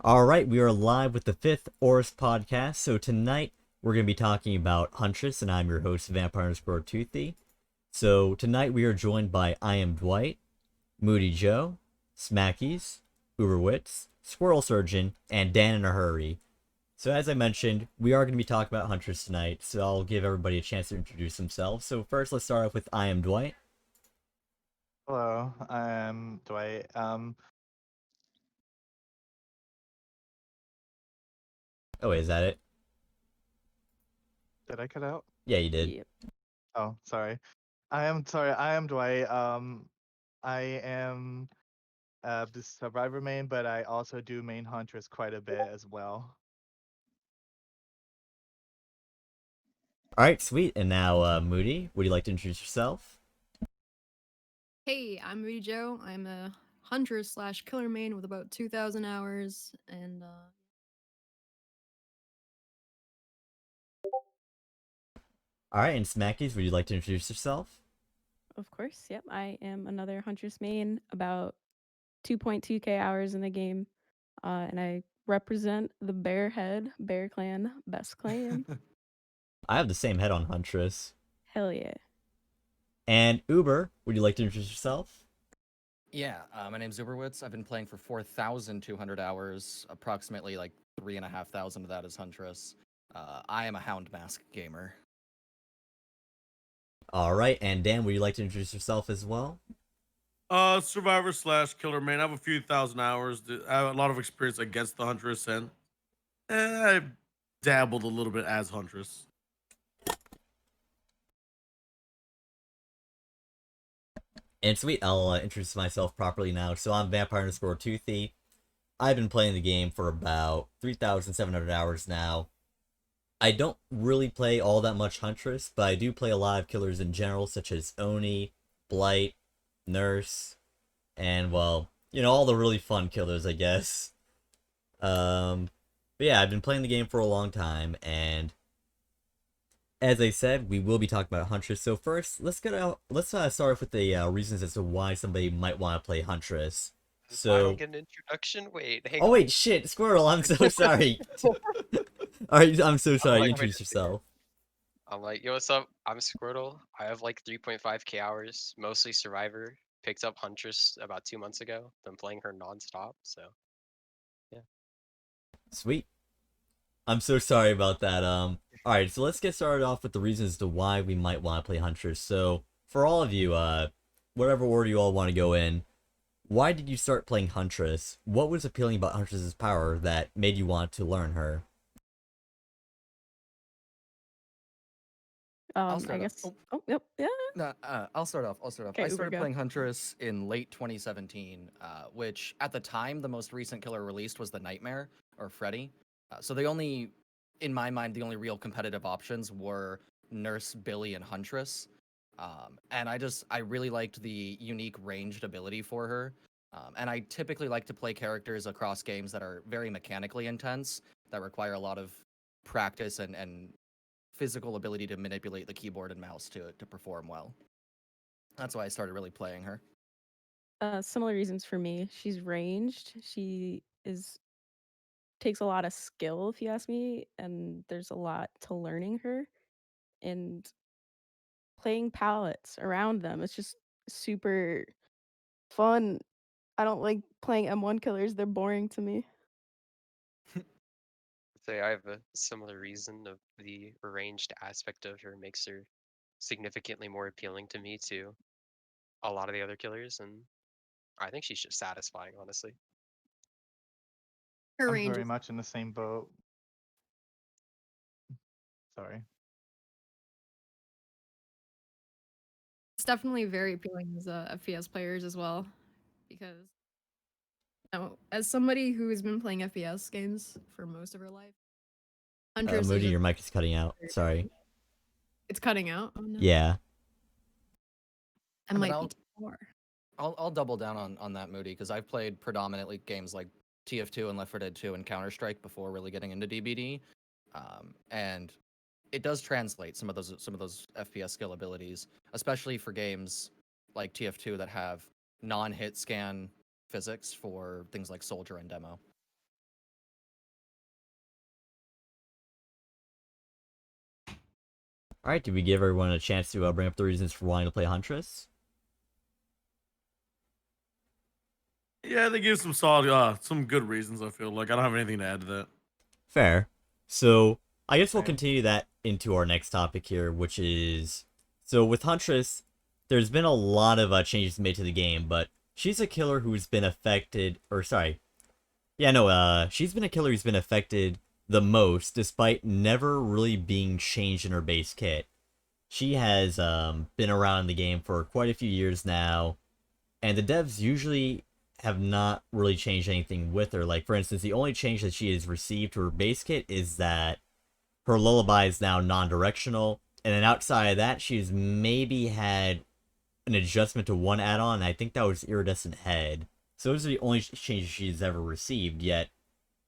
All right, we are live with the fifth Auris podcast. So tonight we're going to be talking about Huntress, and I'm your host, Vampire_Toothy. So tonight we are joined by IamDwight, MoodyJo, Smackies, Uberwitz, SquirtleSurgeon, and DANinahurry. So as I mentioned, we are going to be talking about Huntress tonight, so I'll give everybody a chance to introduce themselves. So first, let's start off with IamDwight. Hello, I'm Dwight. Oh wait, is that it? Did I cut out? Yeah, you did. Yep. Oh, sorry. I am Dwight. I am the survivor main, but I also do main Huntress quite a bit as well. All right, sweet. And now, Moody, would you like to introduce yourself? Hey, I'm MoodyJo. I'm a hunter slash killer main with about 2,000 hours, and All right, and Smackies, would you like to introduce yourself? Of course, yep. I am another Huntress main, about 2.2k hours in the game, and I represent the Bear Head Bear Clan best clan. I have the same head on Huntress. Hell yeah. And Uber, would you like to introduce yourself? Yeah, my name's Uberwitz. I've been playing for 4,200 hours. Approximately like 3,500 of that is Huntress. I am a Hound Mask gamer. All right, and Dan, would you like to introduce yourself as well? Survivor slash killer man. I have a few thousand hours. I have a lot of experience against the Huntress, and I dabbled a little bit as Huntress. And sweet, I'll introduce myself properly now. So I'm Vampire_Toothy. I've been playing the game for about 3,700 hours now. I don't really play all that much Huntress, but I do play a lot of killers in general, such as Oni, Blight, Nurse, and, well, you know, all the really fun killers, I guess. But yeah, I've been playing the game for a long time, and as I said, we will be talking about Huntress. So first, let's start off with the reasons as to why somebody might want to play Huntress. I don't get an introduction? Wait, hang Oh on. wait, shit, Squirtle, I'm so sorry. Alright, I'm so sorry, like, introduce yourself. I'm like, yo, what's up? I'm Squirtle. I have like 3.5k hours, mostly Survivor. Picked up Huntress about 2 months ago. Been playing her nonstop, so yeah. Sweet. I'm so sorry about that. Alright, so let's get started off with the reasons as to why we might want to play Huntress. So, for all of you, whatever order you all want to go in, why did you start playing Huntress? What was appealing about Huntress's power that made you want to learn her? I'll I start guess. off. Oh, yep, yeah. No, I'll start off. Okay, I Uber, started go. playing Huntress in late 2017, which at the time the most recent killer released was the Nightmare or Freddy. So in my mind, the only real competitive options were Nurse, Billy, and Huntress. And I really liked the unique ranged ability for her. And I typically like to play characters across games that are very mechanically intense, that require a lot of practice and physical ability to manipulate the keyboard and mouse to perform well. That's why I started really playing her. Similar reasons for me. She's ranged. She takes a lot of skill, if you ask me, and there's a lot to learning her and playing palettes around them. It's just super fun. I don't like playing M1 killers. They're boring to me. Say I have a similar reason of the ranged aspect of her makes her significantly more appealing to me to a lot of the other killers, and I think she's just satisfying, honestly. her I'm range very is much in the same boat. Sorry. it's definitely very appealing as FPS players as well, because as somebody who has been playing FPS games for most of her life, Huntress is Moody, just your mic is cutting out. very Sorry. different. It's cutting out. Oh no. Yeah. I And then might be more. I'll double down on that, Moody, because I've played predominantly games like TF2 and Left 4 Dead 2 and Counter-Strike before really getting into DBD, and it does translate some of those FPS skill abilities, especially for games like TF2 that have non-hit scan physics for things like Soldier and Demo. All right, did we give everyone a chance to bring up the reasons for wanting to play Huntress? Yeah, they gave some solid, some good reasons. I feel like I don't have anything to add to that. Fair. So I guess we'll Same. continue that into our next topic here, which is so with Huntress, there's been a lot of changes made to the game, but she's a killer who's been affected, or sorry, yeah, no, she's been a killer who's been affected the most, despite never really being changed in her base kit. She has been around in the game for quite a few years now, and the devs usually have not really changed anything with her. Like, for instance, the only change that she has received to her base kit is that her lullaby is now non-directional, and then outside of that, she's maybe had an adjustment to one add-on, and I think that was Iridescent Head. So those are the only changes she's ever received, yet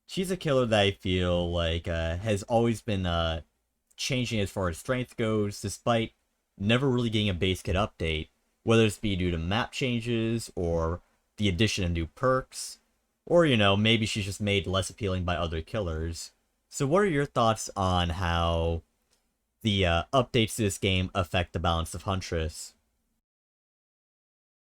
she's a killer that I feel like has always been changing as far as strength goes, despite never really getting a base kit update, whether it's be due to map changes, or the addition of new perks, or, you know, maybe she's just made less appealing by other killers. So what are your thoughts on how the updates to this game affect the balance of Huntress?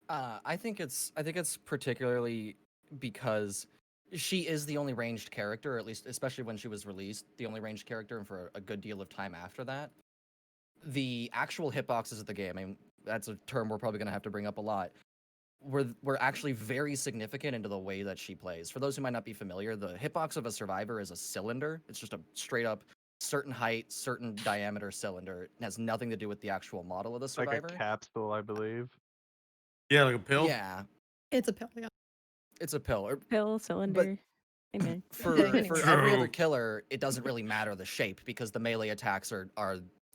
I think it's particularly because she is the only ranged character, or at least especially when she was released, the only ranged character, and for a good deal of time after that. The actual hitboxes of the game, I mean, that's a term we're probably going to have to bring up a lot, were actually very significant into the way that she plays. For those who might not be familiar, the hitbox of a survivor is a cylinder. It's just a straight up certain height, certain diameter cylinder. It has nothing to do with the actual model of the Like survivor. a capsule, I believe. Yeah, like a pill. Yeah, It's a pill. Yeah. it's a pill. Pill, cylinder. Amen. For Anyway. every other True. killer, it doesn't really matter the shape because the melee attacks are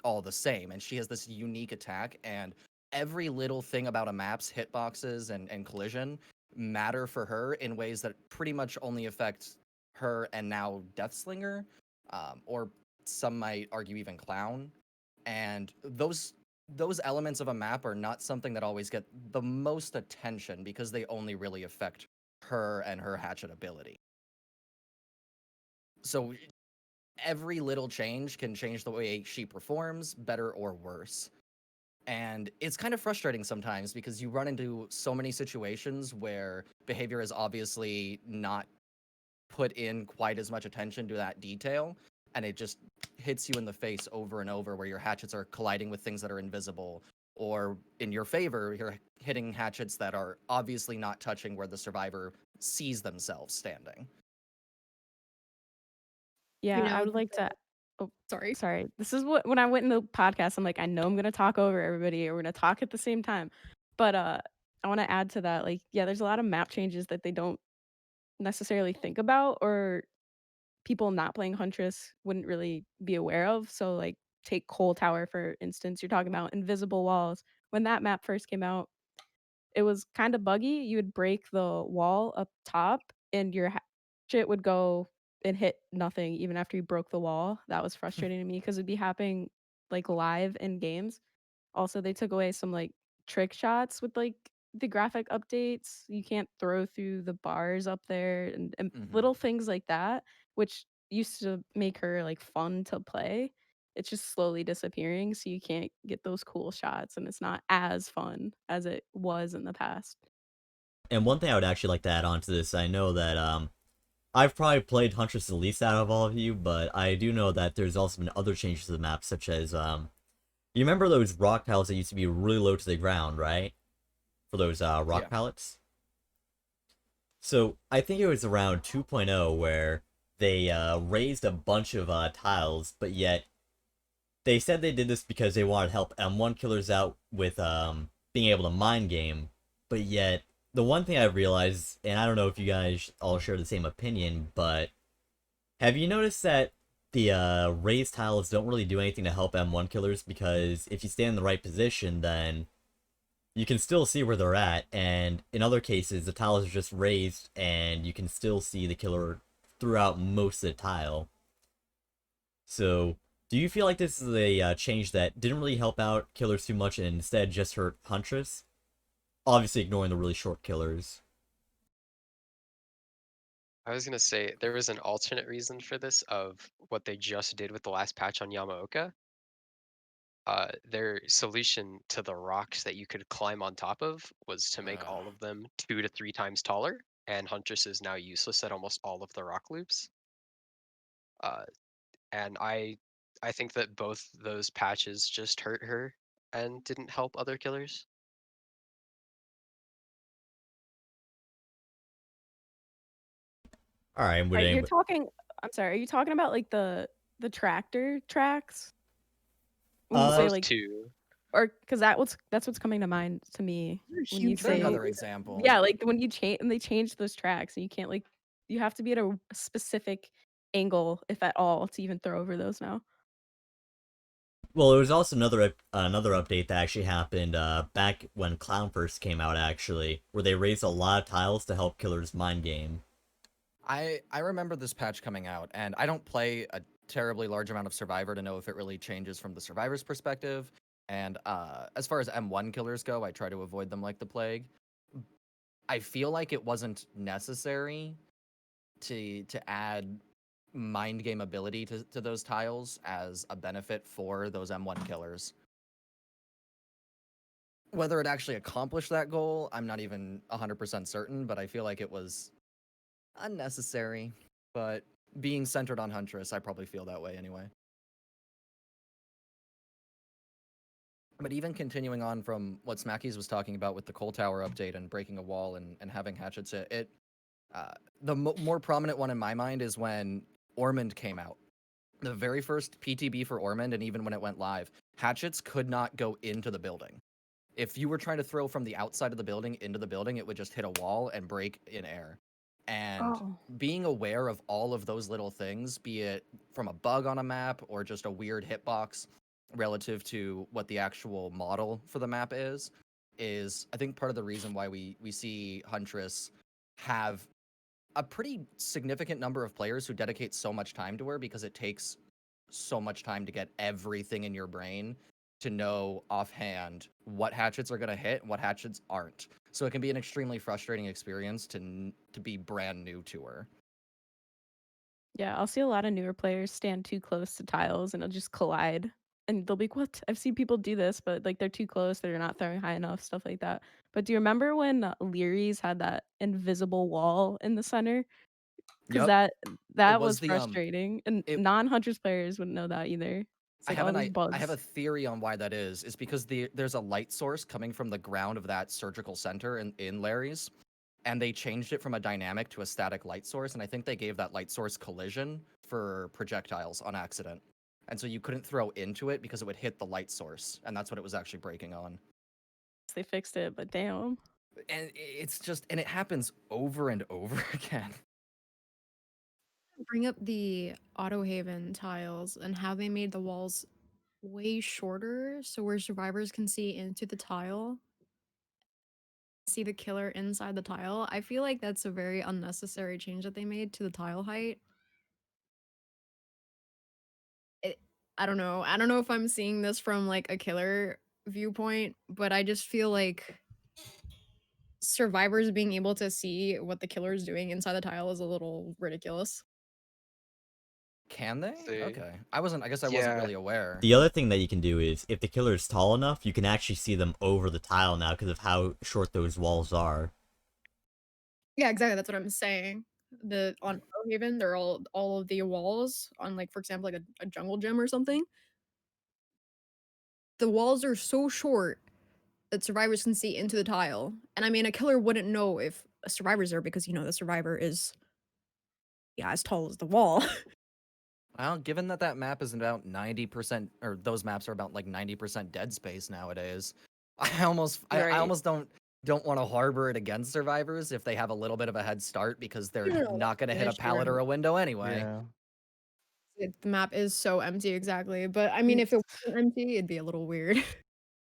all the same, and she has this unique attack, and every little thing about a map's hitboxes and collision matter for her in ways that pretty much only affect her and now Deathslinger, or some might argue even Clown. And those elements of a map are not something that always get the most attention because they only really affect her and her hatchet ability. So every little change can change the way she performs, better or worse. And it's kind of frustrating sometimes because you run into so many situations where behavior is obviously not put in quite as much attention to that detail, and it just hits you in the face over and over, where your hatchets are colliding with things that are invisible, or in your favor, you're hitting hatchets that are obviously not touching where the survivor sees themselves standing. Yeah, I know, would like to. Oh, Sorry. sorry. This is what when I went in the podcast, I'm like, I know I'm gonna talk over everybody, or we're gonna talk at the same time. But I want to add to that. Like, yeah, there's a lot of map changes that they don't necessarily think about, or people not playing Huntress wouldn't really be aware of. So, like, take Coal Tower for instance. You're talking about invisible walls. When that map first came out, it was kind of buggy. You would break the wall up top, and your hatchet would go and hit nothing even after you broke the wall. That was frustrating to me because it'd be happening like live in games. Also, they took away some like trick shots with like the graphic updates. You can't throw through the bars up there, and little things like that, which used to make her like fun to play. It's just slowly disappearing, so you can't get those cool shots, and it's not as fun as it was in the past. And one thing I would actually like to add on to this, I know that I've probably played Huntress the least out of all of you, but I do know that there's also been other changes to the map, such as you remember those rock pallets that used to be really low to the ground, right? For those rock Yeah. pallets. So I think it was around 2.0 where they raised a bunch of tiles, but yet they said they did this because they wanted to help M1 killers out with being able to mind game, but yet the one thing I've realized, and I don't know if you guys all share the same opinion, but have you noticed that the raised tiles don't really do anything to help M1 killers? Because if you stand in the right position, then you can still see where they're at, and in other cases, the tiles are just raised, and you can still see the killer throughout most of the tile. So, do you feel like this is a change that didn't really help out killers too much and instead just hurt Huntress? Obviously ignoring the really short killers. I was gonna say there was an alternate reason for this of what they just did with the last patch on Yamaoka. their solution to the rocks that you could climb on top of was to make all of them 2 to 3 times taller, and Huntress is now useless at almost all of the rock loops. And I think that both those patches just hurt her and didn't help other killers. All right, Right, you're talking. I'm sorry. Are you talking about like the tractor tracks? When you say Those like, two. or because that's what's coming to mind to me They're when you huge They're say another example. yeah, like when you change and they change those tracks and you can't like you have to be at a specific angle if at all to even throw over those now. Well, there was also another update that actually happened back when Clown first came out, actually, where they raised a lot of tiles to help killers mind game. I remember this patch coming out, and I don't play a terribly large amount of Survivor to know if it really changes from the Survivor's perspective. And as far as M1 killers go, I try to avoid them like the plague. I feel like it wasn't necessary to add mind game ability to those tiles as a benefit for those M1 killers. Whether it actually accomplished that goal, I'm not even 100% certain, but I feel like it was unnecessary. But being centered on Huntress, I probably feel that way anyway. But even continuing on from what Smackies was talking about with the Coal Tower update and breaking a wall and having hatchets, the more prominent one in my mind is when Ormond came out. The very first PTB for Ormond, and even when it went live, hatchets could not go into the building. If you were trying to throw from the outside of the building into the building, it would just hit a wall and break in air. And being aware of all of those little things, be it from a bug on a map or just a weird hitbox relative to what the actual model for the map is I think part of the reason why we see Huntress have a pretty significant number of players who dedicate so much time to her, because it takes so much time to get everything in your brain to know offhand what hatchets are going to hit and what hatchets aren't. So it can be an extremely frustrating experience to be brand new to her. Yeah, I'll see a lot of newer players stand too close to tiles and it'll just collide. And they'll be like, what? I've seen people do this, but like they're too close, they're not throwing high enough, stuff like that. But do you remember when Leary's had that invisible wall in the center? Because that was frustrating. And non-Hunters players wouldn't know that either. It's like all these bugs. I have a theory on why that is. It's because there's a light source coming from the ground of that surgical center in Larry's, and they changed it from a dynamic to a static light source, and I think they gave that light source collision for projectiles on accident. And so you couldn't throw into it because it would hit the light source, and that's what it was actually breaking on. They fixed it, but damn. And it's just, and it happens over and over again. Bring up the Auto Haven tiles and how they made the walls way shorter, so where survivors can see into the tile, see the killer inside the tile. I feel like that's a very unnecessary change that they made to the tile height. I don't know. I don't know if I'm seeing this from like a killer viewpoint, but I just feel like survivors being able to see what the killer is doing inside the tile is a little ridiculous. Can they? Okay. I wasn't really aware. The other thing that you can do is, if the killer is tall enough, you can actually see them over the tile now because of how short those walls are. Yeah, exactly. That's what I'm saying. On Haven, they're all of the walls on, like, for example, like a jungle gym or something. The walls are so short that survivors can see into the tile. And I mean, a killer wouldn't know if a survivor's there because, you know, the survivor is, yeah, as tall as the wall. Well, given that map is about 90%, or those maps are about like 90% dead space nowadays, I almost don't want to harbor it against survivors if they have a little bit of a head start, because they're not going to hit a pallet or a window anyway. Yeah. The map is so empty, exactly. But I mean, if it wasn't empty, it'd be a little weird.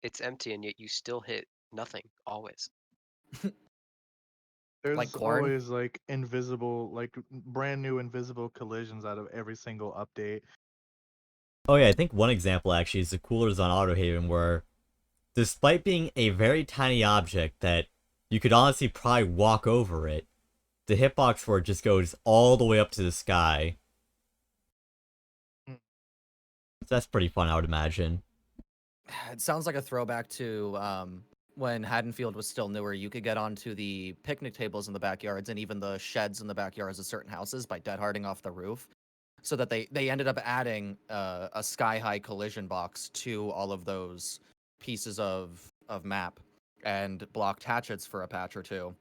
It's empty, and yet you still hit nothing, always. There's Like corn? always like invisible, like brand new invisible collisions out of every single update. Oh yeah, I think one example actually is the coolers on Auto Haven, where despite being a very tiny object that you could honestly probably walk over it, the hitbox for it just goes all the way up to the sky. So that's pretty fun, I would imagine. It sounds like a throwback to when Haddonfield was still newer. You could get onto the picnic tables in the backyards and even the sheds in the backyards of certain houses by deadharding off the roof. So that they ended up adding a sky-high collision box to all of those pieces of map and blocked hatchets for a patch or two.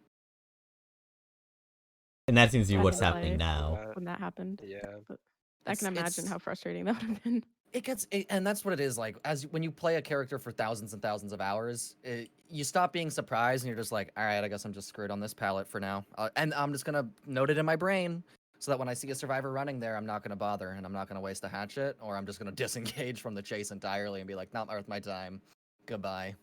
And that seems to be Had what's to happening play now. when that happened. Yeah. But I can imagine It's- how frustrating that would have been. And that's what it is. Like, when you play a character for thousands and thousands of hours, you stop being surprised and you're just like, all right, I guess I'm just screwed on this palette for now. And I'm just gonna note it in my brain so that when I see a survivor running there, I'm not gonna bother and I'm not gonna waste a hatchet, or I'm just gonna disengage from the chase entirely and be like, not worth my time. Goodbye.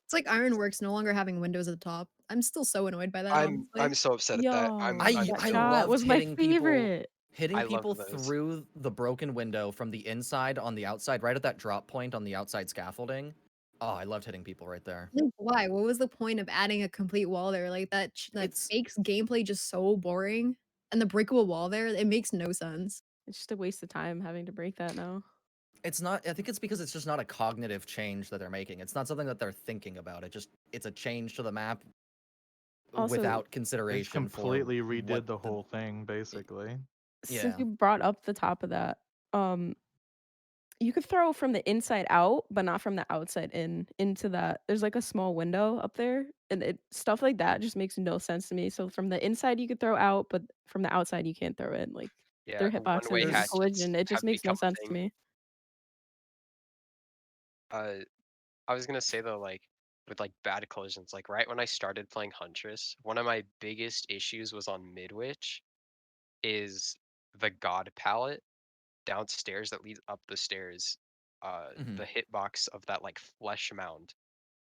It's like Ironworks no longer having windows at the top. I'm still so annoyed by that. I'm honestly. so upset at that. I'm I that so- shot loved was my hitting people- favorite. Hitting I love people those. through the broken window from the inside on the outside, right at that drop point on the outside scaffolding. Oh, I loved hitting people right there. Like, why? What was the point of adding a complete wall there? Like that It's- makes gameplay just so boring. And the breakable wall there, it makes no sense. It's just a waste of time having to break that now. It's not. I think it's because it's just not a cognitive change that they're making. It's not something that they're thinking about. It's a change to the map Also, without They consideration. completely for redid what the whole thing, basically. Yeah. Since you brought up the top of that, you could throw from the inside out, but not from the outside into that. There's like a small window up there, and stuff like that just makes no sense to me. So from the inside you could throw out, but from the outside you can't throw in. Like Yeah, their one-way hitboxes and hatchets collision, it just have makes no become a sense to thing. me. I was gonna say though, like with like bad collisions, like right when I started playing Huntress, one of my biggest issues was on Midwich, is the God palette downstairs that leads up the stairs. The hitbox of that like flesh mound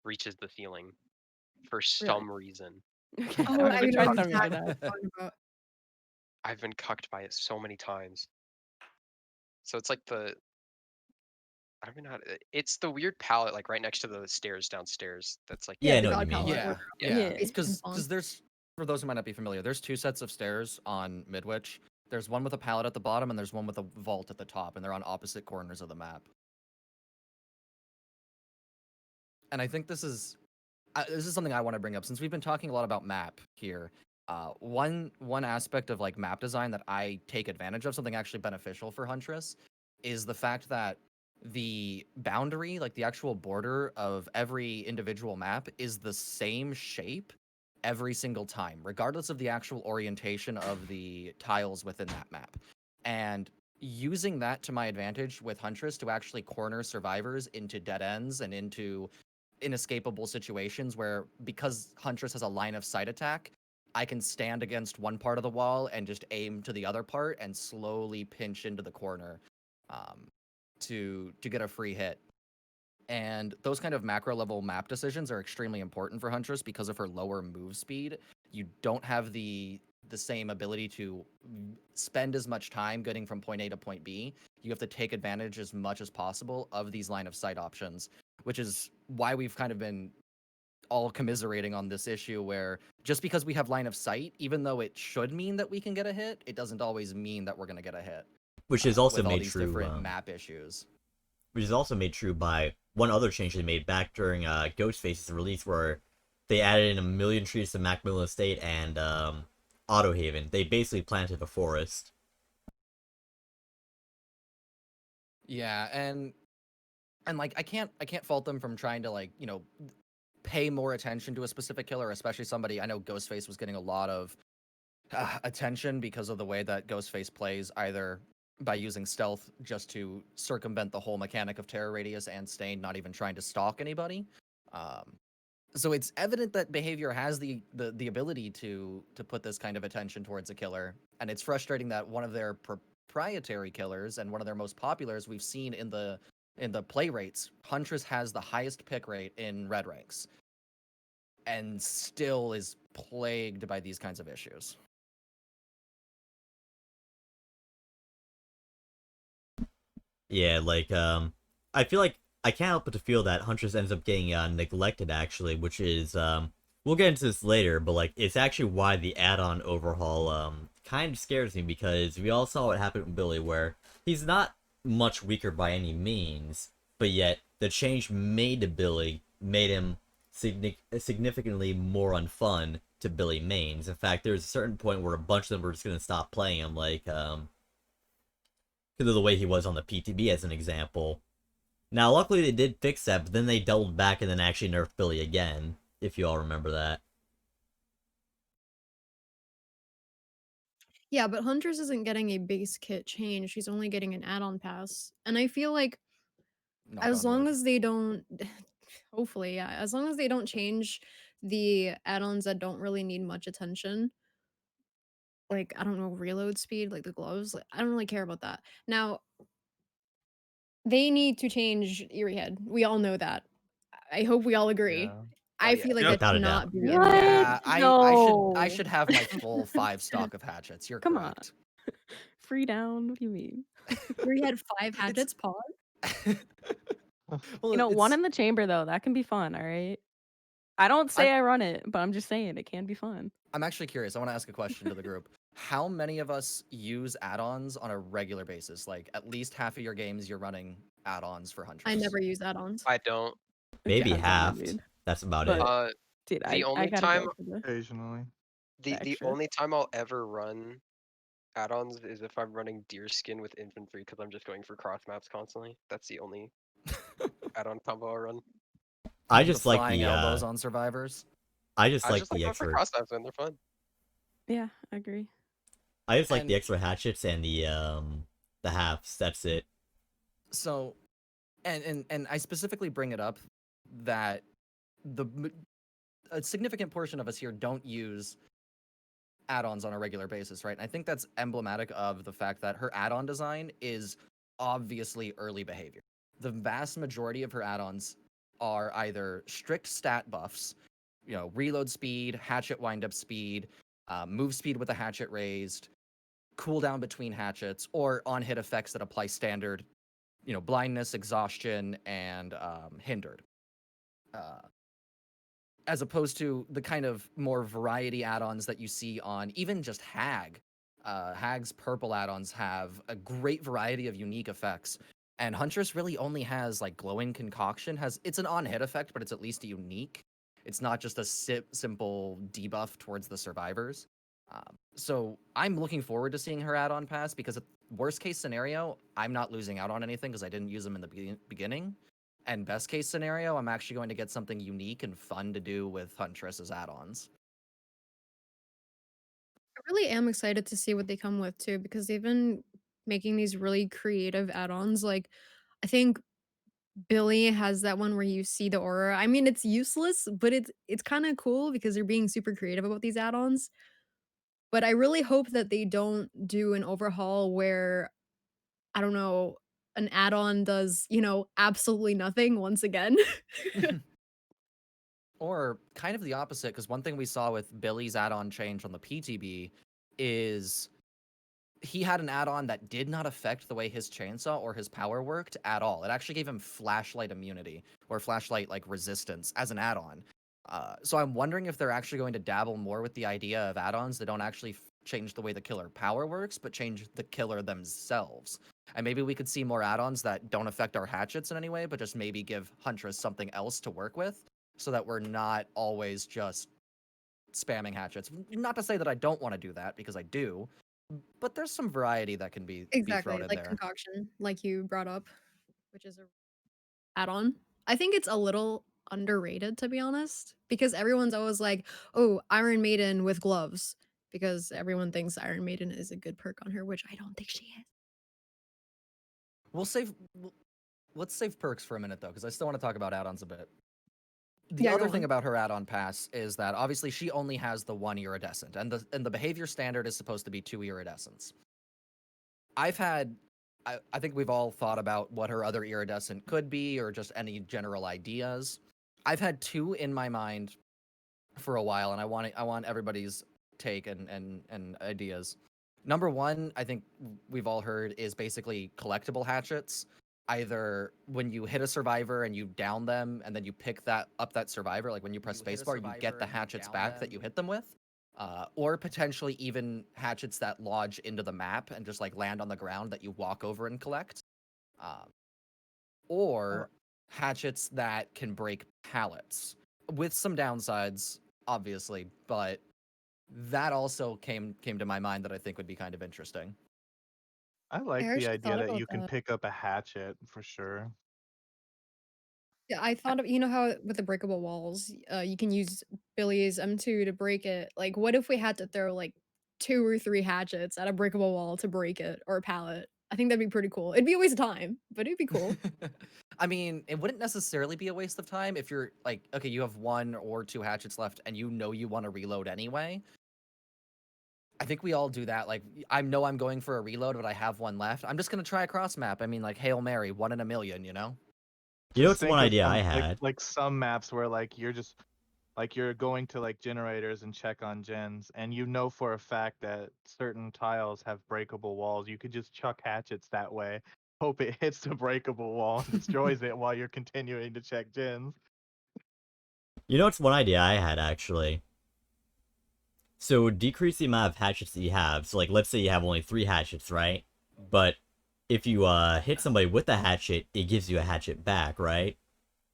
reaches the ceiling for some reason. Oh, I've never tried know something like exactly what that. you're talking about. I've been cucked by it so many times. So it's like I don't even know how to, it's the weird palette like right next to the stairs downstairs. That's like Yeah, I the know what you God mean. palette, Yeah, where- yeah. Yeah. It's because Spawn. there's, for those who might not be familiar, there's two sets of stairs on Midwich. There's one with a pallet at the bottom, and there's one with a vault at the top, and they're on opposite corners of the map. And I think this is something I want to bring up since we've been talking a lot about map here. One aspect of like map design that I take advantage of, something actually beneficial for Huntress, is the fact that the boundary, like the actual border of every individual map, is the same shape every single time, regardless of the actual orientation of the tiles within that map. And using that to my advantage with Huntress to actually corner survivors into dead ends and into inescapable situations where, because Huntress has a line of sight attack, I can stand against one part of the wall and just aim to the other part and slowly pinch into the corner to get a free hit. And those kind of macro level map decisions are extremely important for Huntress because of her lower move speed. You don't have the same ability to spend as much time getting from point A to point B. You have to take advantage as much as possible of these line of sight options, which is why we've kind of been all commiserating on this issue where just because we have line of sight, even though it should mean that we can get a hit, it doesn't always mean that we're going to get a hit. Which is also with all made these true. different map issues. Which is also made true by one other change they made back during Ghostface's release, where they added in a million trees to Macmillan Estate and Autohaven. They basically planted a forest. Yeah, and like I can't fault them from trying to, like, you know, pay more attention to a specific killer, especially somebody. I know Ghostface was getting a lot of attention because of the way that Ghostface plays, either by using stealth just to circumvent the whole mechanic of terror radius and Stain not even trying to stalk anybody. So it's evident that behavior has the ability to put this kind of attention towards a killer, and it's frustrating that one of their proprietary killers and one of their most populars we've seen in the play rates, Huntress has the highest pick rate in red ranks, and still is plagued by these kinds of issues. Yeah, like, I feel like I can't help but to feel that Huntress ends up getting neglected, actually, which is, we'll get into this later, but, like, it's actually why the add-on overhaul, kind of scares me, because we all saw what happened with Billy, where he's not much weaker by any means, but yet the change made to Billy made him significantly more unfun to Billy mains. In fact, there's a certain point where a bunch of them were just going to stop playing him, like, because of the way he was on the PTB as an example. Now, luckily they did fix that, but then they doubled back and then actually nerfed Billy again, if you all remember that. Yeah, but Huntress isn't getting a base kit change. She's only getting an add-on pass. And I feel like Knock as on long wood. as they don't hopefully, yeah, as long as they don't change the add-ons that don't really need much attention, like, I don't know, reload speed, like the gloves, like, I don't really care about that. Now, they need to change Eerie Head. We all know that. I hope we all agree. Yeah. I feel like Yep. that Without a should doubt. not be in What? there. Yeah, I No. should have my full 5 stock of hatchets. You're Come on. correct. Free down? What do you mean? Eerie Head 5 hatchets, pause. Well, You know, one it's- in the chamber though, that can be fun, all right? I don't say I run it, but I'm just saying it can be fun. I'm actually curious. I want to ask a question to the group. How many of us use add-ons on a regular basis? Like at least half of your games you're running add-ons for Huntress. I never use add-ons. I don't. Maybe Depends on the half. mood. That's about But- it. Dude, The I only gotta time- go for the Occasionally. The extra. only time I'll ever run add-ons is if I'm running Deerskin with infantry because I'm just going for cross maps constantly. That's the only add-on combo I run. I just the like flying the elbows on survivors. I just I like just like the going for extra cross maps when they're fun. Yeah, I agree. I just like the And- extra hatchets and the halves. That's it. So, and I specifically bring it up that a significant portion of us here don't use add-ons on a regular basis, right? And I think that's emblematic of the fact that her add-on design is obviously early behavior. The vast majority of her add-ons are either strict stat buffs, you know, reload speed, hatchet wind-up speed, move speed with the hatchet raised, cooldown between hatchets, or on-hit effects that apply standard, you know, blindness, exhaustion, and hindered. As opposed to the kind of more variety add-ons that you see on even just Hag. Hag's purple add-ons have a great variety of unique effects. And Huntress really only has like glowing concoction. It's an on-hit effect, but it's at least unique. It's not just a simple debuff towards the survivors. So I'm looking forward to seeing her add-on pass because worst case scenario, I'm not losing out on anything because I didn't use them in the beginning. And best case scenario, I'm actually going to get something unique and fun to do with Huntress's add-ons. I really am excited to see what they come with too, because they've been making these really creative add-ons. Like, I think Billy has that one where you see the aura. I mean, it's useless, but it's kind of cool because they're being super creative about these add-ons. But I really hope that they don't do an overhaul where, I don't know, an add-on does, absolutely nothing once again. Or kind of the opposite, because one thing we saw with Billy's add-on change on the PTB is he had an add-on that did not affect the way his chainsaw or his power worked at all. It actually gave him flashlight immunity or flashlight like resistance as an add-on. So I'm wondering if they're actually going to dabble more with the idea of add-ons that don't actually change the way the killer power works, but change the killer themselves. And maybe we could see more add-ons that don't affect our hatchets in any way, but just maybe give Huntress something else to work with so that we're not always just spamming hatchets. Not to say that I don't want to do that, because I do, but there's some variety that can be Exactly, thrown in like there. concoction, like you brought up, which is a add-on. I think it's a little underrated, to be honest, because everyone's always like, "Oh, Iron Maiden with gloves," because everyone thinks Iron Maiden is a good perk on her, which I don't think she is. Let's save perks for a minute though, because I still want to talk about add-ons a bit. The Yeah, go other thing on. about her add-on pass is that obviously she only has the 1 iridescent, and the behavior standard is supposed to be 2 iridescents. I think we've all thought about what her other iridescent could be, or just any general ideas. I've had 2 in my mind for a while, and I want everybody's take and ideas. Number 1, I think we've all heard, is basically collectible hatchets. Either when you hit a survivor and you down them, and then you pick up that survivor, like when you press spacebar, you get the hatchets back that you hit them with. Or potentially even hatchets that lodge into the map and just like land on the ground that you walk over and collect. Or hatchets that can break pallets, with some downsides, obviously, but that also came to my mind that I think would be kind of interesting. I like the actually idea thought that about you can that. pick up a hatchet for sure. Yeah, I thought of, you know how with the breakable walls, you can use Billy's M2 to break it. Like, what if we had to throw like 2 or 3 hatchets at a breakable wall to break it, or a pallet? I think that'd be pretty cool. It'd be a waste of time, but it'd be cool. I mean, it wouldn't necessarily be a waste of time if you're like, okay, you have 1 or 2 hatchets left and you know you want to reload anyway. I think we all do that. Like, I know I'm going for a reload, but I have 1 left. I'm just gonna try a cross map. I mean, like, Hail Mary, 1 in a million, you know? You know Just what's one think of idea I some had? like some maps where like you're just like you're going to like generators and check on gens, and you know for a fact that certain tiles have breakable walls. You could just chuck hatchets that way, hope it hits the breakable wall and destroys it while you're continuing to check gens. You know what's one idea I had, actually? So decrease the amount of hatchets that you have. So like, let's say you have only 3 hatchets, right? But if you hit somebody with a hatchet, it gives you a hatchet back, right?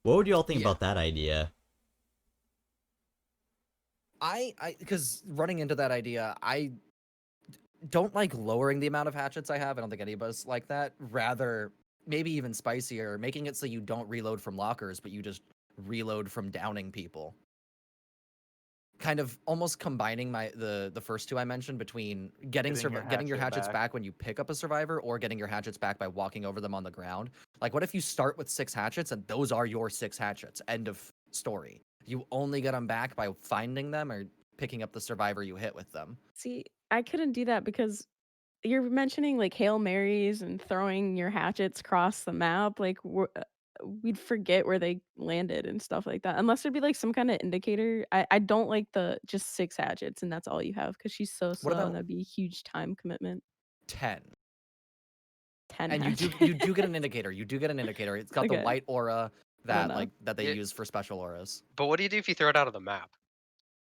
What would you all think Yeah. about that idea? Because running into that idea, I don't like lowering the amount of hatchets I have. I don't think any of us like that. Rather, maybe even spicier, making it so you don't reload from lockers, but you just reload from downing people. Kind of almost combining the first 2 I mentioned between getting your hatchets back when you pick up a survivor, or getting your hatchets back by walking over them on the ground. Like, what if you start with 6 hatchets and those are your 6 hatchets? End of story. You only get them back by finding them or picking up the survivor you hit with them. See, I couldn't do that because you're mentioning like Hail Marys and throwing your hatchets across the map. Like, we'd forget where they landed and stuff like that. Unless there'd be like some kind of indicator. I don't like the just 6 hatchets and that's all you have because she's so slow about- and that'd be a huge time commitment. 10. 10 And hatchets. you do get an indicator. You do get an indicator. It's got the Okay. white aura that know. that they Yeah. use for special auras. But what do you do if you throw it out of the map?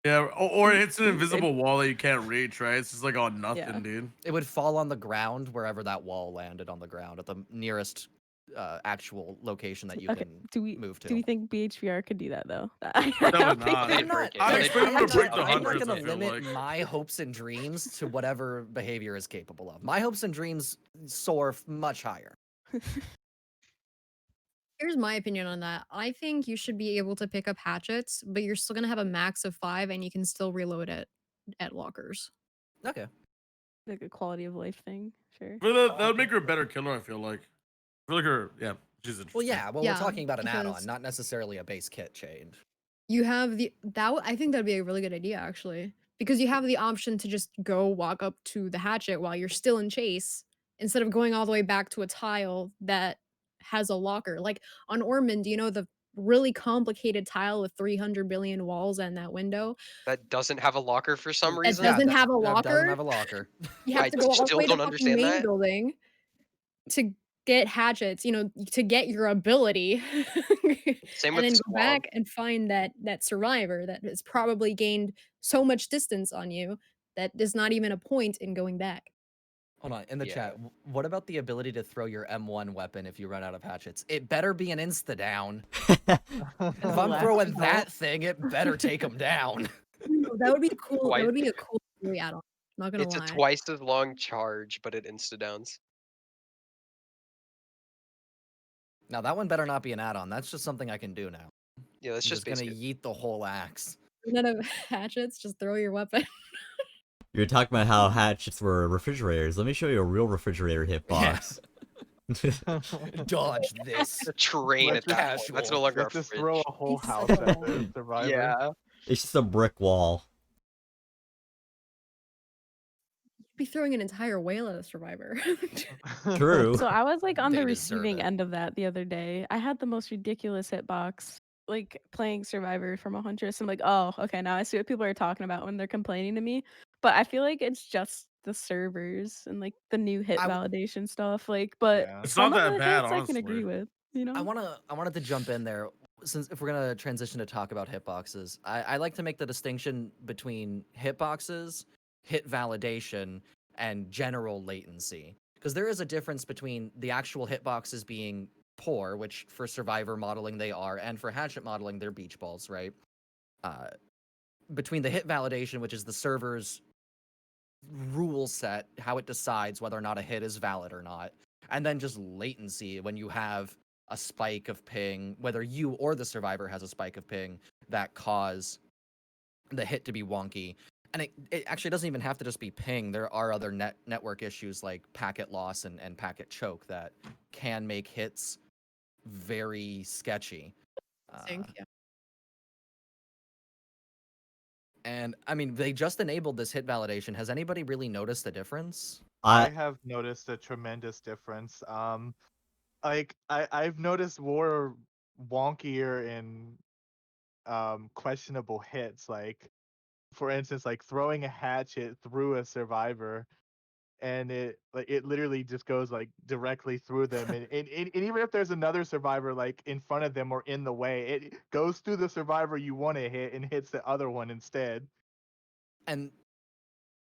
Yeah, or it's an invisible wall that you can't reach, right? It's just like, oh, nothing, Yeah. dude. It would fall on the ground wherever that wall landed on the ground at the nearest actual location that you Okay, can move to. Do we think BHVR could do that though? Definitely not. They'd break it. I'd They'd expect them break to break it. the I'm not hundreds, going I to feel limit like. my hopes and dreams to whatever behavior is capable of. My hopes and dreams soar much higher. Here's my opinion on that. I think you should be able to pick up hatchets, but you're still gonna have a max of 5, and you can still reload it at lockers. Okay. Like a quality of life thing, sure. But that would make her a better killer, I feel like. I feel like her, yeah, she's interesting. Well, yeah. Well, Yeah, we're talking about an add-on, because- not necessarily a base kit change. You have I think that'd be a really good idea, actually, because you have the option to just go walk up to the hatchet while you're still in chase, instead of going all the way back to a tile that has a locker. Like on Ormond, you know the really complicated tile with 300 billion walls and that window That doesn't have a locker for some that reason. doesn't have a That locker. doesn't have a locker. You have I to go all the still way to don't the fucking understand main that. building to get hatchets, you know, to get your ability. Same and with then go Squab. back and find that survivor that has probably gained so much distance on you that there's not even a point in going back. Hold on, in the Yeah. chat, what about the ability to throw your M1 weapon if you run out of hatchets? It better be an insta-down. If I'm Left throwing vote. that thing, it better take them down. No, that would be cool. Why- That would be a cool theory add-on. Not gonna It's lie. a twice as long charge, but it insta-downs. Now, that one better not be an add-on. That's just something I can do now. Yeah, that's I'm just gonna basic. yeet the whole axe. None of hatchets, just throw your weapon. You were talking about how hatchets were refrigerators. Let me show you a real refrigerator hitbox. Dodge this. It's a train Let's at that point. That's no longer a Let's just fridge. throw a whole He's house so at the old. survivor. Yeah. It's just a brick wall. Be throwing an entire whale at a survivor. True. So I was like on the They deserve receiving it. end of that the other day. I had the most ridiculous hitbox, like playing Survivor from a Huntress. I'm like, oh, okay, now I see what people are talking about when they're complaining to me. But I feel like it's just the servers and like the new hit I- validation stuff. Like, but Yeah. It's some not of that the bad, hits I can agree honestly. with. You know, I wanted to jump in there, since if we're gonna transition to talk about hitboxes. I like to make the distinction between hitboxes, hit validation, and general latency, because there is a difference between the actual hitboxes being poor, which for survivor modeling they are, and for hatchet modeling they're beach balls, right? Between the hit validation, which is the server's rule set, how it decides whether or not a hit is valid or not, and then just latency when you have a spike of ping, whether you or the survivor has a spike of ping that cause the hit to be wonky. And it actually doesn't even have to just be ping. There are other network issues like packet loss and packet choke that can make hits very sketchy. Yeah. And I mean, they just enabled this hit validation. Has anybody really noticed the difference? I have noticed a tremendous difference. Like I've noticed more wonkier and questionable hits. Like, for instance, like throwing a hatchet through a survivor, and it literally just goes like directly through them, and even if there's another survivor like in front of them or in the way, it goes through the survivor you want to hit and hits the other one instead. And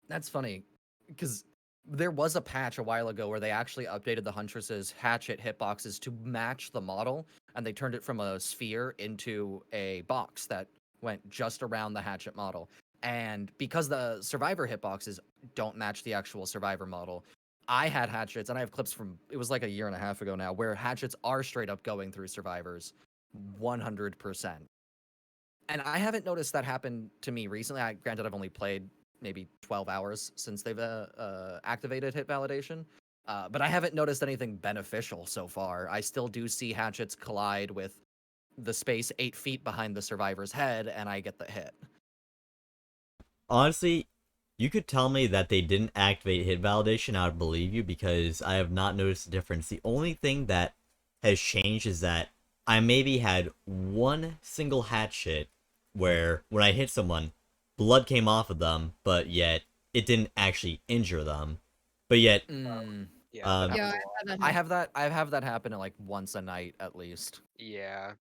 that's funny because there was a patch a while ago where they actually updated the Huntress's hatchet hitboxes to match the model, and they turned it from a sphere into a box that went just around the hatchet model. And because the survivor hitboxes don't match the actual survivor model, I had hatchets, and I have clips from, it was like a year and a half ago now, where hatchets are straight up going through survivors 100%. And I haven't noticed that happen to me recently. Granted, I've only played maybe 12 hours since they've activated hit validation. But I haven't noticed anything beneficial so far. I still do see hatchets collide with the space 8 feet behind the survivor's head, and I get the hit. Honestly, you could tell me that they didn't activate hit validation, I would believe you, because I have not noticed a difference. The only thing that has changed is that I maybe had one single hatchet where when I hit someone, blood came off of them, but yet it didn't actually injure them. But yet, yeah, Yeah, I have that happen at like once a night at least. yeah.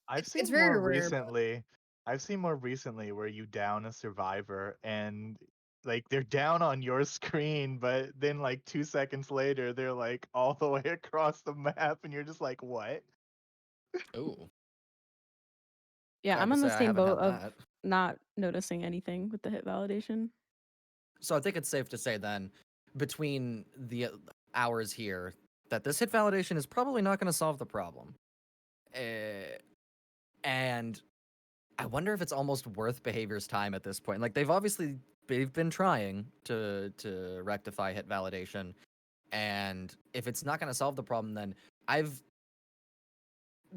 I've seen it's very more rare, but- recently. I've seen more recently where you down a survivor and like they're down on your screen, but then like 2 seconds later they're like all the way across the map, and you're just like, what? Ooh. Yeah, Sad I'm to on the say I same haven't had boat of that. not noticing anything with the hit validation. So I think it's safe to say then, between the hours here, that this hit validation is probably not going to solve the problem. And I wonder if it's almost worth behavior's time at this point. Like they've been trying to rectify hit validation, and if it's not going to solve the problem, then I've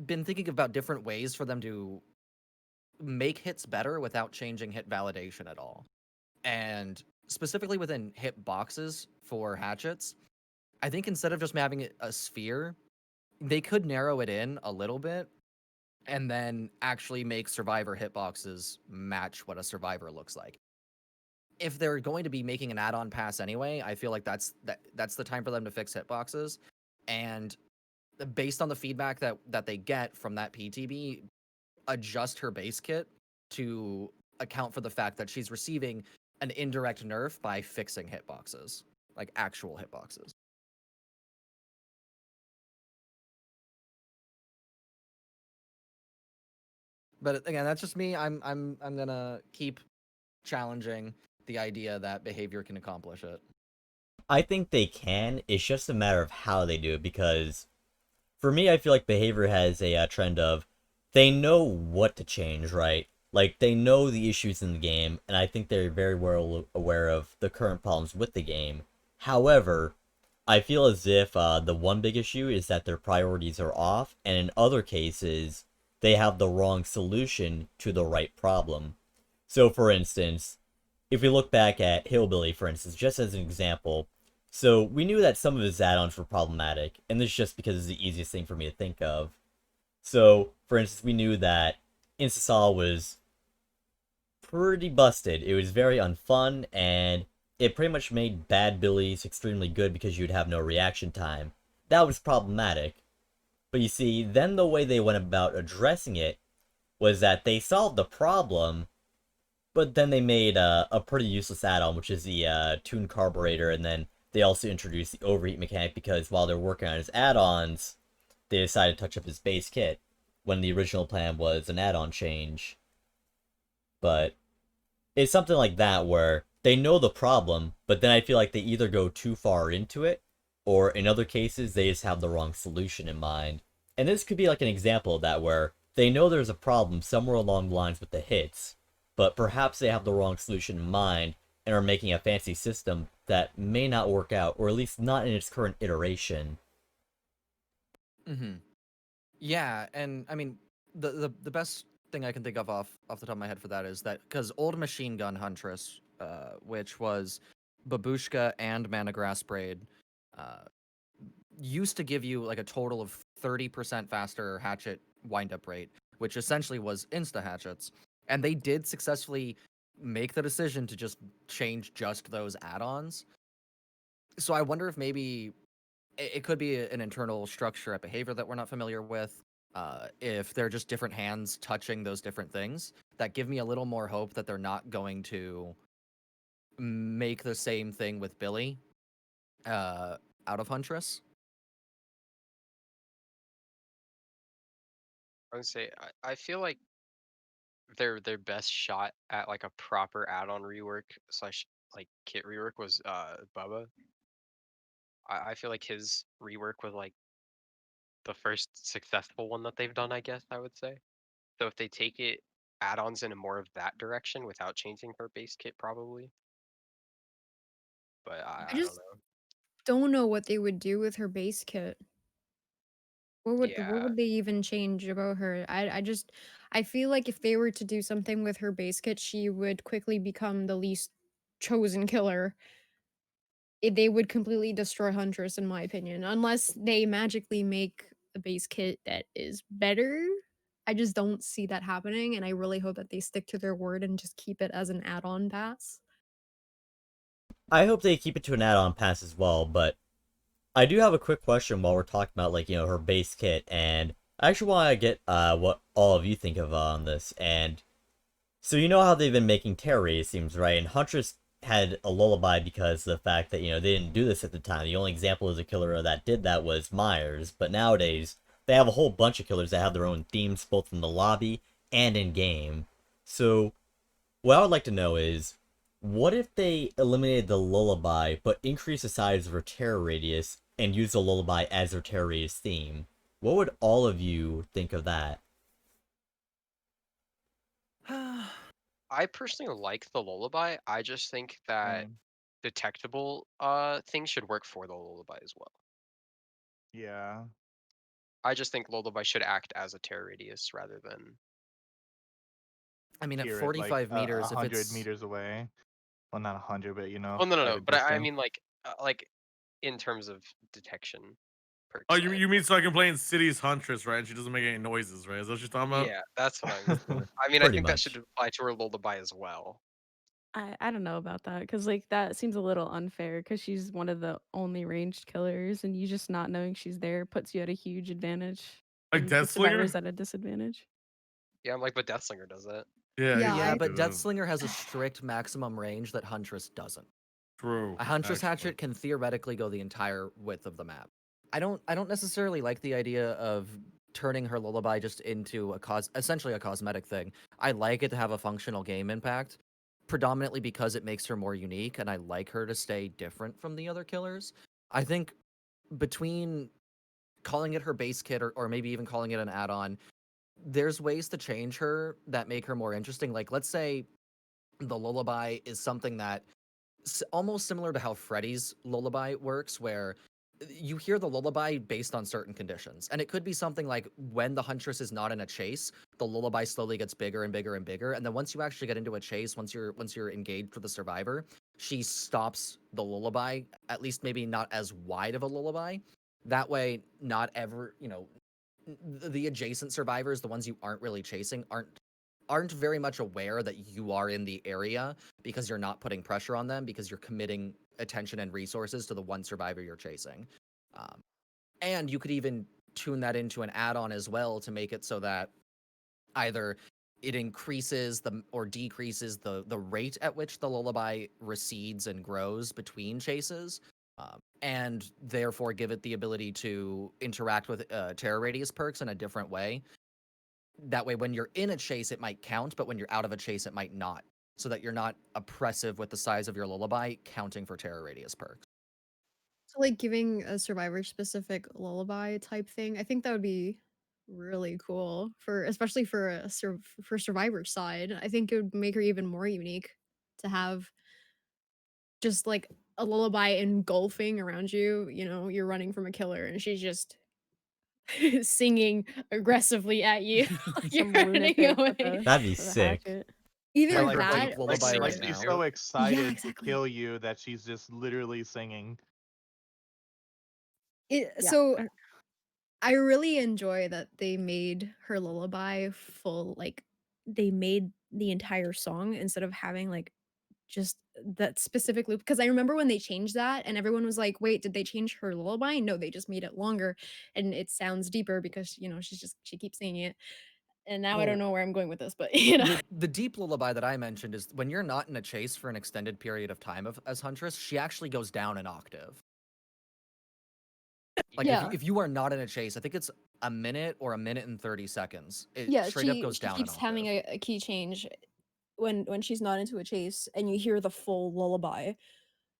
been thinking about different ways for them to make hits better without changing hit validation at all. And specifically within hit boxes for hatchets, I think instead of just having it a sphere, they could narrow it in a little bit and then actually make survivor hitboxes match what a survivor looks like. If they're going to be making an add-on pass anyway, I feel like that's the time for them to fix hitboxes. And based on the feedback that they get from that PTB, adjust her base kit to account for the fact that she's receiving an indirect nerf by fixing hitboxes, like actual hitboxes. But again, that's just me. I'm gonna keep challenging the idea that behavior can accomplish it. I think they can. It's just a matter of how they do it, because for me, I feel like behavior has a trend of they know what to change, right? Like, they know the issues in the game, and I think they're very well aware of the current problems with the game. However, I feel as if the one big issue is that their priorities are off, and in other cases, they have the wrong solution to the right problem. So, for instance, if we look back at Hillbilly, for instance, just as an example, so we knew that some of his add-ons were problematic, and this is just because it's the easiest thing for me to think of. So, for instance, we knew that Instasol was pretty busted. It was very unfun, and it pretty much made bad Billies extremely good because you'd have no reaction time. That was problematic. But you see, then the way they went about addressing it was that they solved the problem, but then they made a pretty useless add-on, which is the Tune Carburetor, and then they also introduced the overheat mechanic, because while they're working on his add-ons, they decided to touch up his base kit when the original plan was an add-on change. But it's something like that where they know the problem, but then I feel like they either go too far into it, or in other cases, they just have the wrong solution in mind. And this could be like an example of that, where they know there's a problem somewhere along the lines with the hits, but perhaps they have the wrong solution in mind and are making a fancy system that may not work out, or at least not in its current iteration. Mm-hmm. Yeah, and I mean, the best thing I can think of off the top of my head for that is that because old Machine Gun Huntress, which was Babushka and Mana Grass Braid, used to give you like a total of 30% faster hatchet windup rate, which essentially was insta hatchets, and they did successfully make the decision to just change just those add-ons. So I wonder if maybe it could be an internal structure at behavior that we're not familiar with. If they're just different hands touching those different things, that give me a little more hope that they're not going to make the same thing with Billy out of Huntress. I would say I feel like their best shot at like a proper add-on rework slash like kit rework was Bubba. I feel like his rework was like the first successful one that they've done, I guess I would say. So if they take it add-ons in a more of that direction without changing her base kit, probably. But I I don't just know. don't know what they would do with her base kit. What Yeah, would they even change about her? I feel like if they were to do something with her base kit, she would quickly become the least chosen killer. They would completely destroy Huntress, in my opinion, unless they magically make a base kit that is better. I just don't see that happening, and I really hope that they stick to their word and just keep it as an add-on pass. I hope they keep it to an add-on pass as well, but I do have a quick question while we're talking about, like, her base kit, and I actually want to get what all of you think of on this. And so you know how they've been making terror rate, it seems, right? And Huntress had a lullaby because of the fact that, they didn't do this at the time. The only example of a killer that did that was Myers, but nowadays they have a whole bunch of killers that have their own themes both in the lobby and in game. So what I would like to know is, what if they eliminated the lullaby but increased the size of her terror radius and used the lullaby as their terror radius theme? What would all of you think of that? I personally like the lullaby. I just think that Same. detectable things should work for the lullaby as well. Yeah. I just think lullaby should act as a terror radius rather than I mean, at Hear it like 45 meters, if 100 it's meters away. Well, not 100, but well, no, at no. a But I distance. mean like in terms of detection per Oh, se. you mean so I can play in City's Huntress, right? And she doesn't make any noises, right? Is that what you're talking about? Yeah, that's what I mean. I mean, I Pretty think that should much. apply to her lullaby as well. I don't know about that because like that seems a little unfair because she's one of the only ranged killers and you just not knowing she's there puts you at a huge advantage Like and the survivor's Deathslinger? at a disadvantage. Yeah, I'm like, but Deathslinger does that. Yeah, Yeah, Yeah, I but exactly. Deathslinger has a strict maximum range that Huntress doesn't. True. A Huntress actually. hatchet can theoretically go the entire width of the map. I don't necessarily like the idea of turning her lullaby just into essentially a cosmetic thing. I like it to have a functional game impact, predominantly because it makes her more unique, and I like her to stay different from the other killers. I think between calling it her base kit or maybe even calling it an add-on, there's ways to change her that make her more interesting. Like, let's say the lullaby is something that almost similar to how Freddy's lullaby works, where you hear the lullaby based on certain conditions. And it could be something like when the huntress is not in a chase, the lullaby slowly gets bigger and bigger and bigger. And then once you actually get into a chase, once you're engaged with the survivor, she stops the lullaby, at least maybe not as wide of a lullaby. That way, not ever, the adjacent survivors, the ones you aren't really chasing, aren't very much aware that you are in the area because you're not putting pressure on them because you're committing attention and resources to the one survivor you're chasing. And you could even tune that into an add-on as well to make it so that either it increases or decreases the rate at which the lullaby recedes and grows between chases. and therefore give it the ability to interact with terror radius perks in a different way. That way, when you're in a chase, it might count, but when you're out of a chase, it might not. So that you're not oppressive with the size of your lullaby counting for terror radius perks. So, like, giving a survivor-specific lullaby type thing, I think that would be really cool for especially for a for Survivor's side. I think it would make her even more unique to have just, like, a lullaby engulfing around you, you know, you're running from a killer, and she's just singing aggressively at you while you're Some running lunatic away. That'd be with a sick. hatchet. Either Like like, her that deep lullaby singing like right she's now. so excited to exactly. kill you that she's just literally singing. It Yeah. so I really enjoy that they made her lullaby full, like, they made the entire song instead of having, like, just that specific loop. Because I remember when they changed that and everyone was like, "Wait, did they change her lullaby?" No, they just made it longer and it sounds deeper because, you know, she keeps singing it. And now I don't Well, know where I'm going with this, but, you know. the deep lullaby that I mentioned is when you're not in a chase for an extended period of time as Huntress, she actually goes down an octave. Like Yeah. if you are not in a chase, I think it's a minute or a minute and 30 seconds. It Yeah, straight up goes she down an keeps having octave. a key change when she's not into a chase and you hear the full lullaby.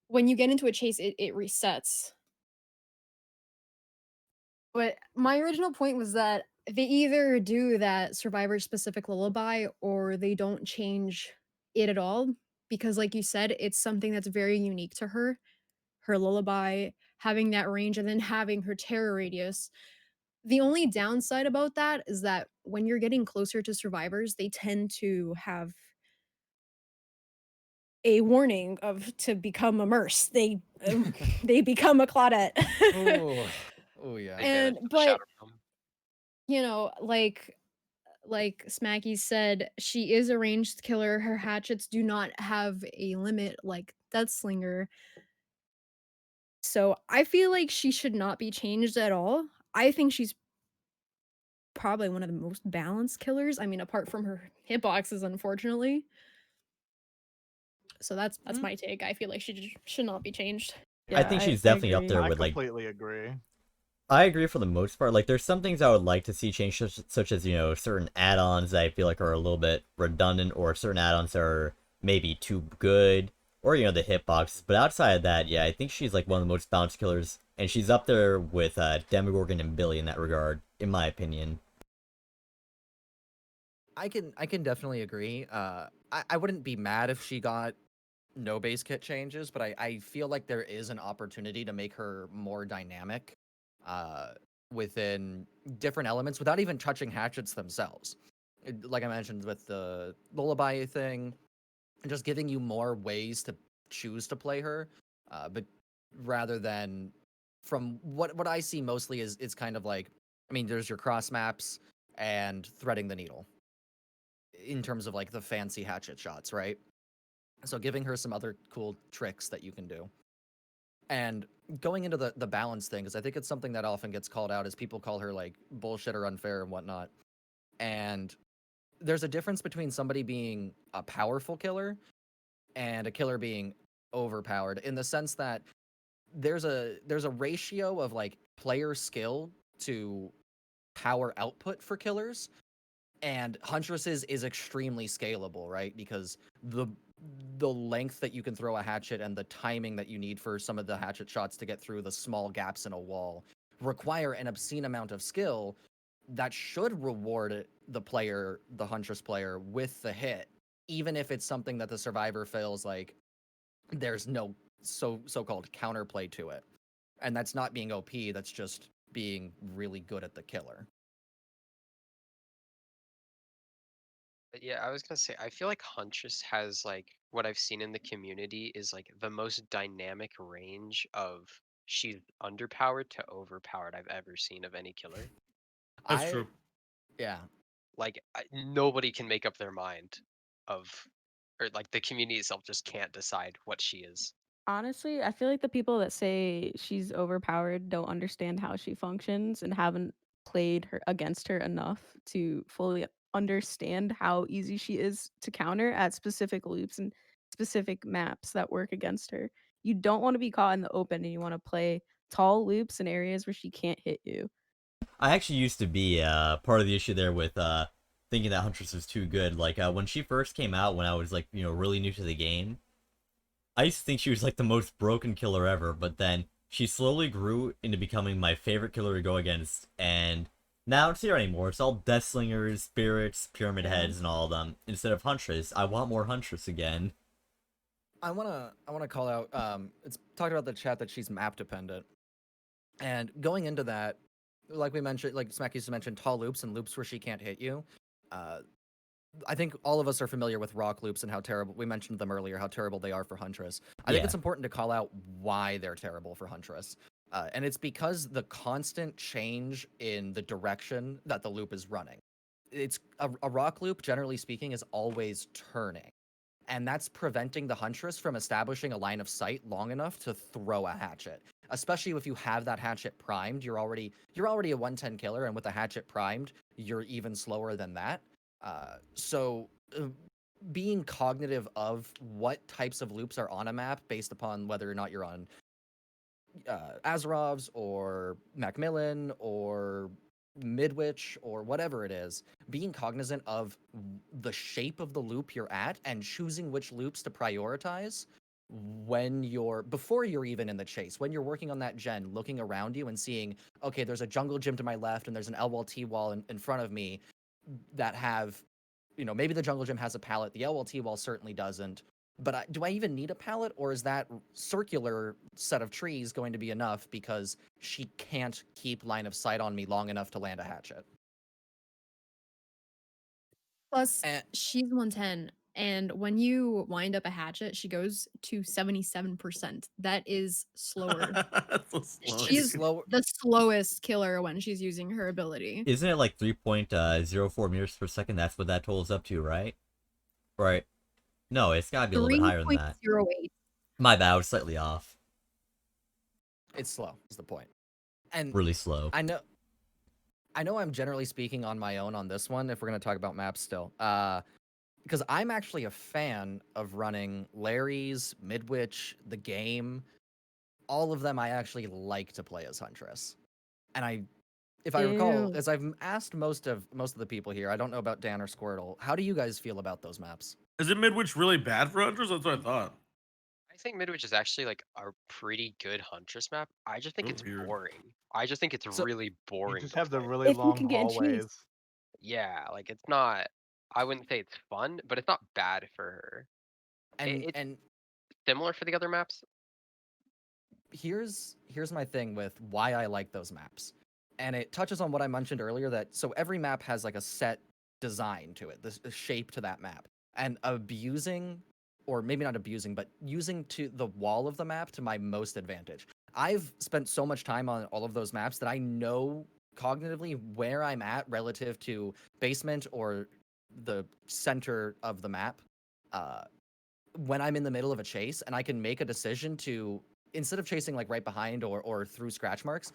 When you get into a chase, it resets. But my original point was that they either do that survivor specific lullaby or they don't change it at all because like you said, it's something that's very unique to her. Her lullaby, having that range and then having her terror radius. The only downside about that is that when you're getting closer to survivors, they tend to have a warning of to become immersed. They become a Claudette. Oh, oh yeah. They get And into the but shadow realm. you know, like Smackies said, she is a ranged killer. Her hatchets do not have a limit like Deathslinger. So I feel like she should not be changed at all. I think she's probably one of the most balanced killers. I mean, apart from her hitboxes, unfortunately. So that's Mhm. my take. I feel like she should not be changed. I Yeah, think she's I definitely up agree. there I with like. completely agree. I agree for the most part. Like, there's some things I would like to see changed, such as, you know, certain add-ons that I feel like are a little bit redundant, or certain add-ons that are maybe too good, or, you know, the hitbox. But outside of that, yeah, I think she's like one of the most balanced killers, and she's up there with Demogorgon and Billy in that regard, in my opinion. I can definitely agree. I wouldn't be mad if she got no base kit changes, but I feel like there is an opportunity to make her more dynamic within different elements without even touching hatchets themselves. Like I mentioned with the lullaby thing, just giving you more ways to choose to play her, but rather than from what I see mostly is it's kind of like, I mean, there's your cross maps and threading the needle in terms of like the fancy hatchet shots, right? So giving her some other cool tricks that you can do. And going into the balance thing, because I think it's something that often gets called out as people call her like bullshit or unfair and whatnot. And there's a difference between somebody being a powerful killer and a killer being overpowered, in the sense that there's a ratio of like player skill to power output for killers, and Huntresses is extremely scalable, right? Because the length that you can throw a hatchet and the timing that you need for some of the hatchet shots to get through the small gaps in a wall require an obscene amount of skill that should reward the Huntress player with the hit, even if it's something that the survivor feels like there's no so-called counterplay to it. And that's not being OP, that's just being really good at the killer. But yeah, I was gonna say, I feel like Huntress has like what I've seen in the community is like the most dynamic range of she's underpowered to overpowered I've ever seen of any killer. That's true. Yeah. Like nobody can make up their mind of, or like the community itself just can't decide what she is. Honestly, I feel like the people that say she's overpowered don't understand how she functions and haven't played her against her enough to fully understand how easy she is to counter at specific loops and specific maps that work against her. You don't want to be caught in the open, and you want to play tall loops in areas where she can't hit you. I actually used to be part of the issue there with thinking that Huntress was too good. Like when she first came out, when I was like really new to the game, I used to think she was like the most broken killer ever. But then she slowly grew into becoming my favorite killer to go against, and now it's here anymore. It's all Deathslingers, Spirits, Pyramid Heads, and all of them instead of Huntress. I want more Huntress again. I wanna call out. It's talked about the chat that she's map dependent, and going into that, like we mentioned, like Smackies mentioned, tall loops and loops where she can't hit you. I think all of us are familiar with rock loops and how terrible, we mentioned them earlier, how terrible they are for Huntress. I think it's important to call out why they're terrible for Huntress. And it's because the constant change in the direction that the loop is running. It's a rock loop, generally speaking, is always turning. And that's preventing the Huntress from establishing a line of sight long enough to throw a hatchet. Especially if you have that hatchet primed, you're already a 110 killer, and with a hatchet primed, you're even slower than that. Being cognitive of what types of loops are on a map based upon whether or not you're on Azerov's or Macmillan or Midwich or whatever it is, being cognizant of the shape of the loop you're at and choosing which loops to prioritize before you're even in the chase, when you're working on that gen, looking around you and seeing, okay, there's a jungle gym to my left and there's an L wall T wall in front of me that have, maybe the jungle gym has a pallet, the L wall T wall certainly doesn't. But do I even need a pallet, or is that circular set of trees going to be enough because she can't keep line of sight on me long enough to land a hatchet? Plus, she's 110, and when you wind up a hatchet, she goes to 77%. That is slower. So slow. She's the slowest killer when she's using her ability. Isn't it like 3.04 meters per second? That's what that totals up to, right? Right. No, it's gotta be a little bit higher than that. 3.08. My bad, I was slightly off. It's slow, is the point. And really slow. I know I'm generally speaking on my own on this one, if we're going to talk about maps still. Because I'm actually a fan of running Larry's, Midwich, the game. All of them I actually like to play as Huntress. And if I recall, as I've asked most of the people here, I don't know about Dan or Squirtle, how do you guys feel about those maps? Is it Midwich really bad for Huntress? That's what I thought. I think Midwich is actually like a pretty good Huntress map. I just think it's boring. I just think it's really boring. You just have the really long hallways. Yeah, like it's not. I wouldn't say it's fun, but it's not bad for her. And similar for the other maps. Here's my thing with why I like those maps, and it touches on what I mentioned earlier, that so every map has like a set design to it, the shape to that map, and abusing, or maybe not abusing, but using to the wall of the map to my most advantage. I've spent so much time on all of those maps that I know cognitively where I'm at relative to basement or the center of the map when I'm in the middle of a chase, and I can make a decision to, instead of chasing like right behind or through scratch marks,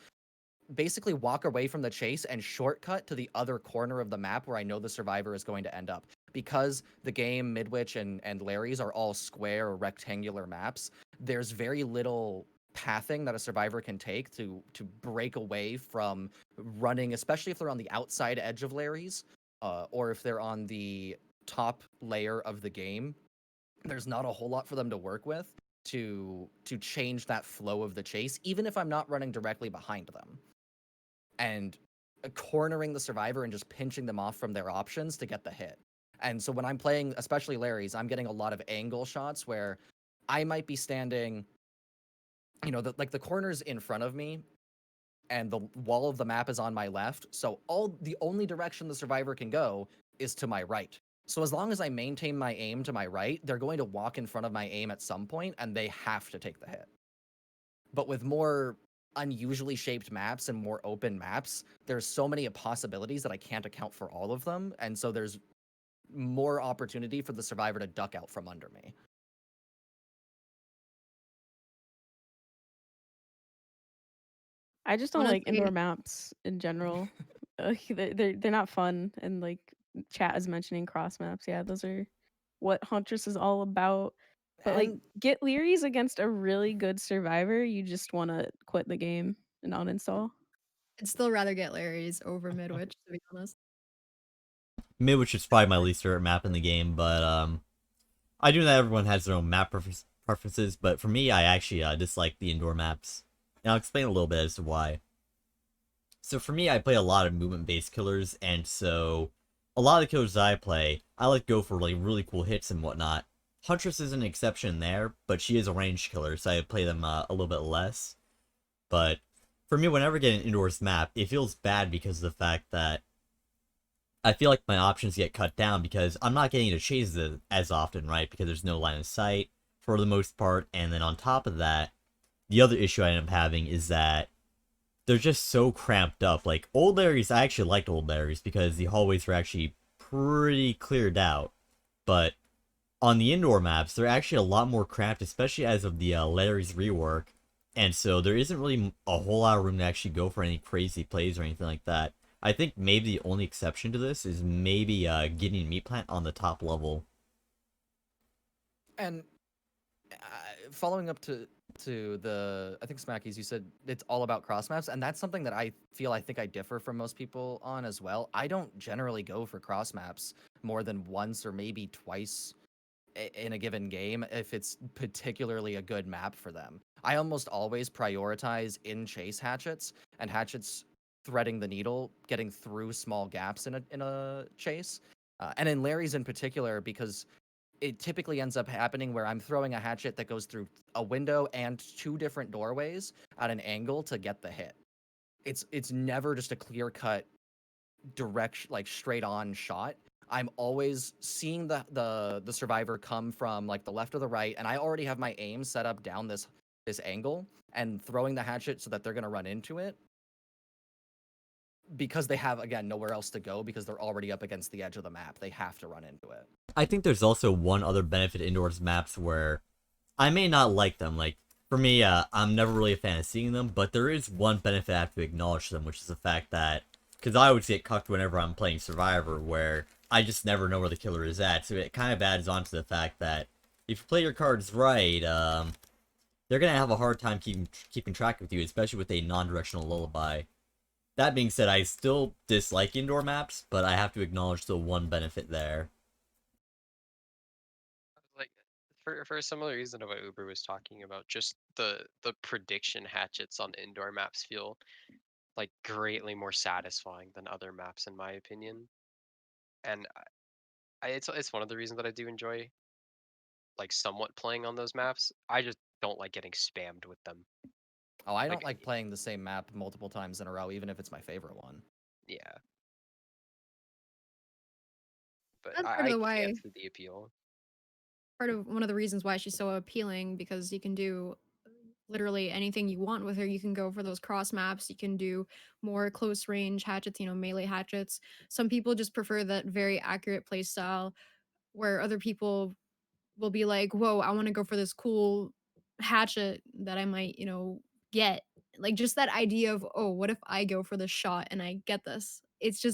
basically walk away from the chase and shortcut to the other corner of the map where I know the survivor is going to end up. Because the game, Midwich, and Larry's are all square or rectangular maps, there's very little pathing that a survivor can take to break away from running, especially if they're on the outside edge of Larry's, or if they're on the top layer of the game. There's not a whole lot for them to work with to change that flow of the chase, even if I'm not running directly behind them. And cornering the survivor and just pinching them off from their options to get the hit. And so when I'm playing, especially Larry's, I'm getting a lot of angle shots where I might be standing, the corner's in front of me and the wall of the map is on my left. So the only direction the survivor can go is to my right. So as long as I maintain my aim to my right, they're going to walk in front of my aim at some point and they have to take the hit. But with more unusually shaped maps and more open maps, there's so many possibilities that I can't account for all of them. And so there's more opportunity for the survivor to duck out from under me. I just don't like indoor maps in general. They're not fun, and like chat is mentioning cross maps. Yeah, those are what Huntress is all about. But like And get Leary's against a really good survivor, you just want to quit the game and uninstall. I'd still rather get Larry's over Midwich, to be honest. Midwich is probably my least favorite map in the game, but I do know that everyone has their own map preferences, but for me, I actually dislike the indoor maps. And I'll explain a little bit as to why. So for me, I play a lot of movement-based killers, and so a lot of the killers that I play, I like to go for like really cool hits and whatnot. Huntress is an exception there, but she is a ranged killer, so I play them a little bit less. But for me, whenever I get an indoors map, it feels bad because of the fact that I feel like my options get cut down because I'm not getting to chase it as often, right? Because there's no line of sight for the most part, and then on top of that, the other issue I end up having is that they're just so cramped up. Like, old areas, I actually liked old areas because the hallways were actually pretty cleared out. But on the indoor maps, they're actually a lot more cramped, especially as of the Larry's rework. And so there isn't really a whole lot of room to actually go for any crazy plays or anything like that. I think maybe the only exception to this is maybe getting meat plant on the top level. And following up to the, I think Smackies, you said it's all about cross maps, and that's something that I think I differ from most people on as well. I don't generally go for cross maps more than once or maybe twice in a given game if it's particularly a good map for them. I almost always prioritize in chase hatchets and hatchets threading the needle, getting through small gaps in a chase. And in Larry's in particular, because it typically ends up happening where I'm throwing a hatchet that goes through a window and 2 different doorways at an angle to get the hit. It's never just a clear cut direct, like straight on shot. I'm always seeing the survivor come from like the left or the right, and I already have my aim set up down this angle and throwing the hatchet so that they're gonna run into it. Because they have, again, nowhere else to go because they're already up against the edge of the map. They have to run into it. I think there's also one other benefit to indoors maps where I may not like them. Like, for me, I'm never really a fan of seeing them, but there is one benefit I have to acknowledge to them, which is the fact that, because I always get cucked whenever I'm playing Survivor, where I just never know where the killer is at, so it kind of adds on to the fact that if you play your cards right, they're going to have a hard time keeping track with you, especially with a non-directional lullaby. That being said, I still dislike indoor maps, but I have to acknowledge the one benefit there. Like for a similar reason of what Uber was talking about, just the prediction hatchets on indoor maps feel like greatly more satisfying than other maps in my opinion. And it's one of the reasons that I do enjoy like somewhat playing on those maps. I just don't like getting spammed with them. Oh, I don't like playing the same map multiple times in a row, even if it's my favorite one. Yeah. But That's part I of the can why. see the appeal. Part of one of the reasons why she's so appealing, because you can do literally anything you want with her. You can go for those cross maps. You can do more close range hatchets, melee hatchets. Some people just prefer that very accurate play style, where other people will be like, whoa, I want to go for this cool hatchet that I might, get. Like, just that idea of, oh, what if I go for this shot and I get this? It's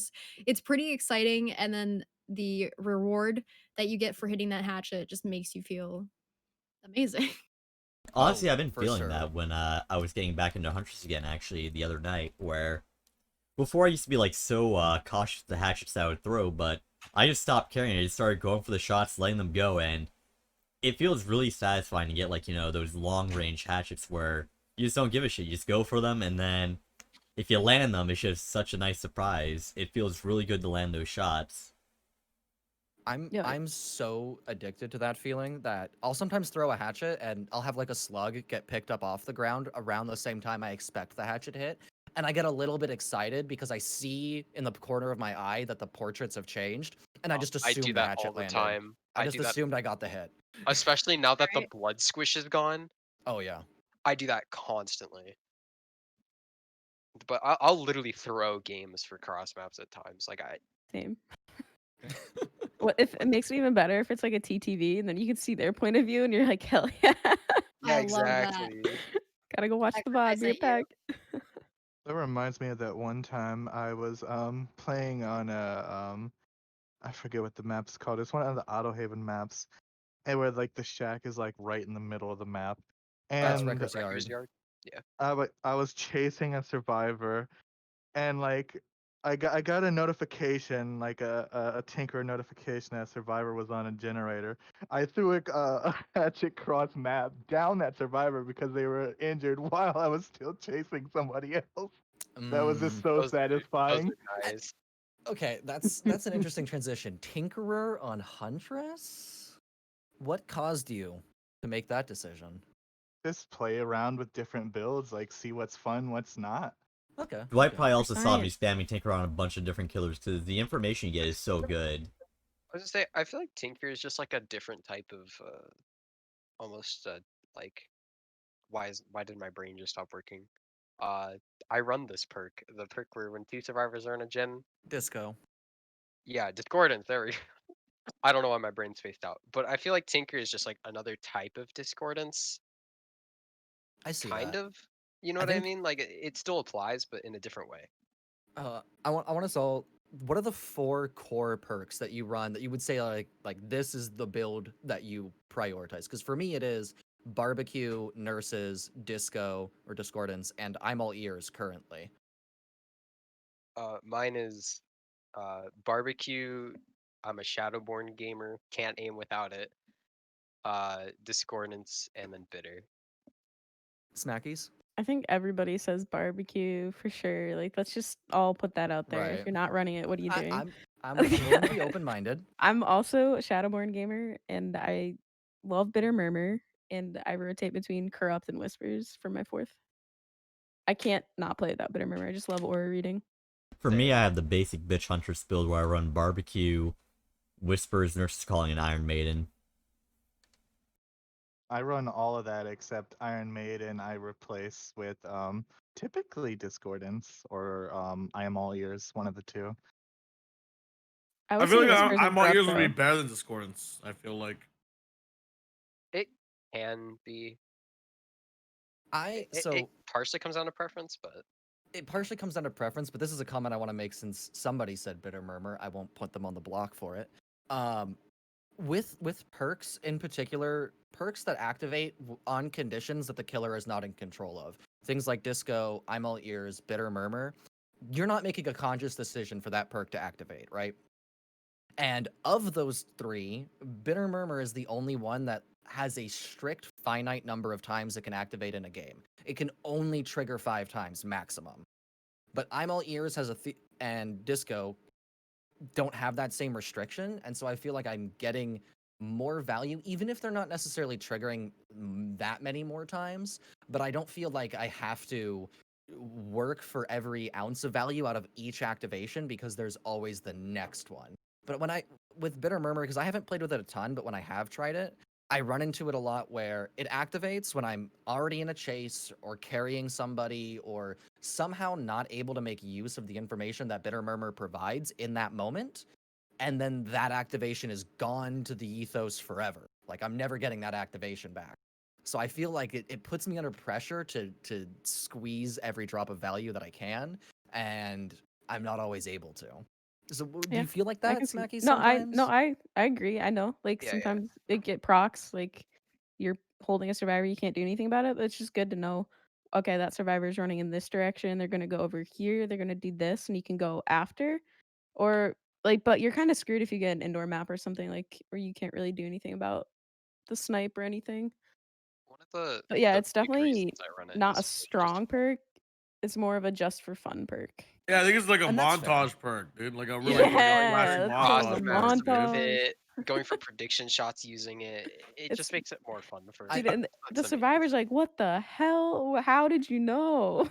pretty exciting. And then the reward that you get for hitting that hatchet just makes you feel amazing. Honestly, Oh, I've been for feeling sure. that when I was getting back into Huntress again, actually, the other night, where before I used to be like so cautious with the hatchets that I would throw, but I just stopped caring. I just started going for the shots, letting them go, and it feels really satisfying to get like, those long range hatchets where you just don't give a shit. You just go for them, and then if you land them, it's just such a nice surprise. It feels really good to land those shots. Yeah. I'm so addicted to that feeling that I'll sometimes throw a hatchet and I'll have like a slug get picked up off the ground around the same time I expect the hatchet hit. And I get a little bit excited because I see in the corner of my eye that the portraits have changed. And I just I do assumed the that all hatchet the landed. time. I do just that, assumed I got the hit. especially now that the Right. blood squish is gone. Oh, yeah. I do that constantly. But I'll literally throw games for cross maps at times. Like Same. What if it makes it even better if it's like a TTV and then you can see their point of view and you're like, hell yeah. yeah, I love that. exactly. Gotta go watch the VOD, Sacrifice be a at you. pack. That reminds me of that one time I was playing on a I forget what the map's called. It's one of the Auto Haven maps, and where like the shack is like right in the middle of the map. That's And Wrecker's Wrecker's Yard. Yard. I was chasing a survivor, and like I got a notification, like a tinker notification that a survivor was on a generator. I threw a hatchet cross map down that survivor because they were injured while I was still chasing somebody else. That was just so Those satisfying. are nice. Okay, that's an interesting transition. Tinkerer on Huntress? What caused you to make that decision? Just play around with different builds, like see what's fun, what's not. Okay. Dwight okay. probably also saw me science. spamming Tinker on a bunch of different killers because the information you get is so good. I was gonna say, I feel like Tinker is just like a different type of almost like why did my brain just stop working? I run this perk, the perk where when 2 survivors are in a gen. Disco. Yeah, discordance. There we go. I don't know why my brain spaced out, but I feel like Tinker is just like another type of discordance, I see kind that. of. You know I what I think- mean? Like it still applies, but in a different way. I want us all. What are the 4 core perks that you run that you would say like this is the build that you prioritize? Because for me it is barbecue, nurses, disco or discordance, and I'm all ears currently. Mine is barbecue. I'm a Shadowborn gamer. Can't aim without it. Discordance and then bitter. Smackies. I think everybody says barbecue for sure. Like, let's just all put that out there. If Right. you're not running it, what are you doing? I'm willing to be open minded. I'm also a Shadowborn gamer, and I love Bitter Murmur, and I rotate between Corrupt and Whispers for my 4th. I can't not play without Bitter Murmur. I just love aura reading. For me, I have the basic bitch huntress build where I run barbecue, whispers, nurses calling, and Iron Maiden. I run all of that except Iron Maiden. I replace with typically Discordance or I Am All Ears, one of the two. I I would feel say like Whispers and I'm all Corrupt, ears would be though. better than Discordance. I feel like. It can be. It It partially comes down to preference, but partially comes down to preference, but this is a comment I want to make since somebody said Bitter Murmur. I won't put them on the block for it. With perks in particular, perks that activate on conditions that the killer is not in control of. Things like Disco, I'm All Ears, Bitter Murmur. You're not making a conscious decision for that perk to activate, right? And of those 3, Bitter Murmur is the only one that has a strict finite number of times it can activate in a game. It can only trigger 5 times maximum. But I'm All Ears has and Disco don't have that same restriction, and so I feel like I'm getting more value, even if they're not necessarily triggering that many more times. But I don't feel like I have to work for every ounce of value out of each activation because there's always the next one. But with Bitter Murmur, because I haven't played with it a ton, but when I have tried it, I run into it a lot where it activates when I'm already in a chase or carrying somebody or somehow not able to make use of the information that Bitter Murmur provides in that moment. And then that activation is gone to the ethos forever. Like I'm never getting that activation back. So I feel like it puts me under pressure to squeeze every drop of value that I can, and I'm not always able to. So do Yeah, you feel like I that, can see. Smacky, No, sometimes? I agree. I know. Like Yeah. sometimes it get procs. Like you're holding a survivor, you can't do anything about it. But it's just good to know. Okay, that survivor's running in this direction. They're gonna go over here. They're gonna do this, and you can go after. Or like, but you're kind of screwed if you get an indoor map or something like where you can't really do anything about the snipe or anything. one of the But yeah, it's big reasons definitely I run it not a is for just strong perk. It's more of a just for fun perk. Yeah, I think it's like a And that's fair. montage perk, dude. Like a really Yeah, fucking Yeah, classic that's called cross a montage maps perk, dude. with montage. it, going for prediction shots using it. It It's just makes it more fun for dude, me. and the That's amazing. survivor's like, what the hell? How did you know?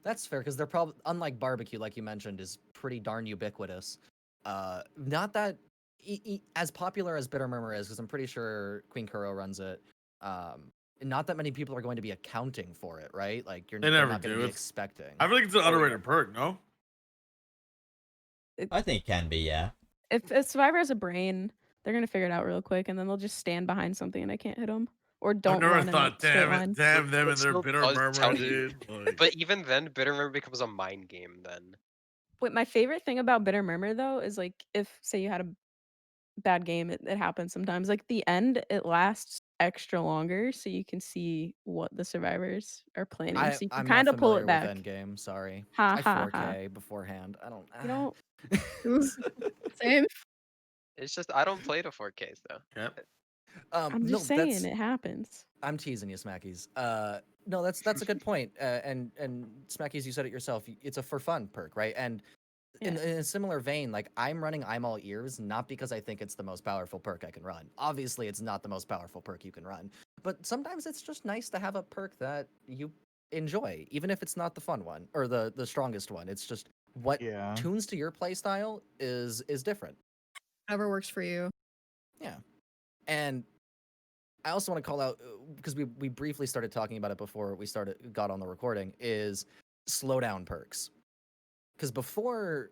That's fair because they're probably unlike barbecue, like you mentioned, is pretty darn ubiquitous. Not that as popular as Bitter Murmur is, because I'm pretty sure Queen Kuro runs it. Not that many people are going to be accounting for it, right? Like They they're never not going do. to be It's- expecting. I feel like it's an Oh, yeah. underrated perk, no? I think it can be, yeah. If a survivor has a brain, they're gonna figure it out real quick, and then they'll just stand behind something and I can't hit them, or I've don't never run in a thought, straight damn line. it, damn them It and their still bitter does murmur, tell you, dude. Like, but even then, Bitter Murmur becomes a mind game then. Wait, my favorite thing about Bitter Murmur though is like if say you had a bad game. It happens sometimes. Like the end, it lasts extra longer, so you can see what the survivors are planning. So you can I'm not kind of pull it familiar with back. Endgame. Sorry, Ha I ha ha. 4K beforehand. I don't. You don't. Ooh, same. It's just I don't play to 4K though. Yep. I'm No, just saying it happens. I'm teasing you, Smackies. No, that's a good point. And Smackies, you said it yourself. It's a for fun perk, right? And in Yeah. a similar vein, like I'm running I'm all ears, not because I think it's the most powerful perk I can run. Obviously, it's not the most powerful perk you can run, but sometimes it's just nice to have a perk that you enjoy, even if it's not the fun one or the strongest one. It's just what Yeah. tunes to your playstyle is different. Whatever works for you. Yeah, and I also want to call out because we briefly started talking about it before we got on the recording is slowdown perks. Because before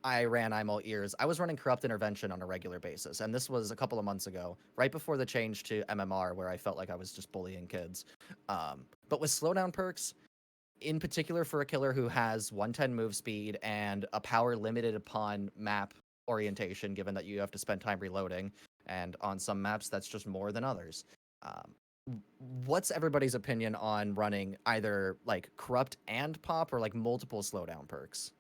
I ran I'm all ears, I was running corrupt intervention on a regular basis, and this was a couple of months ago, right before the change to MMR, where I felt like I was just bullying kids. But with slowdown perks, in particular for a killer who has 110 move speed and a power limited upon map orientation, given that you have to spend time reloading, and on some maps that's just more than others. What's everybody's opinion on running either like corrupt and pop or like multiple slowdown perks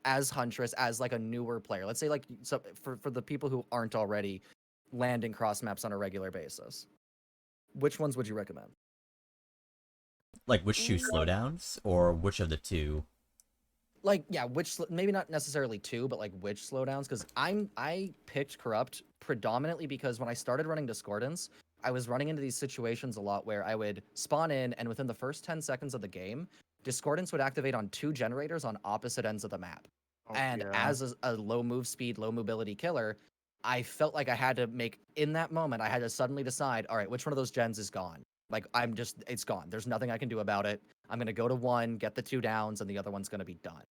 as Huntress, as like a newer player? Let's say like so for the people who aren't already landing cross maps on a regular basis, which ones would you recommend? Like which two slowdowns, or which of the two? Like yeah, which maybe not necessarily two, but like which slowdowns? Because I picked corrupt predominantly because when I started running discordance, I was running into these situations a lot where I would spawn in, and within the first 10 seconds of the game, discordance would activate on 2 generators on opposite ends of the map. Oh, And yeah. as a low move speed, low mobility killer, I felt like I had to make in that moment. I had to suddenly decide, all right, which one of those gens is gone? Like it's gone. There's nothing I can do about it. I'm gonna go to one, get the 2 downs, and the other one's gonna be done.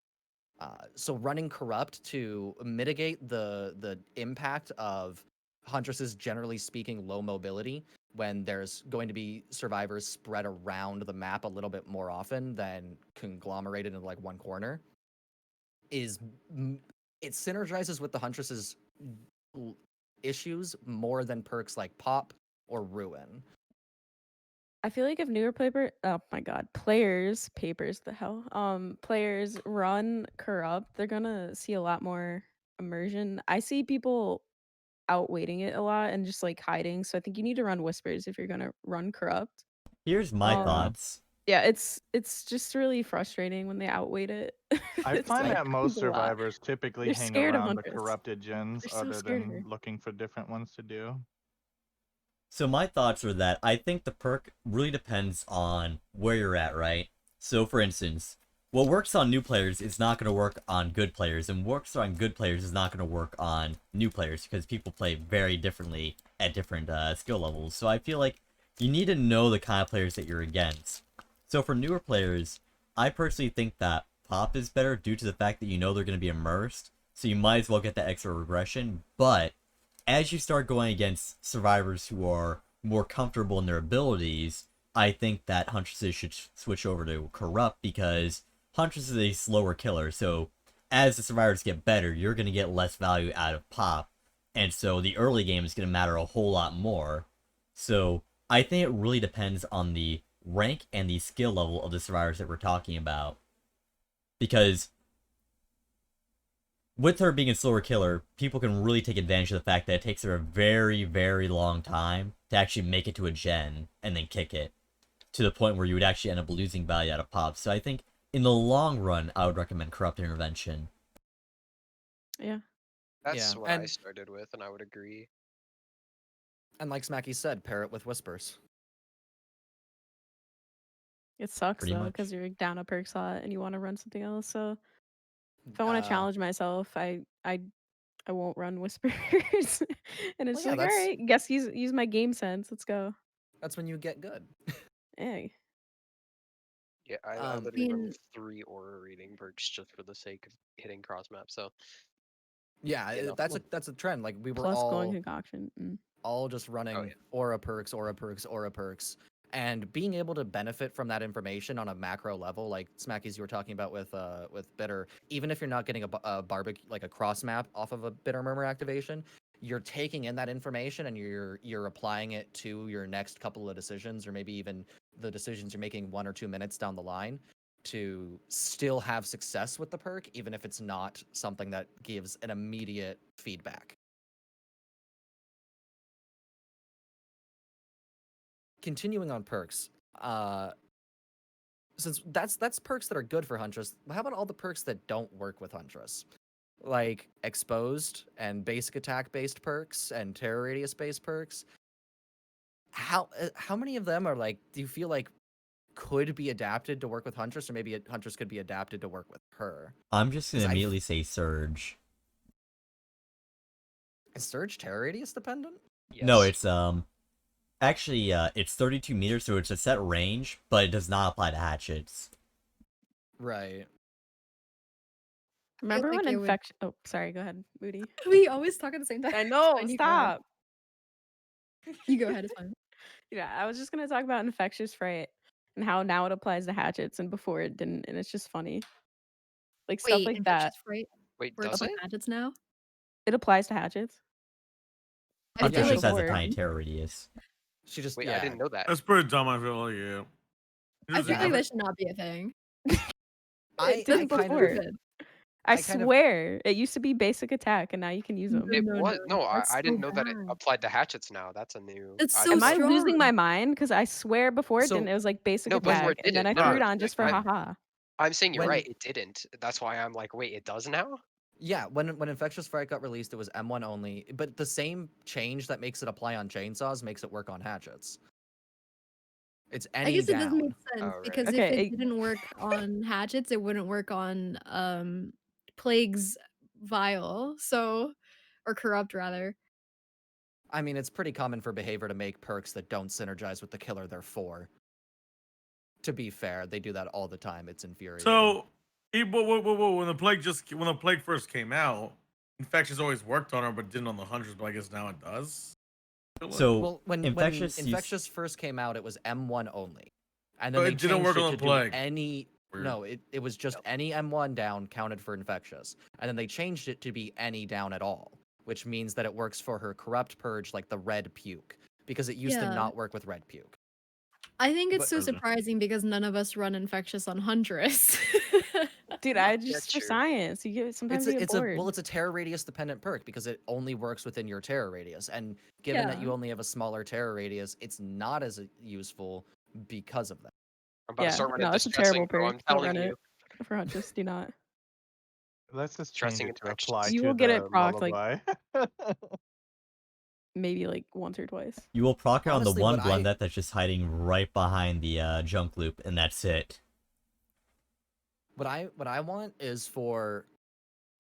So running corrupt to mitigate the impact of Huntress's generally speaking low mobility when there's going to be survivors spread around the map a little bit more often than conglomerated into like one corner is it synergizes with the Huntress's issues more than perks like pop or ruin. I feel like if newer players run corrupt, they're gonna see a lot more immersion. I see people outweighting it a lot and just like hiding. So I think you need to run whispers if you're gonna run corrupt. Here's my Um, thoughts. Yeah, it's just really frustrating when they outweight it. I It's find like, that most happens a lot. survivors typically They're hang scared of around the Huntress. corrupted gens They're so other scared of than her. looking for different ones to do. So my thoughts are that I think the perk really depends on where you're at, right? So for instance, what works on new players is not going to work on good players, and what works on good players is not going to work on new players, because people play very differently at different skill levels. So I feel like you need to know the kind of players that you're against. So for newer players, I personally think that pop is better due to the fact that you know they're going to be immersed, so you might as well get that extra regression. But as you start going against survivors who are more comfortable in their abilities, I think that Huntresses should switch over to corrupt, because Huntress is a slower killer, so as the survivors get better, you're going to get less value out of pop, and so the early game is going to matter a whole lot more. So I think it really depends on the rank and the skill level of the survivors that we're talking about, because with her being a slower killer, people can really take advantage of the fact that it takes her a very, very long time to actually make it to a gen and then kick it, to the point where you would actually end up losing value out of pop. So I think in the long run, I would recommend corrupt intervention. Yeah. That's Yeah, what I and- started with, and I would agree. And like Smacky said, pair it with whispers. It sucks Pretty though, much. because you're down a perk slot and you want to run something else. So if I want to challenge myself, I won't run whispers. And it's Well, yeah, like, all right, guess use my game sense. Let's go. That's when you get good. Hey. Yeah, I Um, literally run mean- 3 aura reading perks just for the sake of hitting cross map. So yeah, You know, that's a trend. Like we were Plus glowing all concoction. all just running yeah. aura perks, and being able to benefit from that information on a macro level, like Smackies you were talking about with Bitter. Even if you're not getting a barbecue like a cross map off of a Bitter Murmur activation, you're taking in that information and you're applying it to your next couple of decisions, or maybe even the decisions you're making 1 or 2 minutes down the line, to still have success with the perk, even if it's not something that gives an immediate feedback. Continuing on perks, since that's perks that are good for Huntress, how about all the perks that don't work with Huntress? Like exposed and basic attack based perks and terror radius based perks. How many of them are like, do you feel like could be adapted to work with Huntress, or maybe Huntress could be adapted to work with her? I'm just gonna 'Cause immediately say Surge. Is Surge terror radius dependent? No, Yes. it's actually it's 32 meters, so it's a set range, but it does not apply to hatchets. Right. Remember like when it would- infection? Oh, sorry. Go ahead, Moody. We always talk at the same time. I know. Fine, you go ahead. Stop. You go ahead. It's fine. Yeah, I was just gonna talk about infectious fright and how now it applies to hatchets and before it didn't, and it's just funny. Like stuff Wait, like that. infectious fright Wait, works does with it? gadgets now? It applies to hatchets. I Huntress feel just like has a before- tiny terror radius. She just Wait, yeah. I didn't know that. That's pretty dumb. I feel like I Just feel like have that it. should not be a thing. I It didn't kind before. of I I kind of- swear, it used to be basic attack, and now you can use them. It No, was no, no, that's I didn't so know that it bad. applied to hatchets now. That's a new. That's I so didn't Am I know- losing my strong. mind? Because I swear before it So- didn't. It was like basic No, before attack, it and then I didn't. threw No, it on just for like, haha. I'm saying you're When- right. It didn't. That's why I'm like, wait, it does now. Yeah, when Infectious Fright got released, it was M1 only, but the same change that makes it apply on chainsaws makes it work on hatchets. It's any I guess it down. doesn't make sense Oh, right. because Okay, if it didn't work on hatchets, it wouldn't work on Plague's Vial, so or Corrupt rather. I mean, it's pretty common for behavior to make perks that don't synergize with the killer they're for. To be fair, they do that all the time. It's infuriating. So, whoa, when the plague first came out, Infectious always worked on her, but didn't on the Hunters. But I guess now it does. So well, when Infectious used- Infectious first came out, it was M1 only, and Oh, then it they didn't changed work it on to the do Plague. any. Weird. No, it was just any M1 down counted for Infectious, and then they changed it to be any down at all, which means that it works for her Corrupt Purge, like the red puke, because it used to Yeah. not work with red puke. I think it's But- so surprising because none of us run infectious on Huntress. Dude, I just for true. science. You get sometimes you get It's bored. a terror radius dependent perk because it only works within your terror radius, and given that you Yeah. only have a smaller terror radius, it's not as useful because of that. I'm about Yeah, to start running no, it's a distressing, terrible bro. perk. I'm Don't telling run you. it for Huntress. Do not. Let's just change Dressing it to infections. apply You to will get it the procced, like- lullaby. Maybe like once or twice. You will proc it on the Honestly, one what I- Blundet that's just hiding right behind the junk loop, and that's it. What I want is for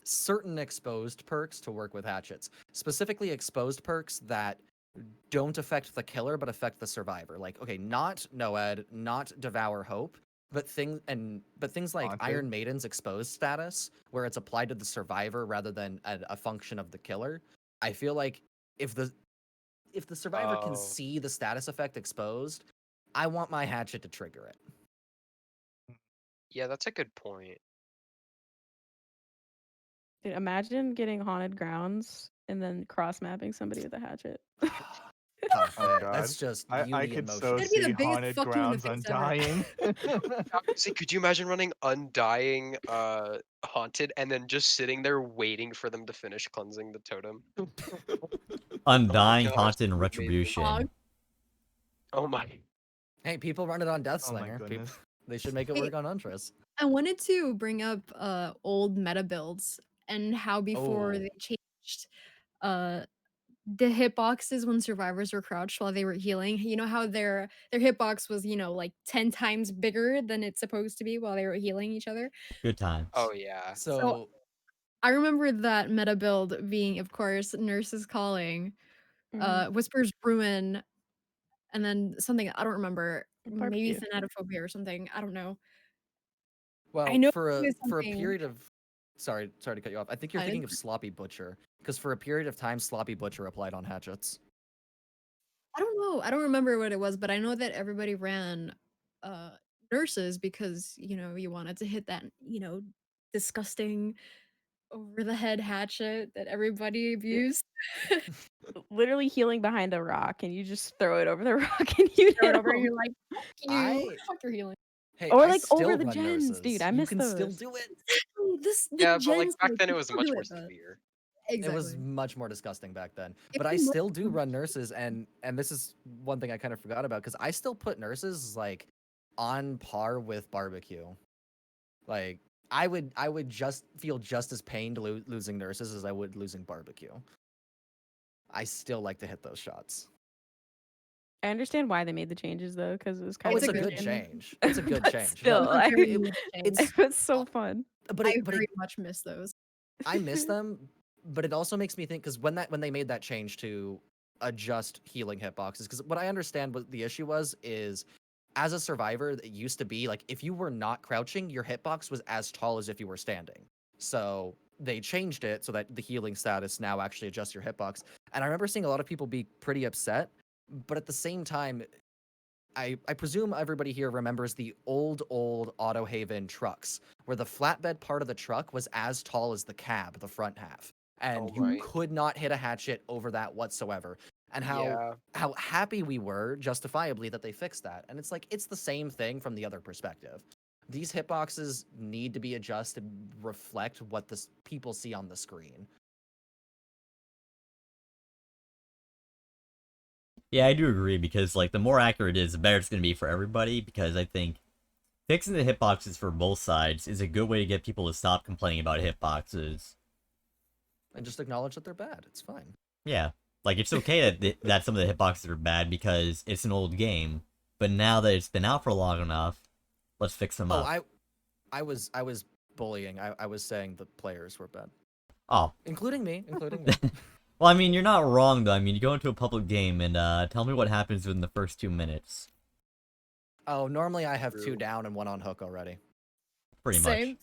certain exposed perks to work with hatchets, specifically exposed perks that don't affect the killer but affect the survivor. Like, okay, not Noed, not Devour Hope, but things like Haunted. Iron Maiden's exposed status, where it's applied to the survivor rather than a function of the killer. I feel like if the survivor can Oh. see the status effect exposed, I want my hatchet to trigger it. Yeah, that's a good point. Dude, imagine getting haunted grounds and then cross mapping somebody with a hatchet. Tough. Oh, That's God. just I beauty could in so motion. That'd be the see biggest haunted fuck you in the grounds face ever. undying. See, could you imagine running Undying Haunted and then just sitting there waiting for them to finish cleansing the totem? Undying, gosh, Haunted, and amazing. Retribution. Fog. Oh my. Hey, people run it on Oh my Deathslinger. goodness. They should make it Hey. work on Huntress. I wanted to bring up old meta builds and how before Oh. they changed the hitboxes when survivors were crouched while they were healing. You know how their hitbox was, like 10 times bigger than it's supposed to be while they were healing each other. Good times. Oh yeah. So, I remember that meta build being, of course, Nurse's Calling, Mhm. Whisper's Ruin, and then something I don't remember. Maybe Barbecue. Thanatophobia or something. I don't know. well, know for it a was for a something- period of sorry to cut you off. I think you're I thinking didn't- of Sloppy Butcher because for a period of time, Sloppy Butcher applied on hatchets. I don't know. I don't remember what it was, but I know that everybody ran nurses because, you wanted to hit that, disgusting over the head hatchet that everybody abused. Literally healing behind a rock, and you just throw it over the rock, and you Throw it hit over and 'em. you're like, fuck you. I- Fuck your healing. Hey, Or I like still over the run gens, nurses. dude. I You miss can still those. do it. The Yeah, but gens like back like, then it you was still much do more it, but- severe. Exactly. It was much more disgusting back then. If But I you look- still do run nurses, and this is one thing I kind of forgot about because I still put nurses like on par with barbecue. Like I would just feel just as pained losing nurses as I would losing barbecue. I still like to hit those shots. I understand why they made the changes though, because it was kind Oh, of it's a good good change. change. It's a good But change. still, No, I- Very it- much it's changed. it was so fun. but I it, but very it, much miss those. I miss them, but it also makes me think because when they made that change to adjust healing hitboxes, because what I understand what the issue was is as a survivor, it used to be like if you were not crouching, your hitbox was as tall as if you were standing. So they changed it so that the healing status now actually adjusts your hitbox. And I remember seeing a lot of people be pretty upset, but at the same time, I presume everybody here remembers the old Auto Haven trucks, where the flatbed part of the truck was as tall as the cab, the front half, and Oh you my. could not hit a hatchet over that whatsoever. And Yeah. how happy we were, justifiably, that they fixed that. And it's like it's the same thing from the other perspective. These hitboxes need to be adjusted to reflect what the people see on the screen. Yeah, I do agree because like the more accurate it is, the better it's going to be for everybody. Because I think fixing the hitboxes for both sides is a good way to get people to stop complaining about hitboxes. And just acknowledge that they're bad. It's fine. Yeah, like it's okay that some of the hitboxes are bad because it's an old game. But now that it's been out for long enough, let's fix them up. I was bullying. I was saying the players were bad. Oh, Including me. Including me. well, I mean, you're not wrong though. I mean, you go into a public game and tell me what happens within the first 2 minutes. Oh, normally I have True. 2 down and 1 on hook already. Pretty Same.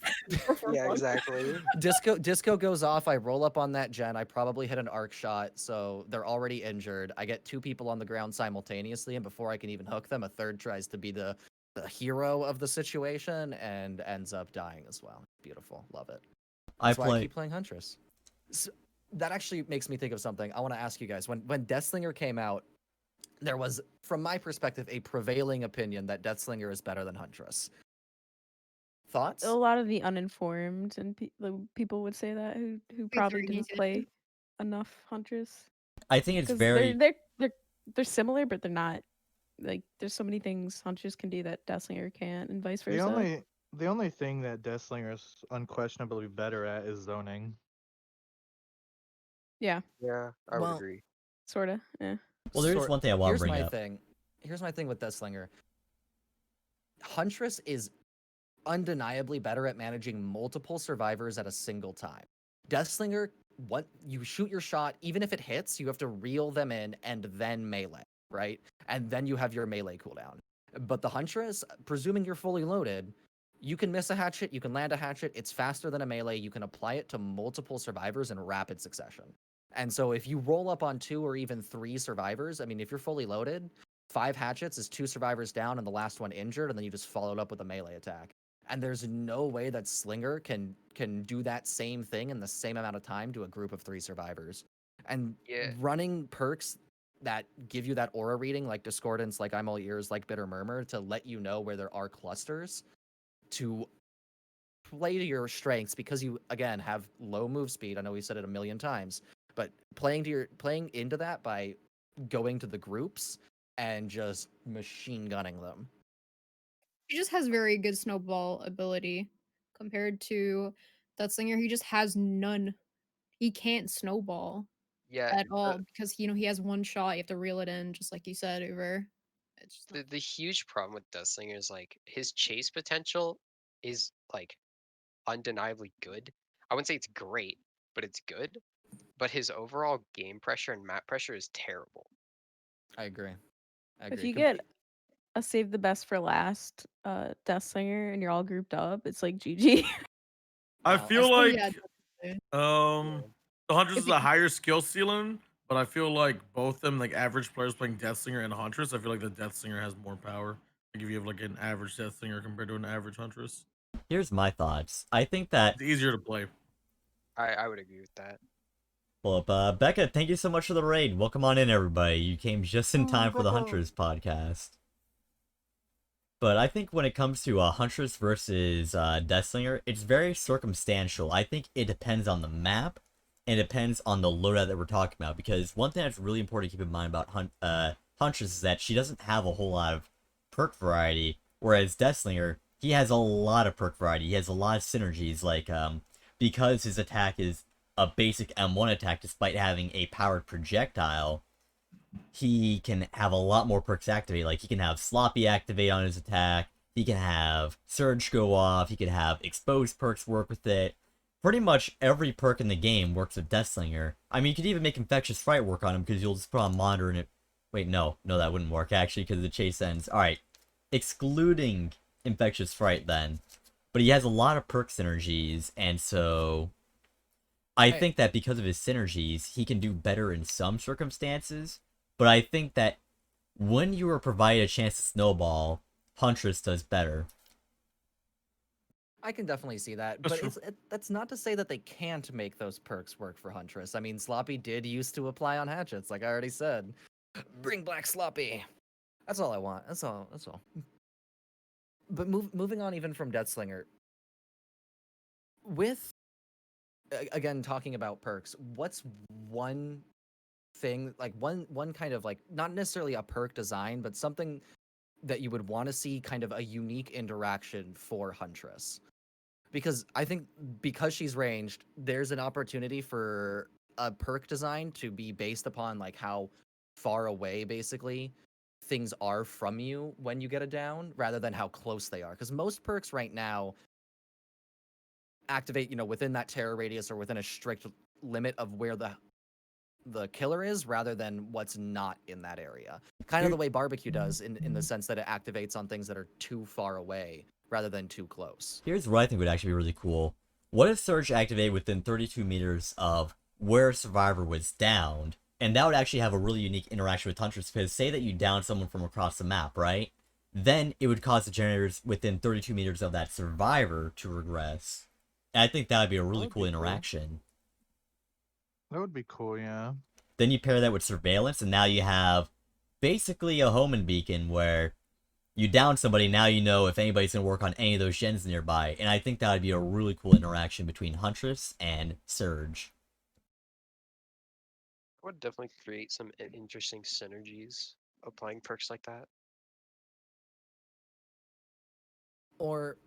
Yeah, exactly. Disco goes off. I roll up on that gen. I probably hit an arc shot, so they're already injured. I get 2 people on the ground simultaneously, and before I can even hook them, a third tries to be the hero of the situation and ends up dying as well. Beautiful, love it. That's why I keep playing Huntress. So, that actually makes me think of something. I want to ask you guys. When Deathslinger came out, there was, from my perspective, a prevailing opinion that Deathslinger is better than Huntress. Thoughts? A lot of the uninformed and people would say that who probably agree, didn't me too. play enough Huntress. I think it's 'Cause very. they're similar, but they're not. Like there's so many things Huntress can do that Deathslinger can't, and vice versa. The only thing that Deathslinger is unquestionably better at is zoning. Yeah, Yeah, I would Well, agree. sorta. Yeah. Well, there's one thing I want to Here's bring my up. thing. Here's my thing with Deathslinger. Huntress is undeniably better at managing multiple survivors at a single time. Deathslinger, what you shoot your shot, even if it hits, you have to reel them in and then melee, right? And then you have your melee cooldown. But the Huntress, presuming you're fully loaded, you can miss a hatchet, you can land a hatchet, it's faster than a melee, you can apply it to multiple survivors in rapid succession. And so if you roll up on 2 or even 3 survivors, I mean, if you're fully loaded, 5 hatchets is 2 survivors down and the last one injured, and then you just followed up with a melee attack. And there's no way that Slinger can do that same thing in the same amount of time to a group of 3 survivors. And Yeah. running perks that give you that aura reading, like Discordance, like I'm All Ears, like Bitter Murmur, to let you know where there are clusters, to play to your strengths because you, again, have low move speed. I know we said it a million times, but playing into that by going to the groups and just machine gunning them. He just has very good snowball ability compared to Deathslinger. He just has none. He can't snowball Yeah, at all because he has one shot. You have to reel it in, just like you said, Uber. It's just not- the huge problem with Deathslinger is like his chase potential is like undeniably good. I wouldn't say it's great, but it's good. But his overall game pressure and map pressure is terrible. I agree. If you get a save the best for last Deathslinger and you're all grouped up, it's like GG. I Wow, feel Oh, like yeah, definitely. the Huntress If is a higher skill ceiling, but I feel like both them, like average players playing Deathslinger and Huntress, I feel like the Deathslinger has more power. Like if you have like an average Deathslinger compared to an average Huntress, Here's my thoughts. I think that it's easier to play. I would agree with that. Well, Becca, thank you so much for the raid. Welcome on in, everybody. You came just in time for the Huntress podcast. But I think when it comes to Huntress versus Deathslinger, it's very circumstantial. I think it depends on the map, and it depends on the loadout that we're talking about. Because one thing that's really important to keep in mind about Huntress is that she doesn't have a whole lot of perk variety, whereas Deathslinger, he has a lot of perk variety. He has a lot of synergies, like because his attack is a basic M1 attack despite having a powered projectile, he can have a lot more perks activate. Like, he can have Sloppy activate on his attack, he can have Surge go off, he can have exposed perks work with it. Pretty much every perk in the game works with Deathslinger. I mean, you could even make Infectious Fright work on him, because you'll just put on Monitor and it... Wait, no, that wouldn't work, actually, because the chase ends. Alright, excluding Infectious Fright, then. But he has a lot of perk synergies, and so... I think that because of his synergies, he can do better in some circumstances, but I think that when you are provided a chance to snowball, Huntress does better. I can definitely see that, That's but true. that's not to say that they can't make those perks work for Huntress. I mean, Sloppy did used to apply on hatchets, like I already said. Bring Black Sloppy. That's all I want. That's all. But moving on even from Deathslinger, with again talking about perks, what's one thing, like one kind of, like, not necessarily a perk design, but something that you would want to see, kind of a unique interaction for Huntress? Because I think because she's ranged, there's an opportunity for a perk design to be based upon, like, how far away basically things are from you when you get a down, rather than how close they are. Because most perks right now activate, within that terror radius or within a strict limit of where the killer is, rather than what's not in that area. Kind of the way barbecue does, in the sense that it activates on things that are too far away rather than too close. Here's what I think would actually be really cool. What if Surge activated within 32 meters of where Survivor was downed? And that would actually have a really unique interaction with Huntress, because say that you down someone from across the map, right? Then it would cause the generators within 32 meters of that Survivor to regress. And I think that would be a really That would cool be cool. interaction. That would be cool, yeah. Then you pair that with Surveillance, and now you have basically a homing beacon where you down somebody, now you know if anybody's going to work on any of those gens nearby. And I think that would be a really cool interaction between Huntress and Surge. I would definitely create some interesting synergies applying perks like that. Or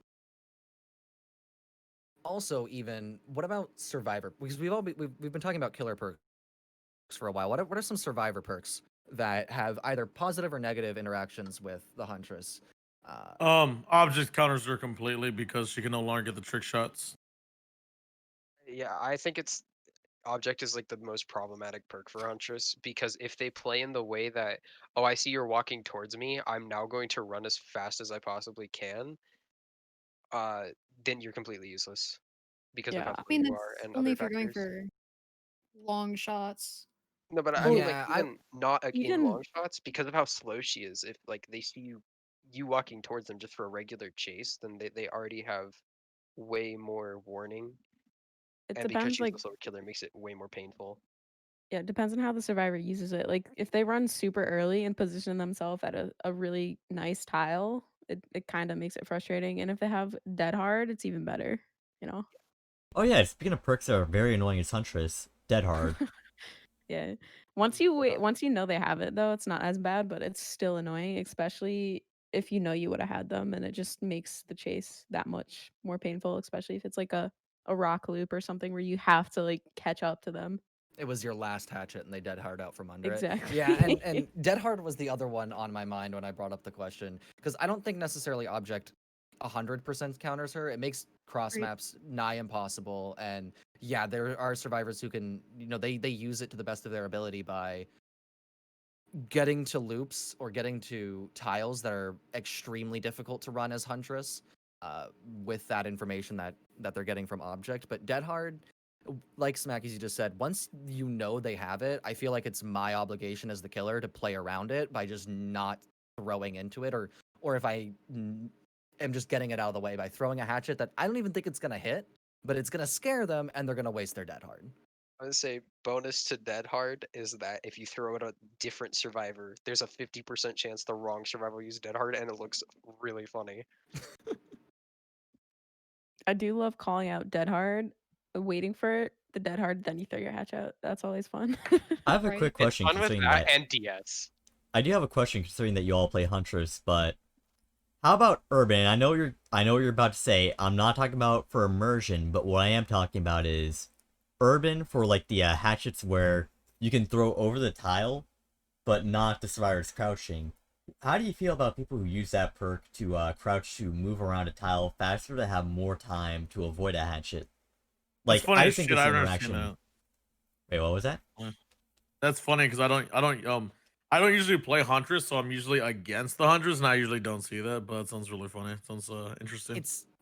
also, even, what about Survivor? Because we've been talking about killer perks for a while. What are some Survivor perks that have either positive or negative interactions with the Huntress? Object counters her completely because she can no longer get the trick shots. Yeah, I think it's Object is like the most problematic perk for Huntress, because if they play in the way that, oh, I see you're walking towards me, I'm now going to run as fast as I possibly can, then you're completely useless because of how Yeah. I slow mean, you that's are and only other if you're going factors. for long shots. No, but I Well, mean, like, Yeah, even not in even long shots, because of how slow she is. If like they see you walking towards them just for a regular chase, then they already have way more warning, it and because depends, she's like, a slow killer, it makes it way more painful. yeah, it depends on how the survivor uses it. Like, if they run super early and position themselves at a really nice tile, it kind of makes it frustrating. And if they have dead hard, it's even better, you know? Oh yeah, speaking of perks that are very annoying as Huntress, Dead Hard. Yeah. Once you know they have it, though, it's not as bad, but it's still annoying, especially if you know you would have had them, and it just makes the chase that much more painful, especially if it's like a rock loop or something where you have to, like, catch up to them. it was your last hatchet and they dead hard out from under it. Exactly. Yeah, and dead hard was the other one on my mind when I brought up the question, because I don't think necessarily Object 100% counters her. It makes cross Right. maps nigh impossible, and yeah, there are survivors who can, they use it to the best of their ability by getting to loops or getting to tiles that are extremely difficult to run as Huntress, with that information that they're getting from Object. But Dead Hard, like Smackies, you just said, once you know they have it, I feel like it's my obligation as the killer to play around it by just not throwing into it, or if I am just getting it out of the way by throwing a hatchet that I don't even think it's gonna hit, but it's gonna scare them, and they're gonna waste their dead hard. I would say bonus to dead hard is that if you throw it at a different survivor, there's a 50% chance the wrong survivor will use dead hard, and it looks really funny. I do love calling out dead hard, waiting for it, the dead hard, then you throw your hatch out. That's always fun. I have a Right. quick It's question fun with considering that that. and DS. I do have a question considering that you all play Huntress, but how about Urban? I know what you're about to say. I'm not talking about for immersion, but what I am talking about is Urban for like the hatchets where you can throw over the tile, but not the survivor's crouching. How do you feel about people who use that perk to crouch to move around a tile faster to have more time to avoid a hatchet? That's Like funny I as think shit. this I've never seen interaction. that. Wait, what was that? That's funny because I don't usually play Huntress, so I'm usually against the Huntress, and I usually don't see that. But it sounds really funny. It sounds interesting.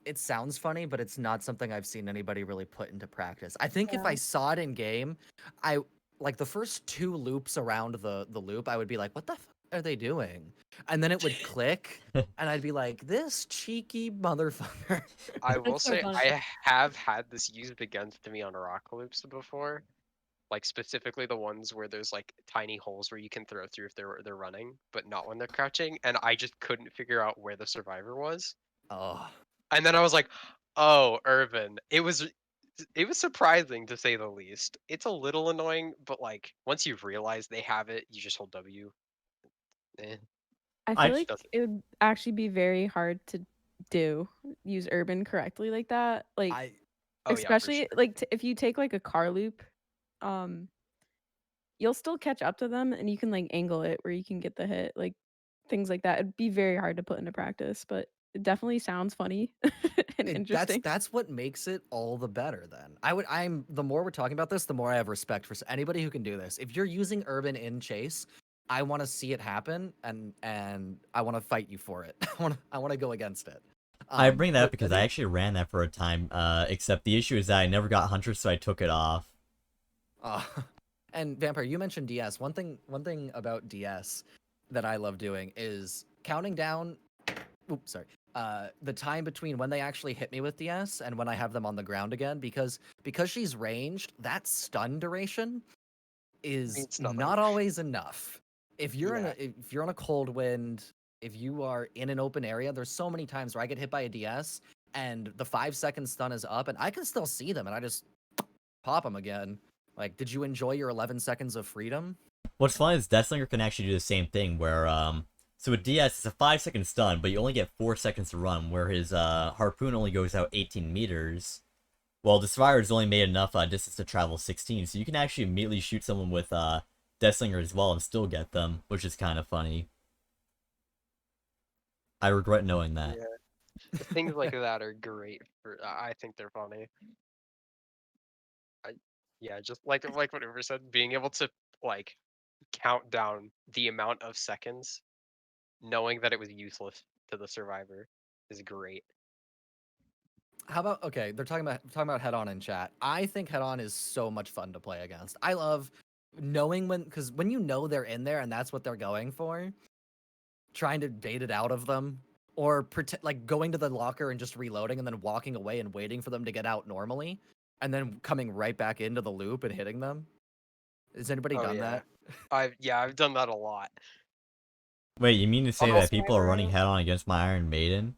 It sounds funny, but it's not something I've seen anybody really put into practice. I think if Yeah. I saw it in game, I like the first 2 loops around the loop, I would be like, "What the f are they doing?" And then it would click, and I'd be like, "This cheeky motherfucker." I will That's so say funny. I have had this used against me on rock loops before. Like specifically the ones where there's like tiny holes where you can throw through if they're running, but not when they're crouching, and I just couldn't figure out where the survivor was. Oh, And then I was like, "Oh, Irvin." It was surprising to say the least. It's a little annoying, but like once you've realized they have it, you just hold W. Eh, I I feel like doesn't. it would actually be very hard to use urban correctly like that. Like I Oh yeah, for especially sure. like if you take like a car loop, um you'll still catch up to them and you can like angle it where you can get the hit, like things like that. It'd be very hard to put into practice, but it definitely sounds funny and interesting. that's what makes it all the better then. I'm the more we're talking about this, the more I have respect for anybody who can do this. If you're using urban in chase, I want to see it happen and I want to fight you for it. I want to go against it. I bring that up But because I actually ran that for a time. Except the issue is that I never got Huntress, so I took it off. And Vampire, you mentioned DS. One thing about DS that I love doing is counting down. Oops, sorry. The time between when they actually hit me with DS and when I have them on the ground again, because she's ranged, that stun duration is Means nothing. not always enough. If you're Yeah. if you're on a cold wind, if you are in an open area, there's so many times where I get hit by a DS and the 5-second stun is up and I can still see them and I just pop them again. Like, did you enjoy your 11 seconds of freedom? What's fun is Deathslinger can actually do the same thing where so with DS it's a 5-second stun, but you only get 4 seconds to run, where his harpoon only goes out 18 meters. Well, the Survivor's only made enough distance to travel 16, so you can actually immediately shoot someone with Deathslinger as well and still get them, which is kind of funny. I regret knowing that. Yeah. Things like that are great. I think they're funny. Yeah, just like what Uber said, being able to like count down the amount of seconds, knowing that it was useless to the survivor, is great. How about okay? They're talking about head on in chat. I think head on is so much fun to play against. I love knowing because when you know they're in there and that's what they're going for, trying to bait it out of them or like going to the locker and just reloading and then walking away and waiting for them to get out normally and then coming right back into the loop and hitting them. Has anybody done that? I've done that a lot. Wait, you mean to say Almost that people are never. running head on against my Iron Maiden?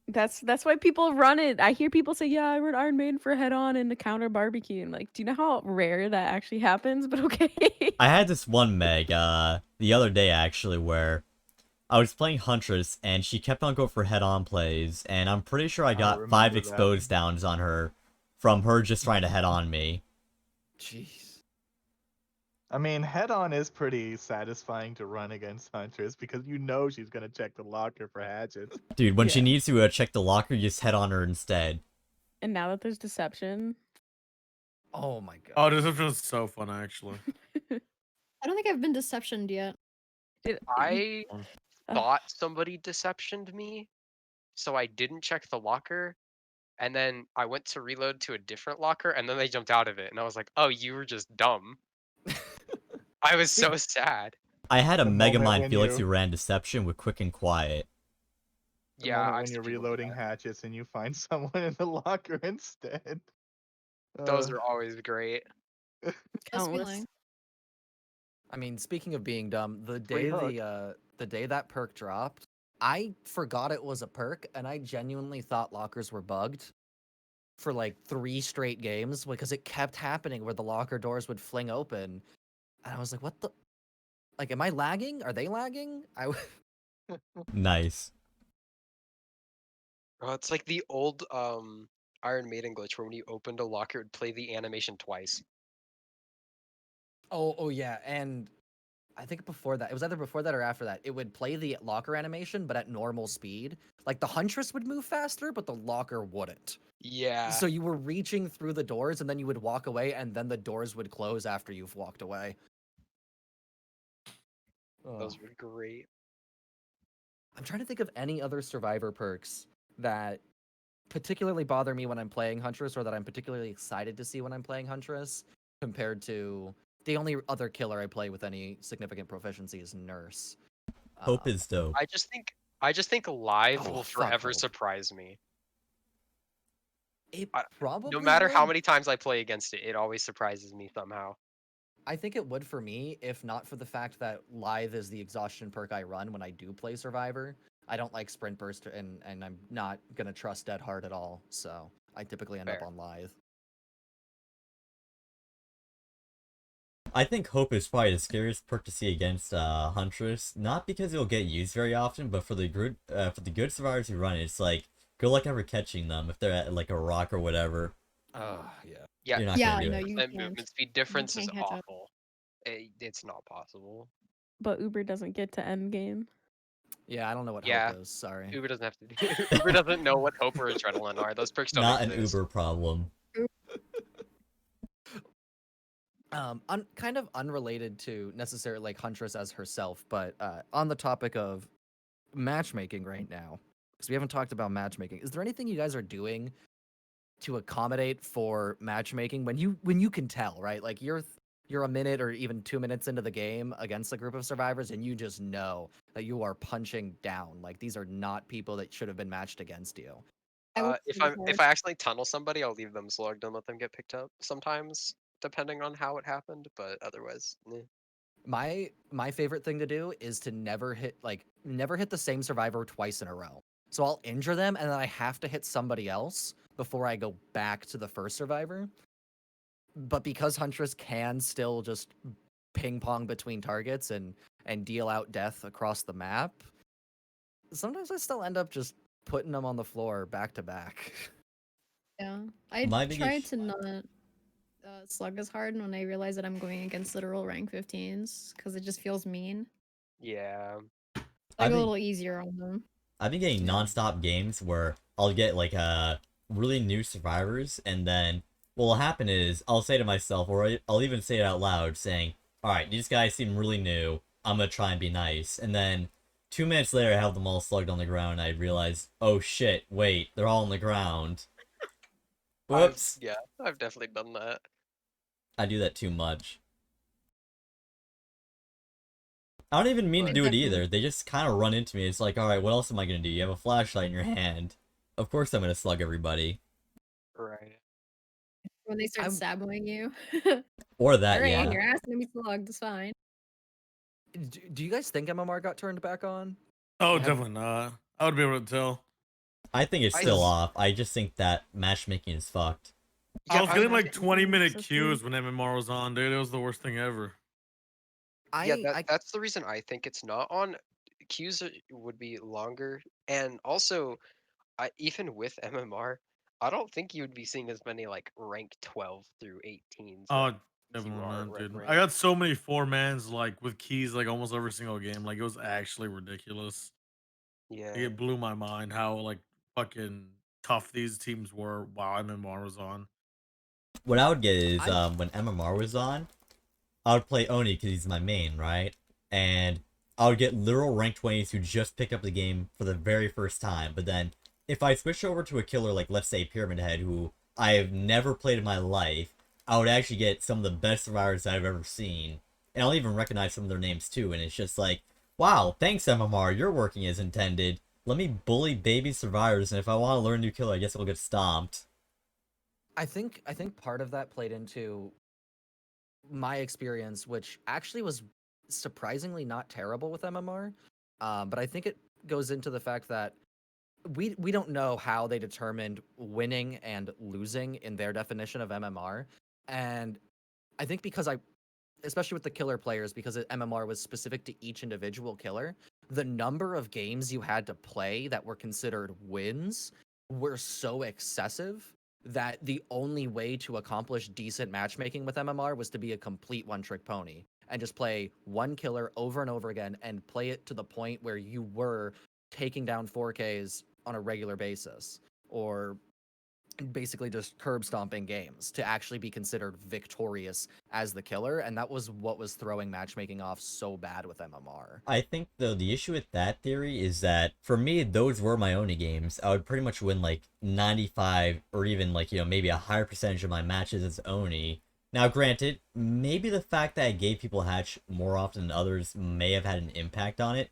That's why people run it. I hear people say, "Yeah, I run Iron Maiden for head on and to counter barbecue." And like, do you know how rare that actually happens? But okay. I had this one Meg the other day actually where I was playing Huntress and she kept on going for head-on plays, and I'm pretty sure I got 5 remember that. exposed downs on her from her just trying to head on me. Jeez. I mean, head on is pretty satisfying to run against Huntress because you know she's gonna check the locker for hatchets. Dude, when she Yeah. needs to check the locker, you just head on her instead. And now that there's deception, Oh my god. Oh, Deception is so fun, actually. I don't think I've been deceptioned yet. I Ugh. thought somebody deceptioned me, so I didn't check the locker, and then I went to reload to a different locker, and then they jumped out of it, and I was like, "Oh, you were just dumb." I was so sad. I had a The Mega moment Mind when Felix you- who ran Deception with Quick and Quiet. The Yeah, moment I've when seen you're people do reloading that. hatchets and you find someone in the locker instead. Those are always great. Best Countless. feeling. I mean, speaking of being dumb, the Free day hook. the day that perk dropped, I forgot it was a perk, and I genuinely thought lockers were bugged for like 3 straight games because it kept happening where the locker doors would fling open, and I was like, "What the? Like, am I lagging? Are they lagging?" Nice. Oh, it's like the old Iron Maiden glitch where when you opened a locker, it would play the animation twice. Oh yeah, and I think before that, it was either before that or after that, it would play the locker animation, but at normal speed. Like the Huntress would move faster, but the locker wouldn't. Yeah, So you were reaching through the doors, and then you would walk away, and then the doors would close after you've walked away. those Ugh. were great. I'm trying to think of any other Survivor perks that particularly bother me when I'm playing Huntress, or that I'm particularly excited to see when I'm playing Huntress, compared to the only other killer I play with any significant proficiency is Nurse. Hope is dope. I just think live Oh, will fuck forever Hope. surprise me. It I- probably No matter how would. many times I play against it, it always surprises me somehow. I think it would for me, if not for the fact that live is the exhaustion perk I run when I do play Survivor. I don't like sprint burst, and I'm not gonna trust Dead Hard at all, so I typically end up Fair. on live. I think Hope is probably the scariest perk to see against Huntress, not because it'll get used very often, but for the good survivors who run it, it's like good luck ever catching them if they're at like a rock or whatever. Yeah. Yeah, You're not Yeah, gonna do no, it. you that can't. movement speed difference is can't catch up. awful. It's not possible. But Uber doesn't get to end game. Yeah, I don't know what Yeah. Hope is, sorry. Uber doesn't have to do. Uber doesn't know what hope or adrenaline are. Those perks don't Not an exist. Uber problem. Kind of unrelated to necessarily like Huntress as herself, but on the topic of matchmaking right now, because we haven't talked about matchmaking, is there anything you guys are doing to accommodate for matchmaking when you can tell, right? Like you're a minute or even 2 minutes into the game against a group of survivors, and you just know that you are punching down. Like these are not people that should have been matched against you. If I accidentally tunnel somebody, I'll leave them slugged and let them get picked up. Sometimes, depending on how it happened, but otherwise, My favorite thing to do is to never hit the same survivor twice in a row. So I'll injure them, and then I have to hit somebody else before I go back to the first survivor. But because Huntress can still just ping pong between targets and deal out death across the map, sometimes I still end up just putting them on the floor back to back. Yeah, I My try biggest- to not slug as hard when I realize that I'm going against literal rank 15s because it just feels mean. yeah. Like I've a been- little easier on them. I've been getting non-stop games where I'll get like really new survivors, and then what'll happen is I'll say to myself, or I'll even say it out loud, saying, "Alright, these guys seem really new. I'm gonna try and be nice." And then 2 minutes later, I have them all slugged on the ground, and I realize, oh shit, wait, they're all on the ground. Whoops. I've definitely done that. I do that too much. I don't even mean to But- do it Definitely. either. They just kind of run into me. It's like, alright, what else am I gonna do? You have a flashlight in your hand. Of course I'm gonna slug everybody. Right. When they start I'm- saboing you. Or that, Alright, yeah. your ass gonna be slugged, it's fine. Do you guys think MMR got turned back on? Oh, Have- definitely not. I would be able to tell. I think it's I still just- off. I just think that matchmaking is fucked. I was Yeah, getting I'm- like 20-minute So queues true. when MMR was on, dude. It was the worst thing ever. That's the reason I think it's not on. Queues would be longer, and also, even with MMR, I don't think you would be seeing as many like rank 12 through 18s. Oh, as definitely you are not, red dude. rank. I got so many 4-mans like with keys like almost every single game. Like it was actually ridiculous. Yeah. Like, it blew my mind how like fucking tough these teams were while MMR was on. What I would get is, I- when MMR was on, I would play Oni because he's my main, right? And I would get literal rank 20s who just pick up the game for the very first time. But then, if I switch over to a killer like, let's say, Pyramid Head, who I have never played in my life, I would actually get some of the best survivors I've ever seen. And I'll even recognize some of their names too. And it's just like, wow, thanks MMR, you're working as intended. let me bully baby survivors, and if I want to learn a new killer, I guess I'll get stomped. I think part of that played into my experience, which actually was surprisingly not terrible with MMR. But I think it goes into the fact that we don't know how they determined winning and losing in their definition of MMR, and I think because especially with the killer players, because MMR was specific to each individual killer, the number of games you had to play that were considered wins were so excessive that the only way to accomplish decent matchmaking with MMR was to be a complete one-trick pony and just play one killer over and over again and play it to the point where you were taking down 4Ks on a regular basis, or basically just curb stomping games to actually be considered victorious as the killer, and that was what was throwing matchmaking off so bad with MMR. I think, though, the issue with that theory is that, for me, those were my Oni games. I would pretty much win, like, 95, or even, like, maybe a higher percentage of my matches as Oni. Now, granted, maybe the fact that I gave people Hatch more often than others may have had an impact on it,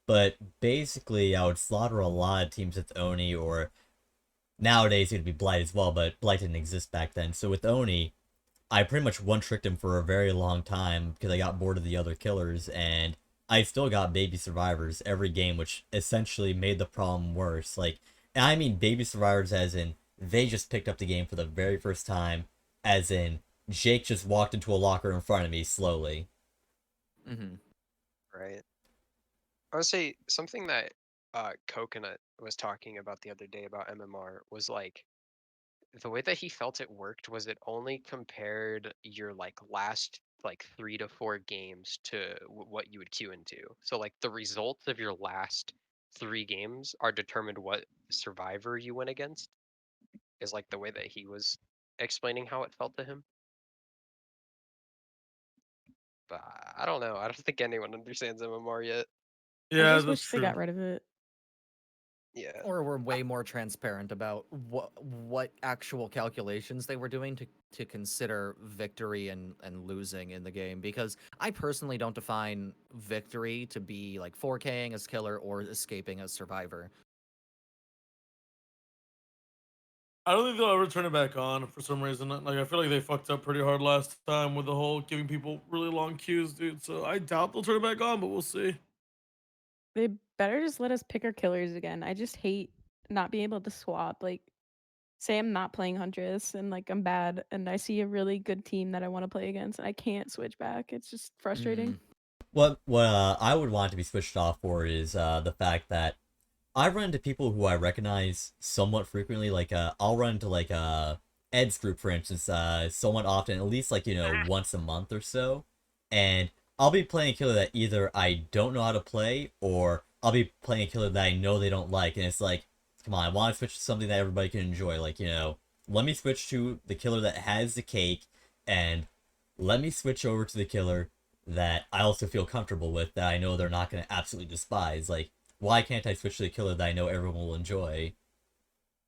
but basically, I would slaughter a lot of teams with Oni, or nowadays it'd be Blight as well, but Blight didn't exist back then. So with Oni, I pretty much one-tricked him for a very long time because I got bored of the other killers, and I still got baby survivors every game, which essentially made the problem worse. Like, and I mean baby survivors as in they just picked up the game for the very first time, as in Jake just walked into a locker in front of me slowly. Mm-hmm. Right. I would say something that Coconut was talking about the other day about MMR was like the way that he felt it worked was it only compared your like last like 3 to 4 games to what you would queue into. So like the results of your last 3 games are determined what survivor you went against, is like the way that he was explaining how it felt to him. But I don't know. I don't think anyone understands MMR yet. I Yeah, just that's wish they true. got rid of it. Yeah. Or were way more transparent about what actual calculations they were doing to consider victory and losing in the game, because I personally don't define victory to be like 4King as killer or escaping as survivor. I don't think they'll ever turn it back on for some reason. Like, I feel like they fucked up pretty hard last time with the whole giving people really long queues, dude. So I doubt they'll turn it back on, but we'll see. They better just let us pick our killers again. I just hate not being able to swap. Like, say I'm not playing Huntress and like I'm bad and I see a really good team that I want to play against and I can't switch back. It's just frustrating. What I would want to be switched off for is the fact that I run into people who I recognize somewhat frequently. Like, I'll run into, like, Ed's group, for instance, somewhat often, at least, like, once a month or so. And I'll be playing a killer that either I don't know how to play, or I'll be playing a killer that I know they don't like. And it's like, come on, I want to switch to something that everybody can enjoy. Like, let me switch to the killer that has the cake, and let me switch over to the killer that I also feel comfortable with, that I know they're not going to absolutely despise. Like, why can't I switch to the killer that I know everyone will enjoy?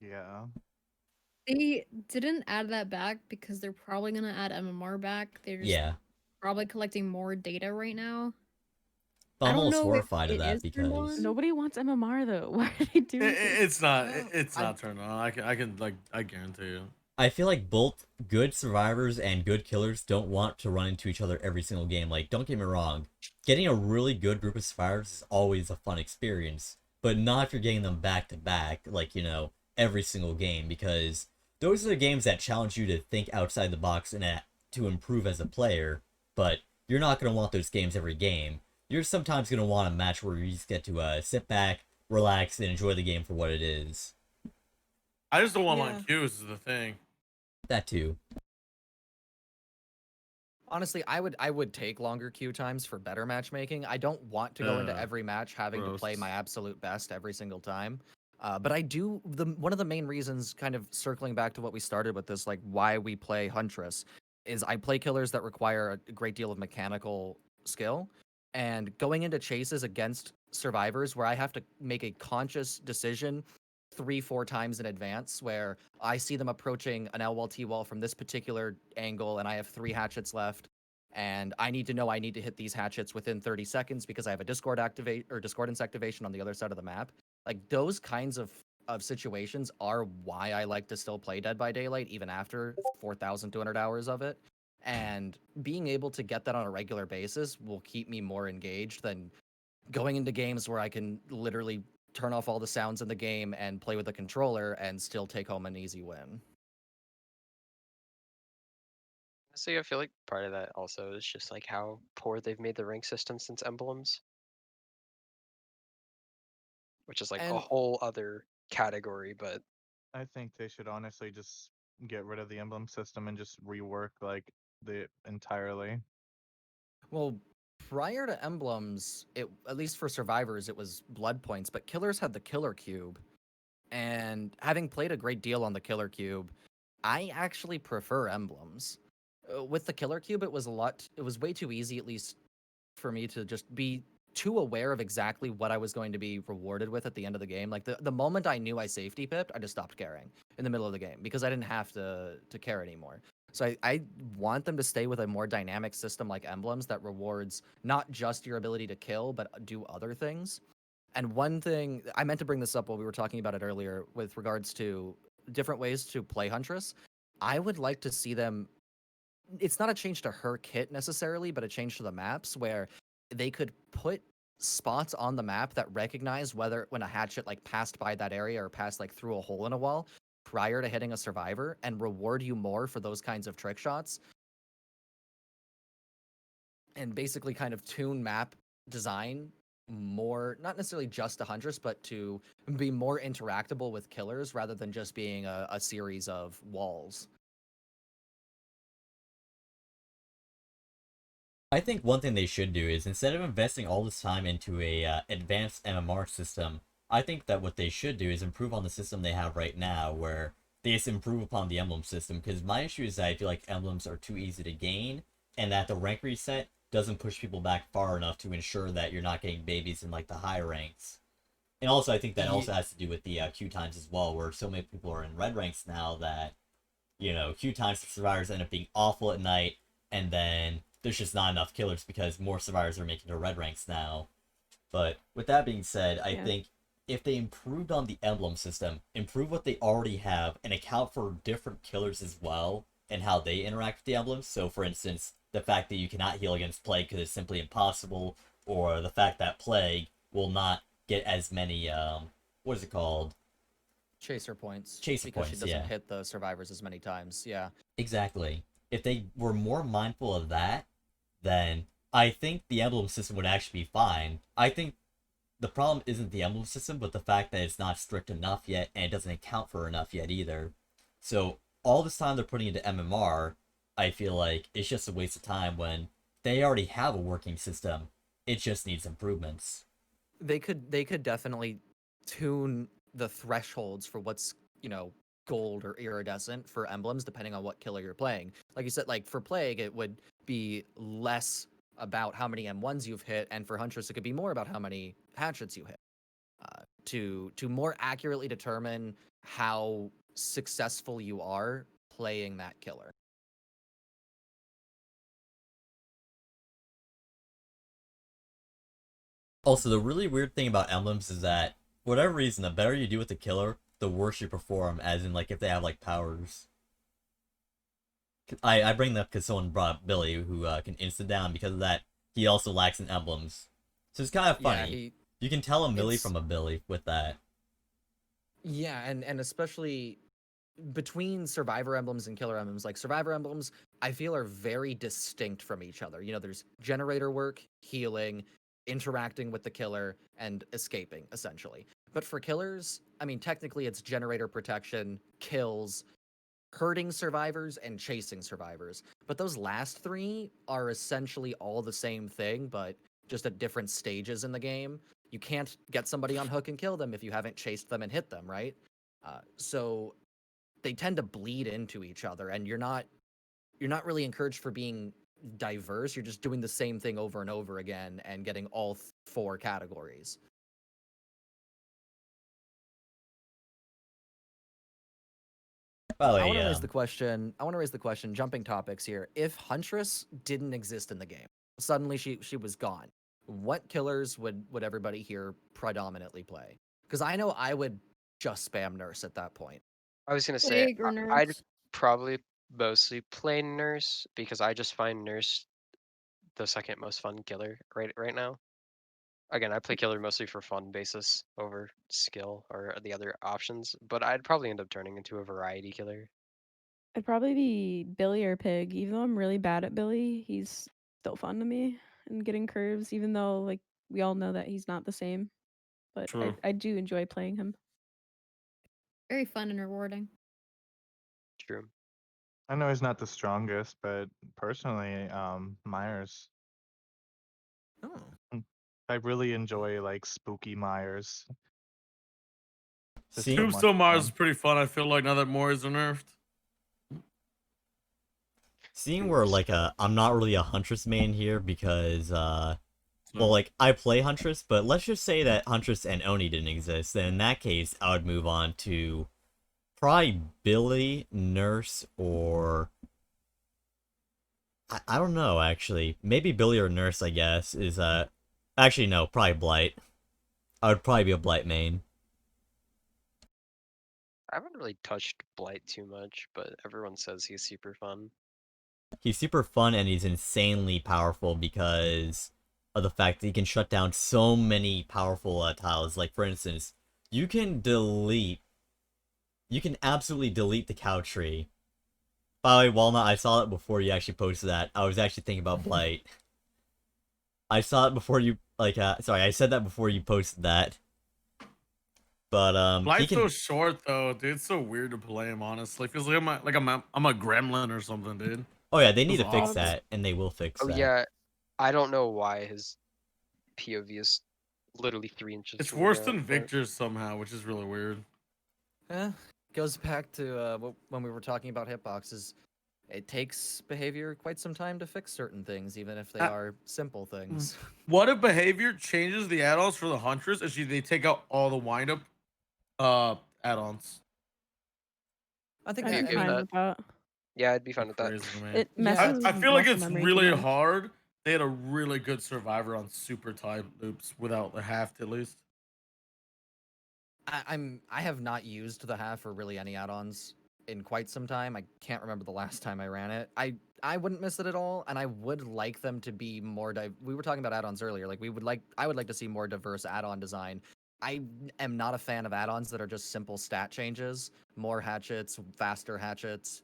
Yeah. They didn't add that back because they're probably gonna add MMR back. They're just Yeah. probably collecting more data right now. But I I'm don't almost know if horrified of it that is turned because on. Nobody wants MMR though. Why are they doing this? It's not. Well, It's I- not turned on. I can like I guarantee you. I feel like both good survivors and good killers don't want to run into each other every single game. Like, don't get me wrong, getting a really good group of survivors is always a fun experience, but not if you're getting them back to back, like, every single game, because those are the games that challenge you to think outside the box and to improve as a player, but you're not going to want those games every game. You're sometimes going to want a match where you just get to sit back, relax, and enjoy the game for what it is. I just don't want Yeah. long queues is the thing. That too. Honestly, I would take longer queue times for better matchmaking. I don't want to go into every match having to play gross. my absolute best every single time. But I do, one of the main reasons, kind of circling back to what we started with this, like why we play Huntress, is I play killers that require a great deal of mechanical skill. And going into chases against survivors where I have to make a conscious decision 3-4 times in advance, where I see them approaching an L wall T wall from this particular angle and I have 3 hatchets left, and I need to know I need to hit these hatchets within 30 seconds because I have a discordance activation on the other side of the map. Like those kinds of situations are why I like to still play Dead by Daylight even after 4,200 hours of it. And being able to get that on a regular basis will keep me more engaged than going into games where I can literally turn off all the sounds in the game and play with a controller and still take home an easy win. So I feel like part of that also is just like how poor they've made the rank system since emblems, which is like a And whole other category. But I think they should honestly just get rid of the emblem system and just rework like the entirely. well, prior to emblems, at least for survivors, it was blood points, but killers had the killer cube. And having played a great deal on the killer cube, I actually prefer emblems. With the killer cube, it was way too easy, at least for me, to just be too aware of exactly what I was going to be rewarded with at the end of the game. Like the moment I knew I safety pipped, I just stopped caring in the middle of the game because I didn't have to care anymore. So I want them to stay with a more dynamic system like emblems that rewards not just your ability to kill, but do other things. And one thing I meant to bring this up while we were talking about it earlier with regards to different ways to play Huntress. I would like to see them. It's not a change to her kit necessarily, but a change to the maps where they could put spots on the map that recognize whether when a hatchet like passed by that area or passed like through a hole in a wall prior to hitting a survivor and reward you more for those kinds of trick shots. And basically kind of tune map design more, not necessarily just to Huntress, but to be more interactable with killers rather than just being a series of walls. I think one thing they should do is instead of investing all this time into a advanced MMR system, I think that what they should do is improve on the system they have right now, where they just improve upon the emblem system. Because my issue is that I feel like emblems are too easy to gain, and that the rank reset doesn't push people back far enough to ensure that you're not getting babies in like the high ranks. And also, I think that also has to do with the queue times as well, where so many people are in red ranks now that, you know, queue times for survivors end up being awful at night, and then there's just not enough killers because more survivors are making their red ranks now. But with that being said, I think if they improved on the emblem system, improve what they already have, and account for different killers as well and how they interact with the emblems. So, for instance, the fact that you cannot heal against Plague because it's simply impossible, or the fact that Plague will not get as many, what is it called? Chaser points. Chaser because points, she doesn't yeah. hit the survivors as many times. Yeah. Exactly. If they were more mindful of that, then I think the emblem system would actually be fine. I think the problem isn't the emblem system, but the fact that it's not strict enough yet, and it doesn't account for enough yet either. So all this time they're putting into MMR, I feel like it's just a waste of time when they already have a working system. It just needs improvements. They could definitely tune the thresholds for what's, gold or iridescent for emblems depending on what killer you're playing. Like you said, like for Plague, it would be less about how many M1s you've hit, and for Huntress, it could be more about how many hatchets you hit. To more accurately determine how successful you are playing that killer. Also, the really weird thing about emblems is that, for whatever reason, the better you do with the killer, the worse you perform, as in, like, if they have, like, powers. I bring that up because someone brought up Billy, who can instant down. Because of that, he also lacks in emblems. So it's kind of funny. Yeah, you can tell a Millie from a Billy with that. Yeah, and especially between survivor emblems and killer emblems, like survivor emblems, I feel are very distinct from each other. There's generator work, healing, interacting with the killer, and escaping, essentially. But for killers, I mean, technically it's generator protection, kills, hurting survivors, and chasing survivors. But those last three are essentially all the same thing, but just at different stages in the game. You can't get somebody on hook and kill them if you haven't chased them and hit them, right? So they tend to bleed into each other, and you're not really encouraged for being diverse. You're just doing the same thing over and over again and getting all four categories. I want to raise the question. Jumping topics here. If Huntress didn't exist in the game, suddenly she was gone, what killers would everybody here predominantly play? Because I know I would just spam nurse at that point. I was gonna say Plague or I'd nurse? probably mostly play nurse because I just find nurse the second most fun killer right now. Again, I play killer mostly for fun basis over skill or the other options, but I'd probably end up turning into a variety killer. It'd probably be Billy or Pig. Even though I'm really bad at Billy, he's still fun to me and getting curves, even though like we all know that he's not the same. But True. I do enjoy playing him. Very fun and rewarding. True. I know he's not the strongest, but personally, Myers. Oh. I really enjoy like spooky Myers. Just See? so much Tombstone Mars is fun. pretty fun. I feel like now that Mores are nerfed. Seeing where like I'm not really a Huntress main here because So, well, like, I play Huntress, but let's just say that Huntress and Oni didn't exist. Then in that case, I would move on to probably Billy, Nurse, or... I don't know, actually. Maybe Billy or Nurse, I guess, is, Actually, no, probably Blight. I would probably be a Blight main. I haven't really touched Blight too much, but everyone says he's super fun. He's super fun and he's insanely powerful because of the fact that he can shut down so many powerful tiles. Like, for instance, you can absolutely delete the cow tree. By the way, Walnut, I saw it before you actually posted that. I was actually thinking about Blight. I saw it before you, sorry, I said that before you posted that. But, Blight's so short though, dude. It's so weird to play him, honestly. Feels like I'm a gremlin or something, dude. Oh yeah, they need to That's fix awesome. that, and they will fix Oh that. yeah, I don't know why his POV is literally 3 inches. It's from the worse ground, than but- Victor's somehow, which is really weird. Goes back to when we were talking about hitboxes. It takes behavior quite some time to fix certain things, even if they are simple things. What if behavior changes the add-ons for the Huntress and they take out all the wind-up add-ons? I think I'd I'd be be okay with fine that. with that. Yeah, I'd be fine with that. Crazy to me. It Yeah, messes I feel like muscle it's memory too really much. hard. They had a really good survivor on super type loops without the half at least. I have not used the half or really any add-ons in quite some time. I can't remember the last time I ran it. I wouldn't miss it at all, and I would like them to be more we were talking about add-ons earlier. Like I would like to see more diverse add-on design. I am not a fan of add-ons that are just simple stat changes, more hatchets, faster hatchets,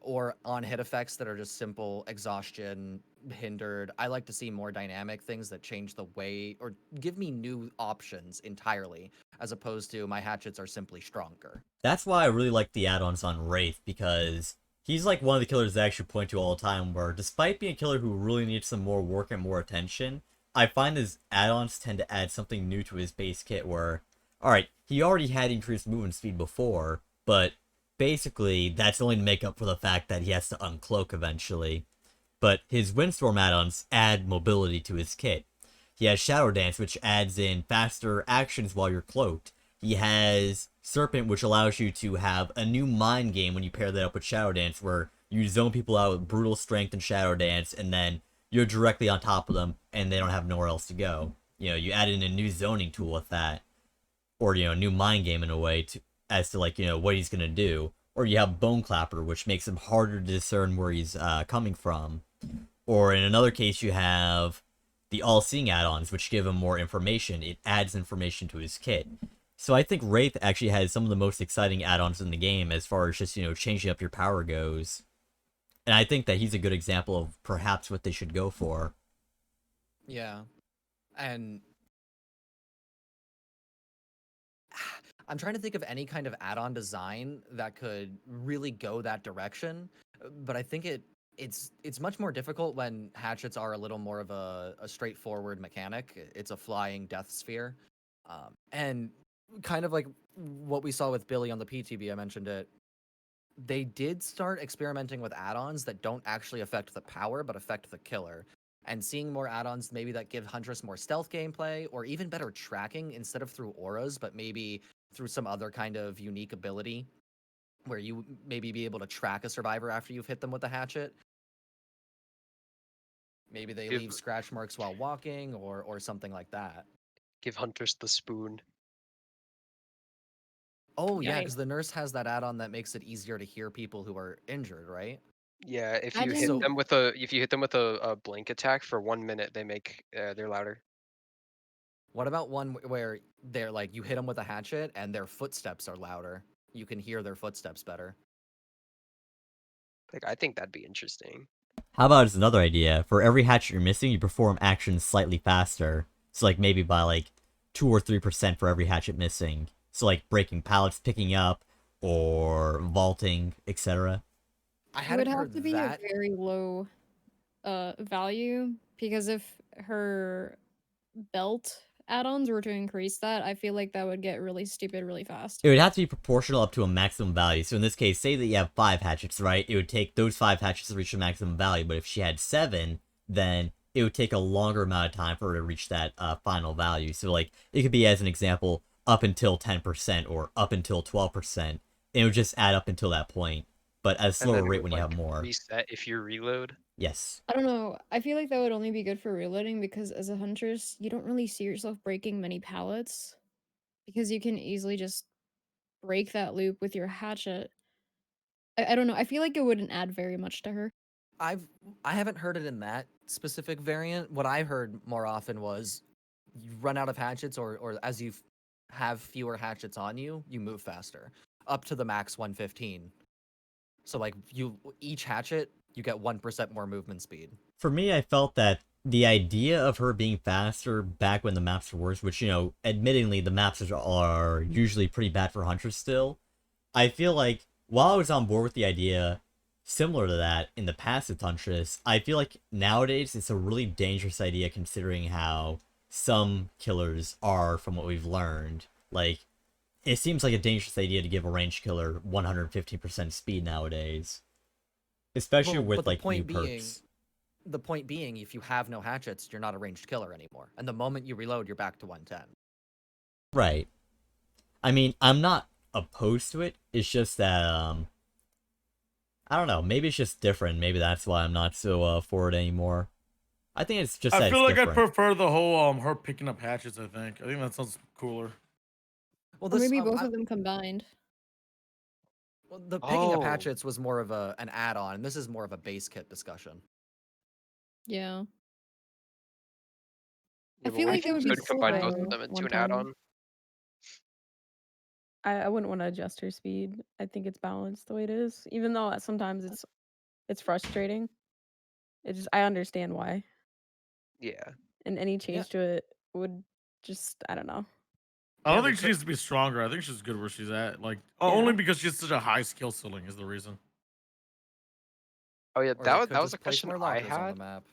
or on hit effects that are just simple exhaustion, hindered. I like to see more dynamic things that change the way or give me new options entirely, as opposed to my hatchets are simply stronger. That's why I really like the add-ons on Wraith, because he's like one of the killers that I actually point to all the time, where despite being a killer who really needs some more work and more attention, I find his add-ons tend to add something new to his base kit where, alright, he already had increased movement speed before, but basically that's only to make up for the fact that he has to uncloak eventually. But his Windstorm add-ons add mobility to his kit. He has Shadow Dance, which adds in faster actions while you're cloaked. He has Serpent, which allows you to have a new mind game when you pair that up with Shadow Dance, where you zone people out with Brutal Strength and Shadow Dance, and then you're directly on top of them, and they don't have nowhere else to go. You know, you add in a new zoning tool with that, or, you know, a new mind game in a way as to, like, you know, what he's gonna do. Or you have Bone Clapper, which makes him harder to discern where he's coming from. Or in another case, you have the All-Seeing add-ons, which give him more information. It adds information to his kit. So I think Wraith actually has some of the most exciting add-ons in the game as far as just, you know, changing up your power goes. And I think that he's a good example of perhaps what they should go for. Yeah. And I'm trying to think of any kind of add-on design that could really go that direction, but I think it's much more difficult when hatchets are a little more of a straightforward mechanic. It's a flying death sphere. And kind of like what we saw with Billy on the PTB, I mentioned it. They did start experimenting with add-ons that don't actually affect the power, but affect the killer. And seeing more add-ons maybe that give Huntress more stealth gameplay, or even better tracking instead of through auras, but maybe through some other kind of unique ability where you maybe be able to track a survivor after you've hit them with a hatchet. Maybe they leave scratch marks while walking or something like that. Give Huntress the spoon. Oh yeah, I- because the nurse has that add-on that makes it easier to hear people who are injured, right? Yeah, if I you hit didn't- them with a blink attack for 1 minute, they're louder. What about one where they're like you hit them with a hatchet and their footsteps are louder? You can hear their footsteps better. Like I think that'd be interesting. How about as another idea? For every hatchet you're missing, you perform actions slightly faster. So like maybe by like 2 or 3% for every hatchet missing. So like breaking pallets, picking up, or vaulting, etc. I It would hadn't have heard to be that. a very low value, because if her belt add-ons were to increase that, I feel like that would get really stupid really fast. It would have to be proportional up to a maximum value. So in this case, say that you have 5 hatchets, right? It would take those 5 hatchets to reach the maximum value. But if she had 7, then it would take a longer amount of time for her to reach that final value. So like it could be, as an example, up until 10% or up until 12%. And it would just add up until that point, but at a And slower then it rate would, when you have like, more. reset if you reload. Yes. I don't know. I feel like that would only be good for reloading, because as a huntress, you don't really see yourself breaking many pallets, because you can easily just break that loop with your hatchet. I don't know. I feel like it wouldn't add very much to her. I haven't heard it in that specific variant. What I heard more often was you run out of hatchets, or as you have fewer hatchets on you, you move faster up to the max 115. So like each hatchet, you get 1% more movement speed. For me, I felt that the idea of her being faster back when the maps were worse, which, you know, admittingly, the maps are usually pretty bad for Hunters still. I feel like while I was on board with the idea similar to that in the past with Huntress, I feel like nowadays it's a really dangerous idea considering how some killers are from what we've learned. Like, it seems like a dangerous idea to give a ranged killer 150% speed nowadays. Especially Well, with, but the like, new point being, perks. the point being, if you have no hatchets, you're not a ranged killer anymore. And the moment you reload, you're back to 110. Right. I mean, I'm not opposed to it. It's just that, I don't know. Maybe it's just different. Maybe that's why I'm not so for it anymore. I think it's just that I feel it's like I different. prefer the whole her picking up hatchets. I think that sounds cooler. Well, Or maybe both of them combined. well, the picking up Oh. hatchets was more of an add-on, and this is more of a base kit discussion. Yeah. Yeah, I but feel what like if it you would be could cool combine both though, of them into one an time. add-on? I wouldn't want to adjust her speed. I think it's balanced the way it is, even though sometimes it's frustrating. I understand why, Yeah. and any Yeah. change to it would just I don't know. I don't Yeah, think she needs to be stronger. I think she's good where she's at. Like Yeah. only because she's such a high skill ceiling is the reason. Oh yeah, Or they could that was just a place question more I lockers on the had map.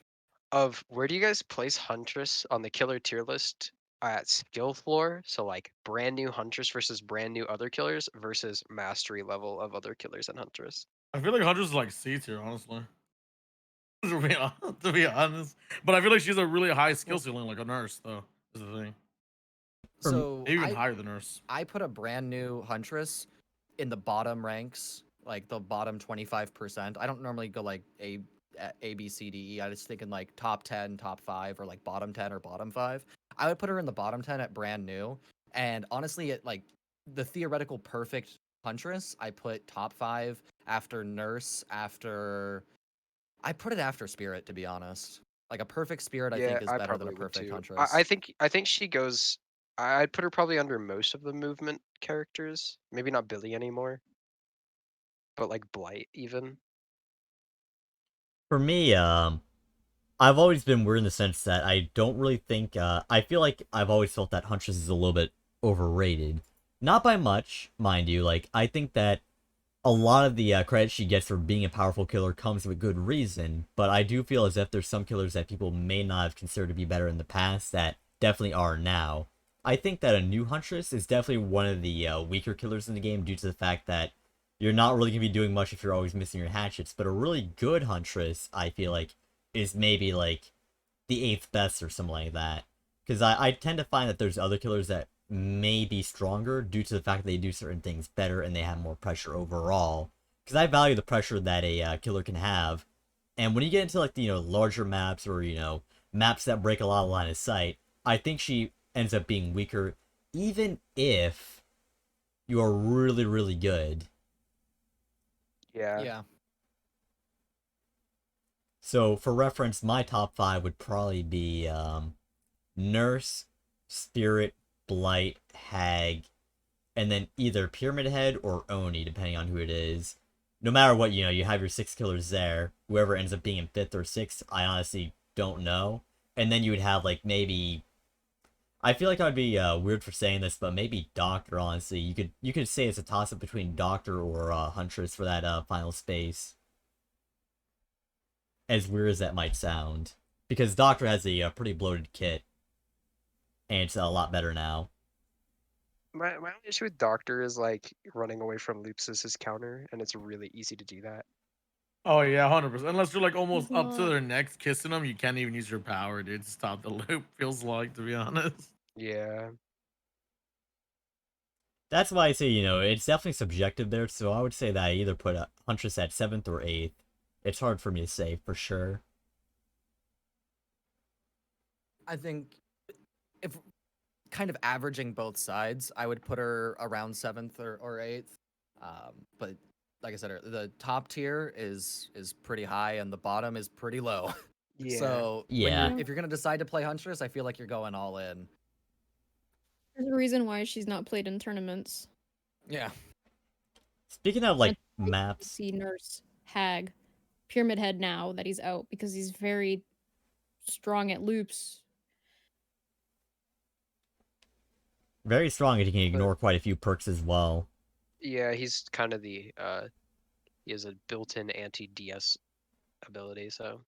of where do you guys place Huntress on the killer tier list at skill floor? So like brand new Huntress versus brand new other killers versus mastery level of other killers and Huntress. I feel like Hunter's like C tier, honestly. To be honest, but I feel like she's a really high skill ceiling, like a nurse, though. Is the thing. So Maybe even higher than nurse. I put a brand new Huntress in the bottom ranks, like the bottom 25%. I don't normally go like A, B, C, D, E. I just think in like top 10, top 5, or like bottom 10 or bottom 5. I would put her in the bottom 10 at brand new. And honestly, at like the theoretical perfect Huntress, I put top 5 after nurse, I put it after Spirit, to be honest. Like a perfect Spirit, I Yeah, think, is I better than a probably would perfect too. Huntress. I think she goes. I'd put her probably under most of the movement characters. Maybe not Billy anymore, but like Blight even. For me, I've always been weird in the sense that I don't really think, I feel like I've always felt that Huntress is a little bit overrated. Not by much, mind you. Like, I think that a lot of the credit she gets for being a powerful killer comes with good reason, but I do feel as if there's some killers that people may not have considered to be better in the past that definitely are now. I think that a new Huntress is definitely one of the weaker killers in the game due to the fact that you're not really going to be doing much if you're always missing your hatchets, but a really good Huntress, I feel like, is maybe like the 8th best or something like that. Because I tend to find that there's other killers that may be stronger due to the fact that they do certain things better and they have more pressure overall. Because I value the pressure that a killer can have. And when you get into like the, larger maps or, maps that break a lot of line of sight, I think she ends up being weaker even if you are really, really good. Yeah. So, for reference, my top 5 would probably be Nurse, Spirit, Blight, Hag, and then either Pyramid Head or Oni, depending on who it is. No matter what, you have your 6 killers there. Whoever ends up being in 5th or 6th, I honestly don't know. And then you would have, like, maybe... I feel like I would be weird for saying this, but maybe Doctor, honestly. You could say it's a toss-up between Doctor or Huntress for that final space. As weird as that might sound. Because Doctor has a pretty bloated kit. And it's a lot better now. My only issue with Doctor is like running away from loops is his counter, and it's really easy to do that. Oh yeah, 100%. Unless you're like almost He's up to not- their necks kissing them, you can't even use your power, dude, to stop the loop. Feels like, to be honest. Yeah. That's why I say, it's definitely subjective there, so I would say that I either put a Huntress at 7th or 8th. It's hard for me to say, for sure. I think if kind of averaging both sides, I would put her around 7th or 8th. But like I said, the top tier is pretty high and the bottom is pretty low. Yeah. So Yeah. if you're gonna decide to play Huntress, I feel like you're going all in. There's a reason why she's not played in tournaments. Yeah. Speaking of, like, And I maps... see Nurse, Hag, Pyramid Head now that he's out because he's very strong at loops. Very strong, and he can ignore quite a few perks as well. Yeah, he's kind of the he has a built-in anti-DS ability, so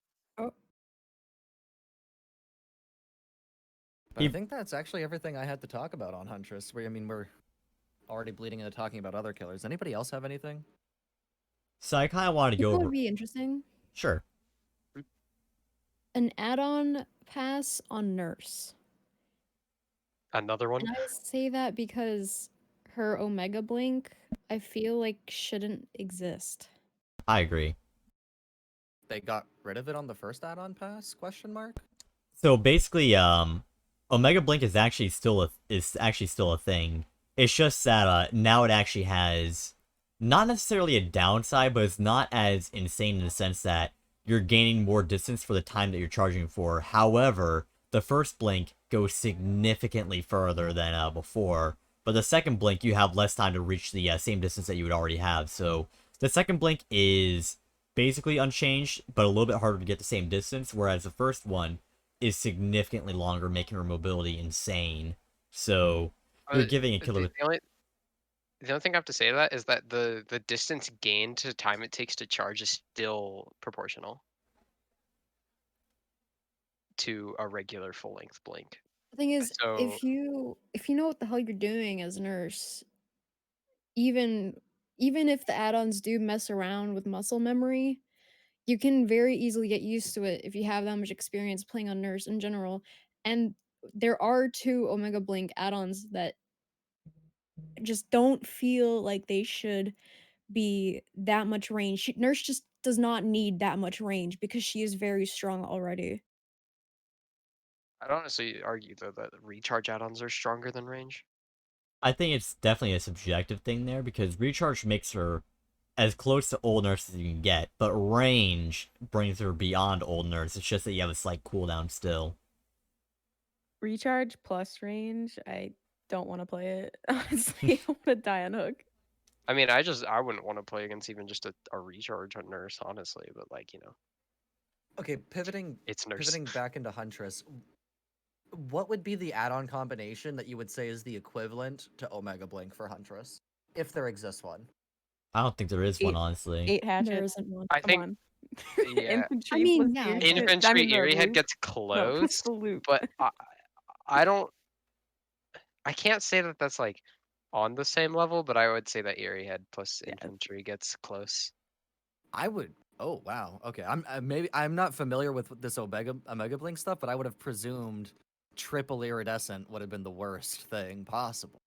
But You- I think that's actually everything I had to talk about on Huntress. We're already bleeding into talking about other killers. Anybody else have anything? So I kind of wanted to You know go what over... would be interesting? Sure. An add-on pass on Nurse. another one. And I say that because her Omega Blink, I feel like shouldn't exist. I agree. They got rid of it on the first add-on pass? Question mark. So basically, Omega Blink is actually still a thing. It's just that now it actually has not necessarily a downside, but it's not as insane in the sense that you're gaining more distance for the time that you're charging for. However, the first blink goes significantly further than before, but the second blink you have less time to reach the same distance that you would already have. So the second blink is basically unchanged, but a little bit harder to get the same distance, whereas the first one is significantly longer, making her mobility insane. So you're giving a killer... The only thing I have to say to that is that the distance gained to time it takes to charge is still proportional to a regular full-length blink. The thing is, So- if you know what the hell you're doing as Nurse, even if the add-ons do mess around with muscle memory, you can very easily get used to it if you have that much experience playing on Nurse in general. And there are 2 Omega Blink add-ons that just don't feel like they should be that much range. Nurse just does not need that much range because she is very strong already. I'd honestly argue though that recharge add-ons are stronger than range. I think it's definitely a subjective thing there, because recharge makes her as close to old Nurse as you can get, but range brings her beyond old Nurse. It's just that you have a slight cooldown still. Recharge plus range, I don't want to play it. Honestly, I want to die on hook. I mean, I wouldn't want to play against even just a recharge on Nurse, honestly, but like, Okay, pivoting it's Nurse. pivoting back into Huntress. What would be the add-on combination that you would say is the equivalent to Omega Blink for Huntress, if there exists one? I don't think there is one, 8 honestly. 8 There hatchets. isn't one. I Come think on. yeah. Infantry I mean, plus yeah, the but- infant- I Infantry mean, the Eerie Head loop. gets No, close, plus the loop. but I don't. I can't say that that's like on the same level, but I would say that Eerie Head plus Yeah. Infantry gets close. I would. Oh wow. Okay. Maybe I'm not familiar with this Omega Blink stuff, but I would have presumed triple iridescent would have been the worst thing possible.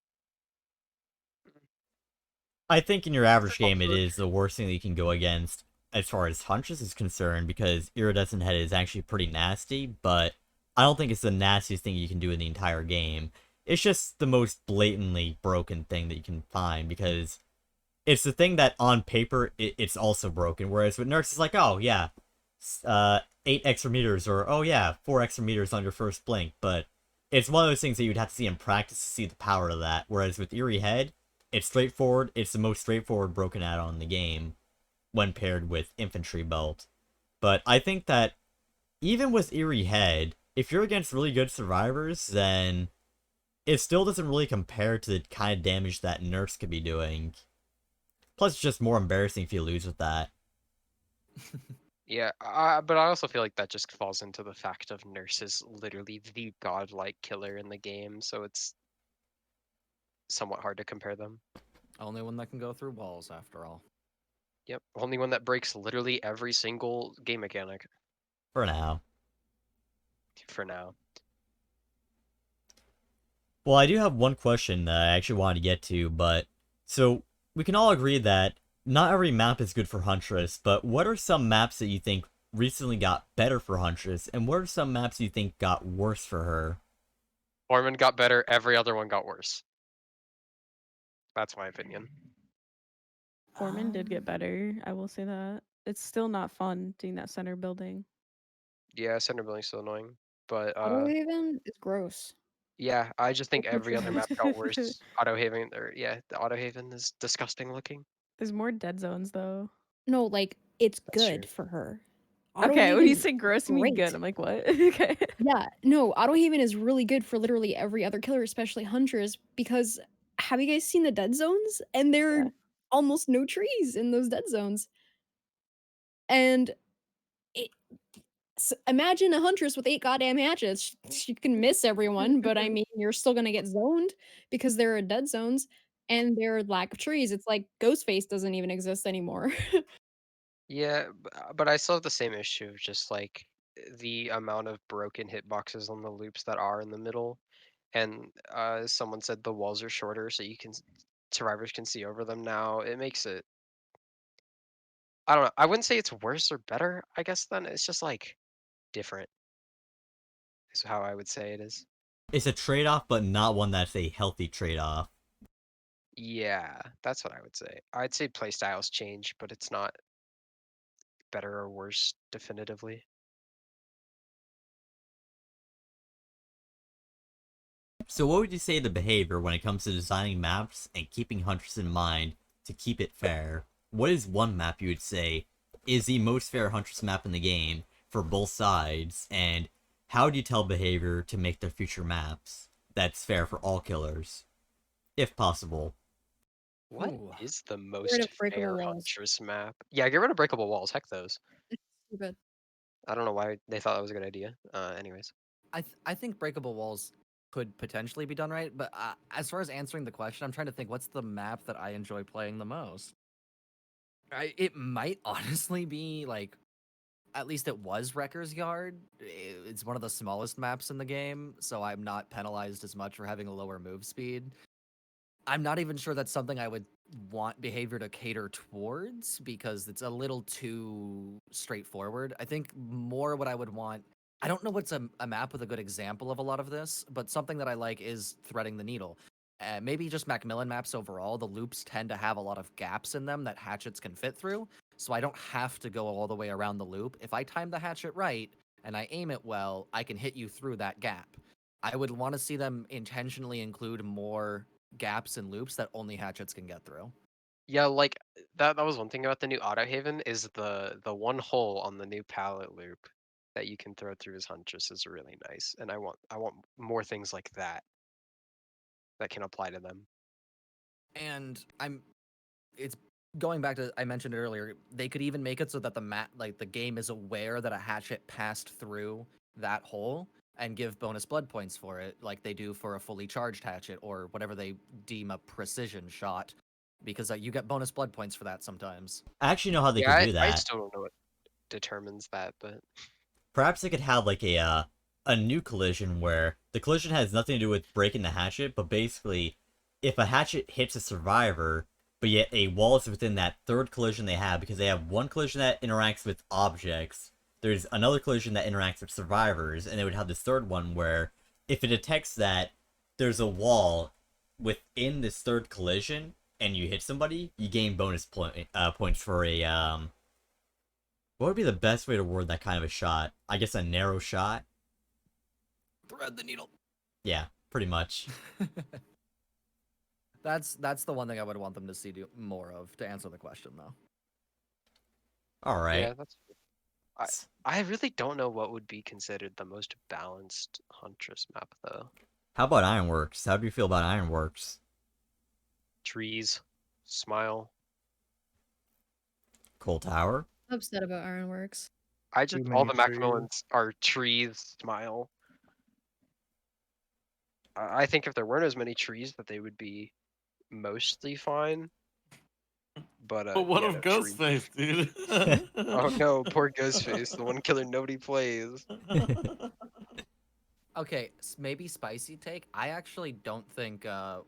I think in your average Triple game, it perk. is the worst thing that you can go against as far as Huntress is concerned, because Iridescent Head is actually pretty nasty, but I don't think it's the nastiest thing you can do in the entire game. it's just the most blatantly broken thing that you can find, because it's the thing that on paper it's also broken, whereas with Nurse it's like, oh yeah, 8 extra meters, or oh yeah, 4 extra meters on your first blink, but it's one of those things that you'd have to see in practice to see the power of that, whereas with Eerie Head, it's straightforward, it's the most straightforward broken add-on in the game when paired with Infantry Belt. But I think that even with Eerie Head, if you're against really good survivors, then it still doesn't really compare to the kind of damage that Nurse could be doing. Plus, it's just more embarrassing if you lose with that. Yeah, but I also feel like that just falls into the fact of Nurse is literally the godlike killer in the game, so it's somewhat hard to compare them. Only one that can go through walls, after all. Yep, only one that breaks literally every single game mechanic. For now. For now. Well, I do have one question that I actually wanted to get to, but so we can all agree that not every map is good for Huntress, but what are some maps that you think recently got better for Huntress, and what are some maps you think got worse for her? Foreman got better, every other one got worse. That's my opinion. Foreman did get better. I will say that. It's still not fun doing that center building. Yeah, center building's so annoying. But Autohaven is gross. yeah, I just think every other map got worse. Autohaven, or yeah, the Autohaven is disgusting looking. There's more dead zones though. No, like it's That's good true. for her. Okay, when you Autohaven say gross, you mean great. good. I'm like, what? Okay. Yeah, no, Autohaven is really good for literally every other killer, especially Huntress, because have you guys seen the dead zones? And there are Yeah. almost no trees in those dead zones. And imagine a Huntress with 8 goddamn hatchets. She can miss everyone, but I mean, you're still gonna get zoned because there are dead zones and there are lack of trees. It's like Ghostface doesn't even exist anymore. Yeah, but I still have the same issue of just like the amount of broken hitboxes on the loops that are in the middle. And someone said the walls are shorter, so survivors can see over them now. It makes it. I don't know. I wouldn't say it's worse or better. I guess then it's just like different. Is how I would say it is. It's a trade-off, but not one that's a healthy trade-off. Yeah, that's what I would say. I'd say playstyles change, but it's not better or worse definitively. So what would you say the behavior when it comes to designing maps and keeping Huntress in mind to keep it fair? What is one map you would say is the most fair Huntress map in the game for both sides, and how do you tell behavior to make their future maps that's fair for all killers, if possible? What Ooh. is the rid most of breakable fair walls. Huntress map? Yeah, get rid of breakable walls. Heck those. Stupid. I don't know why they thought that was a good idea. Anyways. I think breakable walls could potentially be done right, but as far as answering the question, I'm trying to think what's the map that I enjoy playing the most. It might honestly be like, at least it was Wrecker's Yard. It's one of the smallest maps in the game, so I'm not penalized as much for having a lower move speed. I'm not even sure that's something I would want behavior to cater towards because it's a little too straightforward. I think more what I would want, I don't know what's a map with a good example of a lot of this, but something that I like is Threading the Needle. Maybe just Macmillan maps overall, the loops tend to have a lot of gaps in them that hatchets can fit through, so I don't have to go all the way around the loop. If I time the hatchet right and I aim it well, I can hit you through that gap. I would want to see them intentionally include more gaps and loops that only hatchets can get through. Yeah, like that was one thing about the new Autohaven is the one hole on the new pallet loop that you can throw through his Huntress is really nice. And I want more things like that can apply to them. And it's going back to, I mentioned it earlier, they could even make it so that the game is aware that a hatchet passed through that hole and give bonus blood points for it, like they do for a fully charged hatchet or whatever they deem a precision shot, because you get bonus blood points for that sometimes. I actually know how they Yeah, could do that. I still don't know what determines that, but Perhaps they could have like a new collision where the collision has nothing to do with breaking the hatchet, but basically, if a hatchet hits a survivor, but yet a wall is within that third collision they have, because they have one collision that interacts with objects, there's another collision that interacts with survivors, and they would have this third one where if it detects that there's a wall within this third collision, and you hit somebody, you gain bonus points for a what would be the best way to word that kind of a shot? I guess a narrow shot. Thread the needle. Yeah, pretty much. That's the one thing I would want them to see do more of, to answer the question, though. All right. Yeah, that's. I really don't know what would be considered the most balanced Huntress map though. How about Ironworks? How do you feel about Ironworks? Trees, smile. Coal Tower? I'm upset about Ironworks. I just Too all many the Macmillans are trees, smile. I think if there weren't as many trees, that they would be mostly fine. But But what yeah, of no, trees. Ghostface, dude? Oh no, poor Ghostface, the one killer nobody plays. Okay, maybe spicy take. I actually don't think the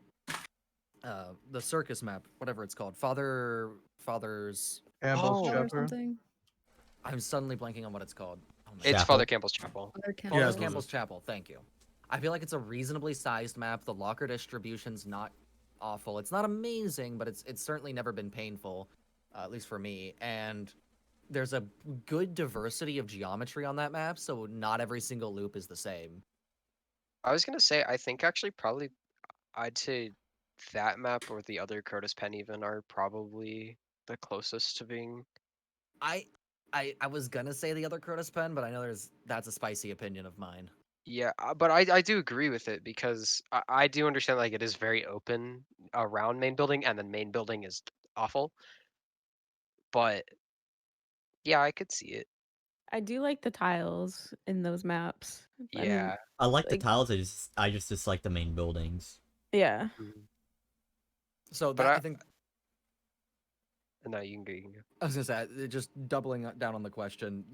circus map, whatever it's called, Father's. Campbell's Oh. Or Shepherd. something. I'm suddenly blanking on what it's called. Oh my It's Chapel. Father Campbell's Chapel. Other Yeah, Father's those are- Campbell's Chapel. Thank you. I feel like it's a reasonably sized map. The locker distribution's not awful. It's not amazing, but it's certainly never been painful, at least for me. And there's a good diversity of geometry on that map, so not every single loop is the same. I was gonna say, I think actually probably, I'd say that map or the other Crotus Pen even are probably the closest to being. I was gonna say the other Crotus Pen, but I know that's a spicy opinion of mine. Yeah, but I do agree with it because I do understand like it is very open around main building and then main building is awful. But yeah, I could see it. I do like the tiles in those maps. I mean, Yeah. I like the Like- tiles, I just dislike the main buildings. yeah. Mhm. So But that I think No, you can go. You can go. I was gonna say, just doubling down on the question.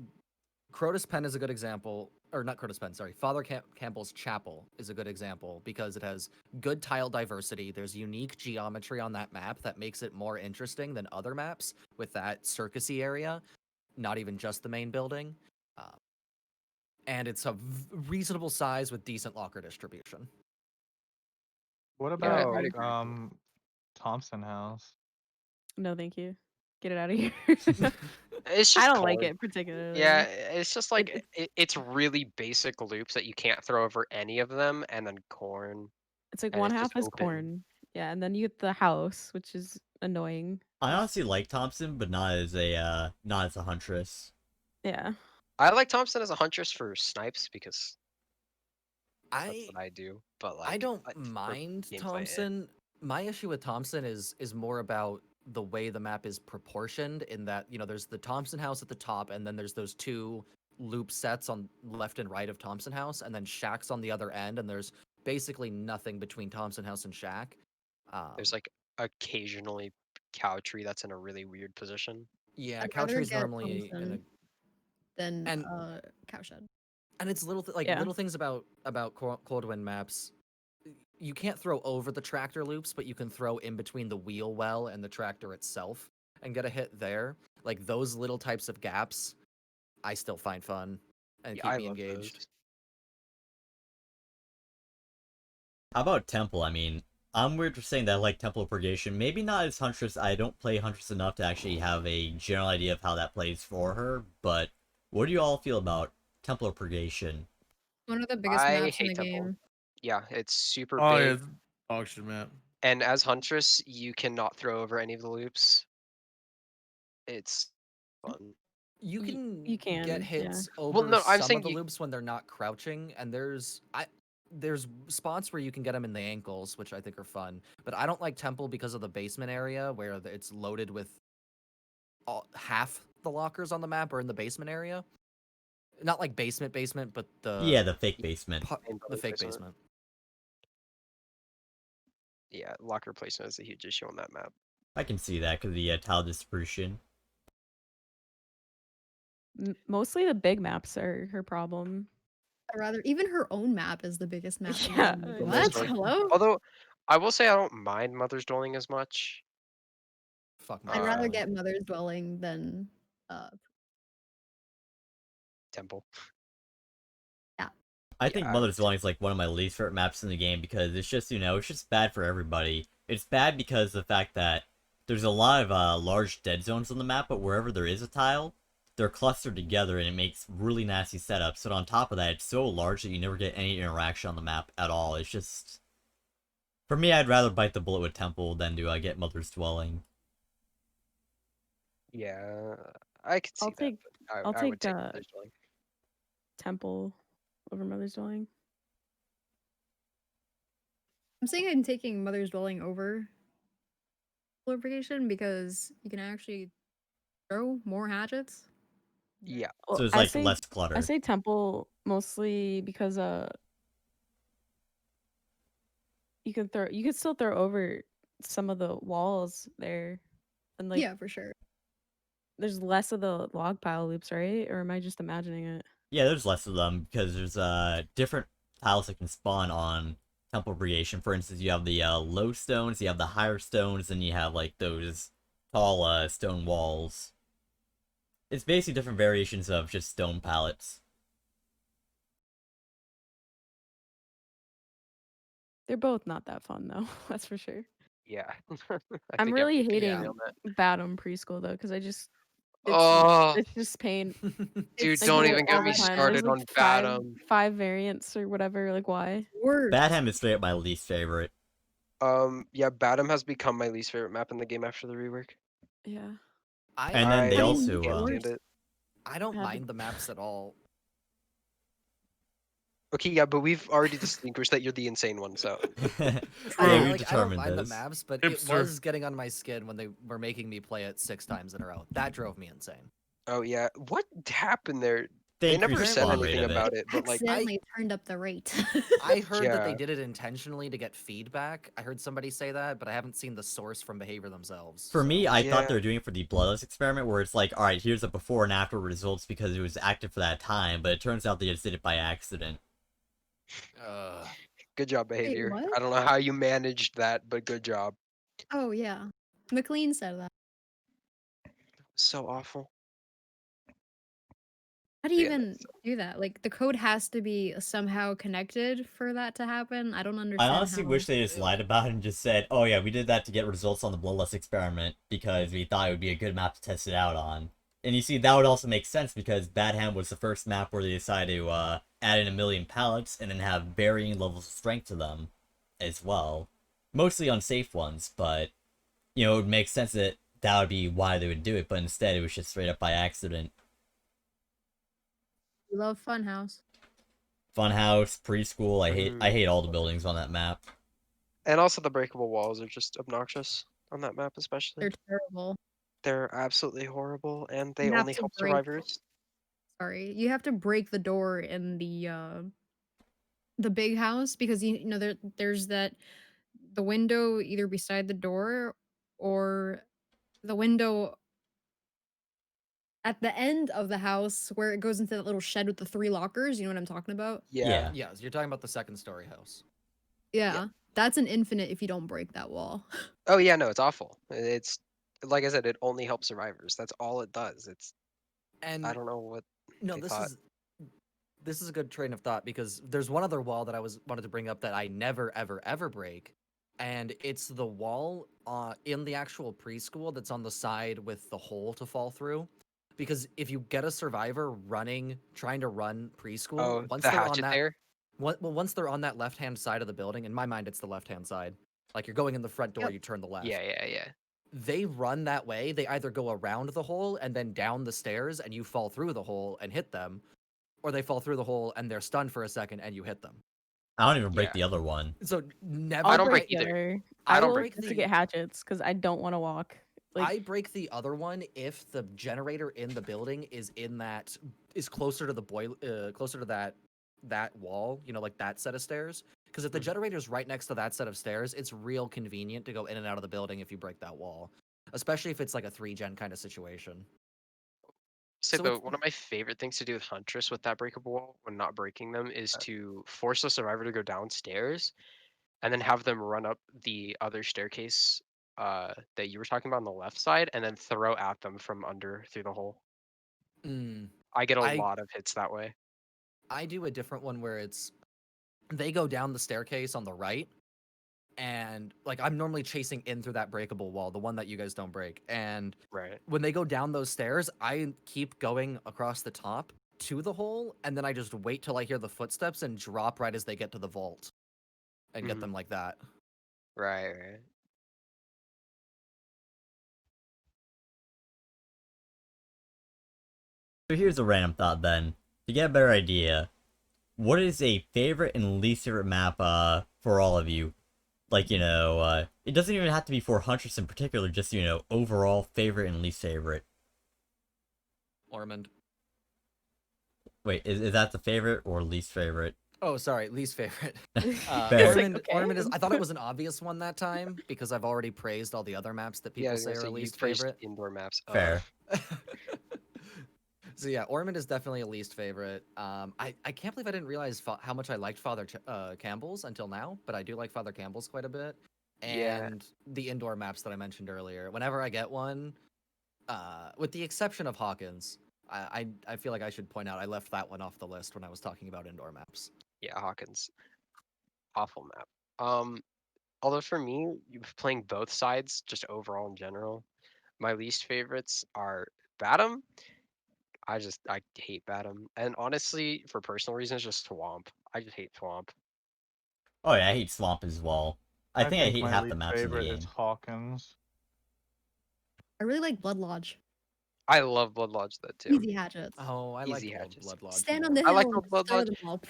Crotus Pen is a good example, or not Crotus Pen, sorry. Father Campbell's Chapel is a good example because it has good tile diversity. There's unique geometry on that map that makes it more interesting than other maps with that circusy area, not even just the main building. And it's a reasonable size with decent locker distribution. What Yeah, I'd about agree with that. Thompson House? No, thank you. Get it out of here. It's just I don't like corn. it particularly. Yeah, it's just like It- it's really basic loops that you can't throw over any of them, and then corn. It's like and one it's half just is open. corn. Yeah, and then you get the house, which is annoying. I honestly like Thompson, but not as a Huntress. Yeah. I like Thompson as a huntress for snipes because that's I what I do. But like I don't for mind gameplay, Thompson. My issue with Thompson is more about the way the map is proportioned in that, there's the Thompson house at the top and then there's those two loop sets on left and right of Thompson house and then Shack's on the other end and there's basically nothing between Thompson house and Shack. There's like occasionally cow tree that's in a really weird position. Yeah, I'd cow rather tree's get normally in a Thompson than and- Cowshed. and it's little Yeah. little things about Coldwind maps. You can't throw over the tractor loops, but you can throw in between the wheel well and the tractor itself and get a hit there. Like those little types of gaps, I still find fun and Yeah, keep I me love engaged. those. How about Temple? I mean, I'm weird for saying that I like Temple of Purgation. Maybe not as Huntress. I don't play Huntress enough to actually have a general idea of how that plays for her. But what do you all feel about Temple of Purgation? One of the biggest I maps in hate the Temple. game. Yeah, it's super Oh big. yeah, it's auction map. And as huntress, you cannot throw over any of the loops. It's fun. You can you can, get yeah. hits over no, I'm some saying of the you- loops when they're not crouching, and there's spots where you can get them in the ankles, which I think are fun. But I don't like Temple because of the basement area where it's loaded with half the lockers on the map are in the basement area. Not like basement, but Yeah, the fake basement. the fake basement. basement. Yeah, locker placement is a huge issue on that map. I can see that because of the tile distribution. Mostly the big maps are her problem. I'd rather even her own map is the biggest map. in the Yeah, game. Like, it what? is. Hello? Although, I will say I don't mind Mother's Dwelling as much. Fuck I'd rather Dwelling. get Mother's Dwelling than Temple. I think Yeah, Mother's Dwelling is like one of my least favorite maps in the game because it's just, it's just bad for everybody. It's bad because of the fact that there's a lot of large dead zones on the map, but wherever there is a tile, they're clustered together and it makes really nasty setups. But on top of that, it's so large that you never get any interaction on the map at all. It's just, for me, I'd rather bite the bullet with Temple than to get Mother's Dwelling. yeah, I could see I'll that. take But I'll I would take take Mother's Dwelling. Temple over Mother's Dwelling. I'm saying I'm taking Mother's Dwelling over Glorification because you can actually throw more hatchets. Yeah. Well, So it's I like say less clutter. I say Temple mostly because you could still throw over some of the walls there, and like Yeah, for sure. there's less of the log pile loops, right? Or am I just imagining it? Yeah, there's less of them because there's different tiles that can spawn on Temple Creation. For instance, you have the low stones, you have the higher stones, and you have like those tall stone walls. It's basically different variations of just stone palettes. They're both not that fun though. That's for sure. Yeah. I'm think really everyone can hating agree on that. Badum preschool though, because Oh, it's just pain. dude, It's don't so even get all me the time. started There's like on Badum. five variants or whatever. Like why? Worse. Badham is straight up my least favorite. Yeah, Badum has become my least favorite map in the game after the rework. Yeah. And then they How do you also make it can't worse? stand it. I don't Had- mind the maps at all. Okay, yeah, but we've already distinguished that you're the insane one, so. Yeah, I, we like, I don't determined mind the this. maps, but Hipster. it was getting on my skin when they were making me play it 6 times in a row. That drove me insane. Oh yeah, what happened there? They They never increased the said spawn rate anything of it. about it, but like, Accidentally turned up the rate. I heard that they Yeah. did it intentionally to get feedback. I heard somebody say that, but I haven't seen the source from behavior themselves. For so. me, I thought they Yeah. were doing it for the Bloodless experiment, where it's like, alright, here's the before and after results because it was active for that time, but it turns out they just did it by accident. Good job, behavior. what? I don't know how you managed that, but good job. Oh yeah, McLean said that. So awful. How do you Yeah, even do that? Like the code has to be somehow connected for that to happen. I don't I understand. honestly how... wish they just lied about it and just said, oh yeah, we did that to get results on the Bloodless experiment because we thought it would be a good map to test it out on. And you see, that would also make sense because Badham was the first map where they decided to add in 1 million pallets and then have varying levels of strength to them as well. Mostly unsafe ones, but, it would make sense that that would be why they would do it, but instead it was just straight up by accident. We love Funhouse. Funhouse, preschool, I hate all the buildings on that map. And also the breakable walls are just obnoxious on that map, especially. They're terrible. They're absolutely horrible, and they You have only to help break- survivors. Sorry, you have to break the door in the big house because you know there's that the window either beside the door or the window at the end of the house where it goes into that little shed with the 3 lockers. You know what I'm talking about? Yeah. Yeah, so you're talking about the 2nd-story house. Yeah. That's an infinite if you don't break that wall. Oh yeah, no, it's awful. It's like I said, it only helps survivors. That's all it does. It's And I don't know what no, they this thought. is a good train of thought because there's one other wall that I wanted to bring up that I never ever break, and it's the wall in the actual preschool that's on the side with the hole to fall through. Because if you get a survivor trying to run preschool, Oh, once the they're on hatchet that, there. once they're on that left-hand side of the building, in my mind it's the left-hand side. Like you're going in the front door, Yep. you turn the left. Yeah. They run that way. They either go around the hole and then down the stairs, and you fall through the hole and hit them, or they fall through the hole and they're stunned for a second and you hit them. I don't even break Yeah. the other one. So never. I I'll don't break break the either. other. I don't will break just the- get hatchets because I don't want to walk. Like I break the other one if the generator in the building is closer to the closer to that wall, like that set of stairs. Because if the generator's right next to that set of stairs, it's real convenient to go in and out of the building if you break that wall. Especially if it's like a 3-gen kind of situation. So So though, it's- one of my favorite things to do with Huntress with that breakable wall when not breaking them is to force the survivor to go downstairs, and then have them run up the other staircase that you were talking about on the left side, and then throw at them from under through the hole. Mm, I get a I- lot of hits that way. I do a different one where they go down the staircase on the right, and like I'm normally chasing in through that breakable wall, the one that you guys don't break. And Right. when they go down those stairs, I keep going across the top to the hole, and then I just wait till I hear the footsteps and drop right as they get to the vault and get Mhm. them like that. Right. So here's a random thought then. To get a better idea, what is a favorite and least favorite map for all of you? Like, it doesn't even have to be for Huntress in particular, just, overall favorite and least favorite. Ormond. Wait, is that the favorite or least favorite? Oh, sorry, least favorite. Fair. Like, Ormond, okay. Ormond is. I thought it was an obvious one that time because I've already praised all the other maps that Yeah, I people was say gonna are say you least praised favorite. indoor maps. Fair. So yeah, Ormond is definitely a least favorite. I can't believe I didn't realize how much I liked Father Campbell's until now, but I do like Father Campbell's quite a bit. Yeah. And the indoor maps that I mentioned earlier. Whenever I get one, with the exception of Hawkins, I feel like I should point out I left that one off the list when I was talking about indoor maps. Yeah, Hawkins. Awful map. Although for me, playing both sides, just overall in general, my least favorites are Batum. I hate Batum. And honestly, for personal reasons, just Swamp. I just hate Swamp. Oh yeah, I hate Swamp as well. I think I hate my half the least maps in the favorite is game. Hawkins. I really like Blood Lodge. I love Blood Lodge though too. Easy hatchets. Oh, I Easy like hatches. Blood Lodge. Stand on more. the hill. I like and Blood destroy Lodge. them all.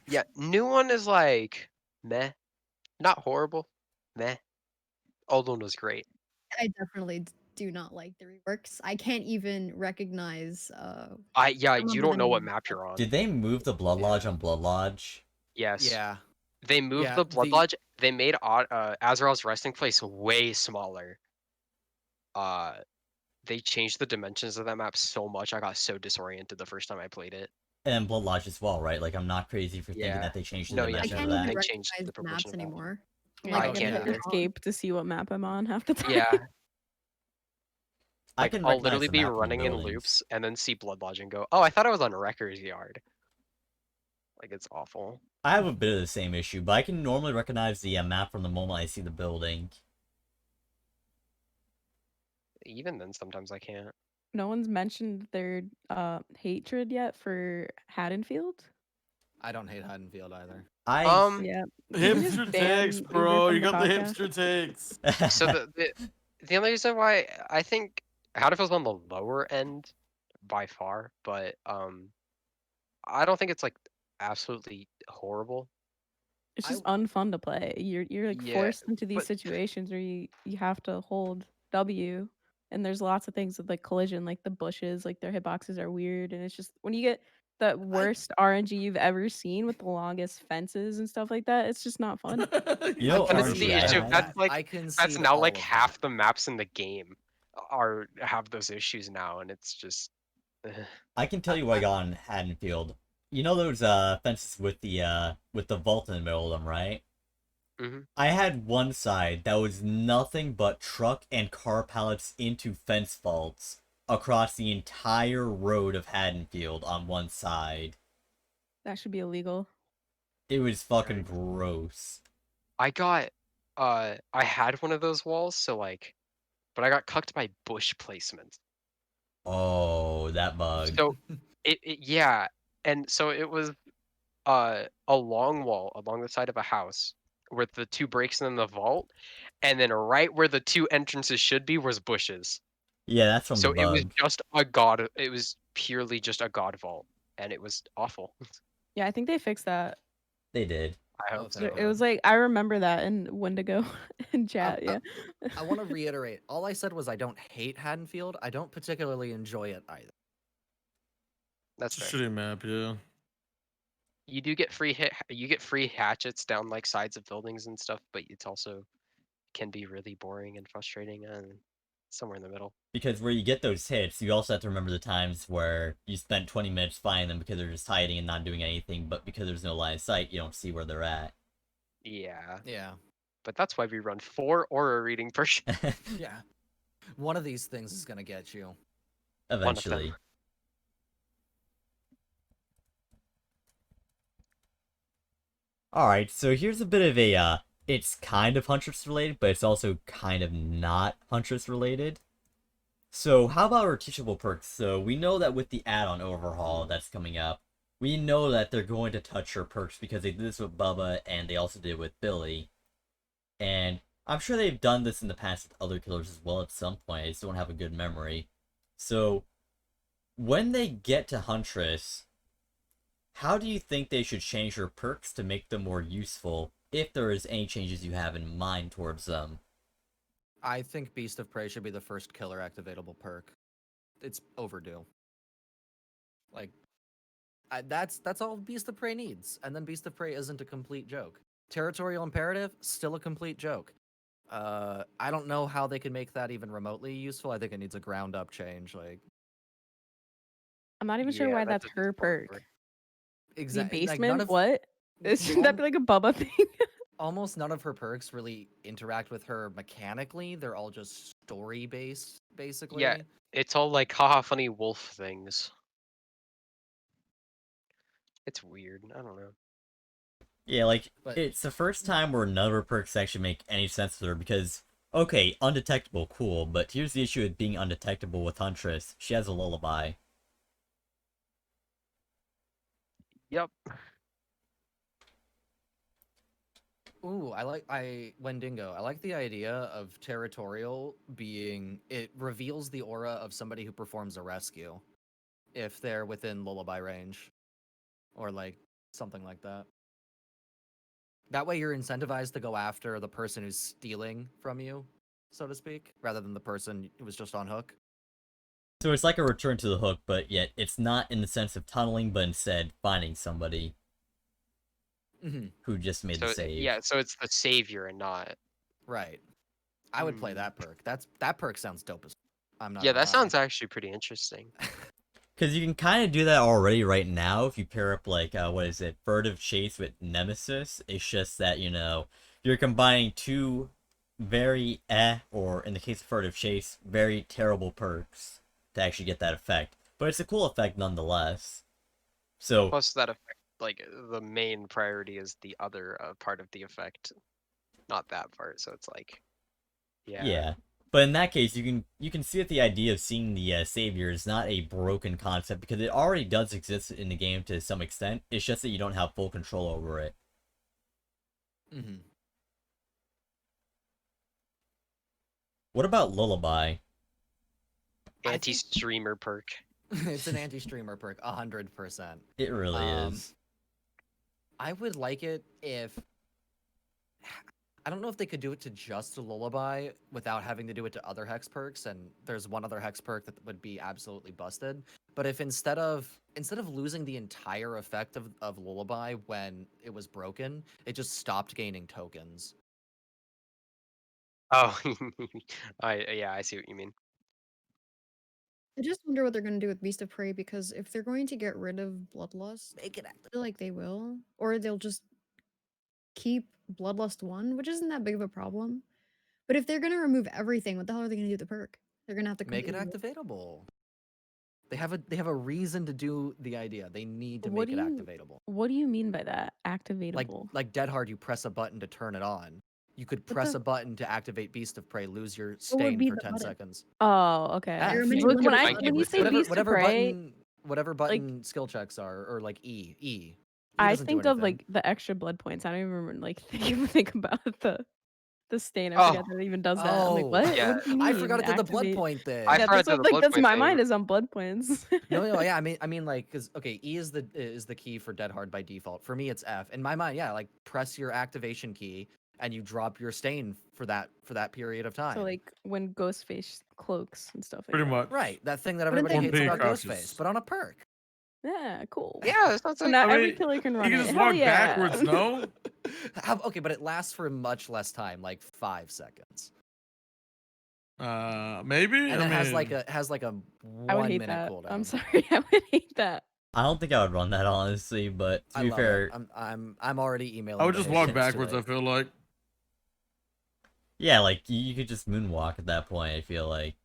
Yeah, new one is like meh, not horrible, meh. Old one was great. I definitely do not like the reworks. I can't even recognize. You remember don't the know what name. map you're on. Did they move the Blood Lodge Yeah. on Blood Lodge? Yes. Yeah. They moved Yeah, the Blood the- Lodge. They made Azrael's resting place way smaller. They changed the dimensions of that map so much. I got so disoriented the first time I played it. And Blood Lodge as well, right? Like, I'm not crazy for thinking Yeah. that they changed the No, yeah, I dimension can't of even that. They changed recognize the the proportion maps of that. anymore. I'm Yeah, like, I I okay, can't can't either. escape to see what map I'm on half the time. Yeah, I like can I'll recognize literally the be map from running in buildings. loops and then see Blood Lodge and go, "Oh, I thought I was on Wrecker's Yard." Like it's awful. I have a bit of the same issue, but I can normally recognize the map from the moment I see the building. Even then, sometimes I can't. No one's mentioned their hatred yet for Haddonfield. I don't hate Haddonfield either. Yeah. Can you just Hipster ban takes, Uber bro. from You got the podcast? hipster takes. So the only reason why I think Haddonfield's on the lower end by far, but I don't think it's like absolutely horrible. It's I- just unfun to play. You're like Yeah, forced into these but- situations where you have to hold W, and there's lots of things with like collision, like the bushes, like their hitboxes are weird, and it's just when you get the worst RNG you've ever seen with the longest fences and stuff like that, it's just not fun. You know, And I this is can the RNG I issue. had? That's like I can that's see now all like of half that. the maps in the game have those issues now, and it's just. I can tell you what I got on Haddonfield. You know those fences with the vault in the middle of them, right? Mm-hmm. I had one side that was nothing but truck and car pallets into fence vaults across the entire road of Haddonfield on one side. That should be illegal. It was fucking gross. I had one of those walls, so like, but I got cucked by bush placement. Oh, that bug. So yeah, and so it was a long wall along the side of a house with the two breaks in the vault, and then right where the two entrances should be was bushes. Yeah, that's from So the it was bug. just it was purely just a god vault, and it was awful. Yeah, I think they fixed that. They did. I hope so. It was like I remember that in Wendigo in chat. Yeah. I want to reiterate. All I said was I don't hate Haddonfield. I don't particularly enjoy it either. That's It's a fair. shitty map, yeah. You do get free hatchets down like sides of buildings and stuff, but it's also can be really boring and frustrating and somewhere in the middle. Because where you get those hits, you also have to remember the times where you spent 20 minutes finding them because they're just hiding and not doing anything, but because there's no line of sight, you don't see where they're at. Yeah, Yeah. but that's why we run 4 aura reading per Yeah. One of these things is gonna get you. Eventually. Alright, so here's a bit of a, it's kind of Huntress related, but it's also kind of not Huntress related. So how about our teachable perks? So we know that with the add-on overhaul that's coming up, we know that they're going to touch her perks because they did this with Bubba and they also did it with Billy. And I'm sure they've done this in the past with other killers as well at some point. I just don't have a good memory. So when they get to Huntress, how do you think they should change her perks to make them more useful, if there is any changes you have in mind towards them? I think Beast of Prey should be the first killer activatable perk. It's overdue. Like, that's all Beast of Prey needs, and then Beast of Prey isn't a complete joke. Territorial Imperative, still a complete joke. I don't know how they can make that even remotely useful. I think it needs a ground up change. Like, I'm not even sure why that's just her poor perk. The exactly. basement? What? Shouldn't that be like a Bubba thing? Almost none of her perks really interact with her mechanically. They're all just story based, basically. Yeah, it's all like haha funny wolf things. It's weird. I don't know. Yeah, like, But- it's the first time where none of her perks actually make any sense to her because, okay, undetectable, cool, but here's the issue with being undetectable with Huntress. She has a lullaby. Yep. Ooh, Wendigo. I like the idea of territorial being, it reveals the aura of somebody who performs a rescue if they're within lullaby range or like something like that. That way you're incentivized to go after the person who's stealing from you, so to speak, rather than the person who was just on hook. So it's like a return to the hook, but yet it's not in the sense of tunneling, but instead finding somebody who just made the So save. yeah, so it's the savior and not. Right. I would play that perk. That perk sounds dope as. I'm not. Yeah, gonna that lie. sounds actually pretty interesting. Because you can kind of do that already right now if you pair up, like, what is it, Furtive Chase with Nemesis. It's just that, you know, you're combining two very or in the case of Furtive Chase, very terrible perks to actually get that effect. But it's a cool effect nonetheless. So, Plus that effect, like the main priority is the other part of the effect, not that part. So it's like, yeah. But in that case, you can see that the idea of seeing the savior is not a broken concept because it already does exist in the game to some extent. It's just that you don't have full control over it. What about Lullaby? Anti-streamer perk. It's an anti-streamer perk, 100%. It really is. I would like it if. I don't know if they could do it to just a lullaby without having to do it to other hex perks, and there's one other hex perk that would be absolutely busted. But if instead of losing the entire effect of lullaby when it was broken, it just stopped gaining tokens. Oh, I see what you mean. I just wonder what they're gonna do with Beast of Prey because if they're going to get rid of Bloodlust, Make it I feel like they will, or they'll just keep Bloodlust 1, which isn't that big of a problem. But if they're gonna remove everything, what the hell are they gonna do with the perk? They're gonna have to make it completely- activatable. They have a reason to do the idea. They need to What make it do you- activatable. What do you mean by that? Activatable. Like Dead Hard, you press a button to turn it on. You could What press the- a button to activate Beast of Prey, lose your would stain be for the 10 button? seconds. Oh, okay. F. You're meant to When, limit I, it like when you with say Beast of Prey, whatever button skill checks are, or like E. E I doesn't do think of anything. like the extra blood points. I don't even remember like think about the stain. I Oh. forget that it even does that. I'm like, what? Yeah. What do you mean? I forgot it did the blood Activate- point thing. I Yeah, forgot that's to what, the like blood that's point my thing. mind is on blood points. No, yeah, I mean, like, because okay, E is the key for Dead Hard by default. For me, it's F. In my mind, yeah, like press your activation key and you drop your stain for that period of time. So like when Ghostface cloaks and stuff. Like Pretty that. much. Right, that thing that Wouldn't everybody they hates Or about pink Ghostface, crouches. but on a perk. Yeah, cool. Yeah, it sounds So like. not I every mean, killer can run You it. can just Hell walk yeah. backwards, no? Okay, but it lasts for much less time, like 5 seconds. Maybe. And I it has mean, like a I would 1 hate minute that. cooldown. I'm sorry, I would hate that. I don't think I would run that honestly, but to I be love fair, it. I'm already emailing. I would just walk donations to backwards. it. I feel like. yeah, like you could just moonwalk at that point. I feel like.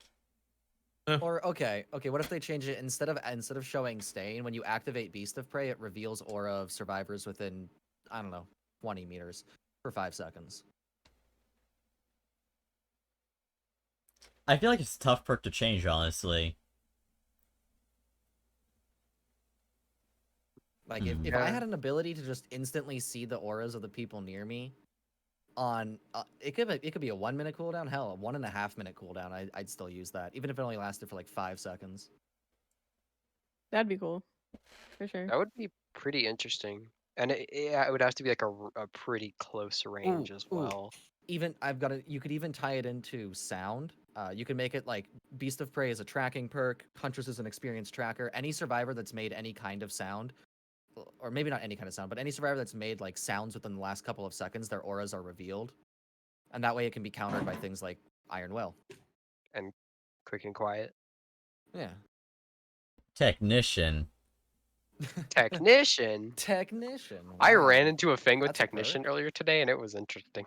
Or okay, what if they change it instead of showing stain when you activate Beast of Prey, it reveals aura of survivors within, I don't know, 20 meters for 5 seconds. I feel like it's a tough perk to change, honestly. Like if I had an ability to just instantly see the auras of the people near me, on it could be a 1 minute cooldown, hell, a 1.5 minute cooldown. I'd still use that, even if it only lasted for like 5 seconds. That'd be cool, for sure. That would be pretty interesting, and it would have to be like a pretty close range as well. Even you could even tie it into sound. You can make it like Beast of Prey is a tracking perk, Huntress is an experience tracker. Any survivor that's made any kind of sound, or maybe not any kind of sound, but any survivor that's made like sounds within the last couple of seconds, their auras are revealed, and that way it can be countered by things like Iron Will and Quick and Quiet. Yeah. Technician. Technician. Technician. Wow. I ran into a thing with That's a Technician perk. earlier today, and it was interesting.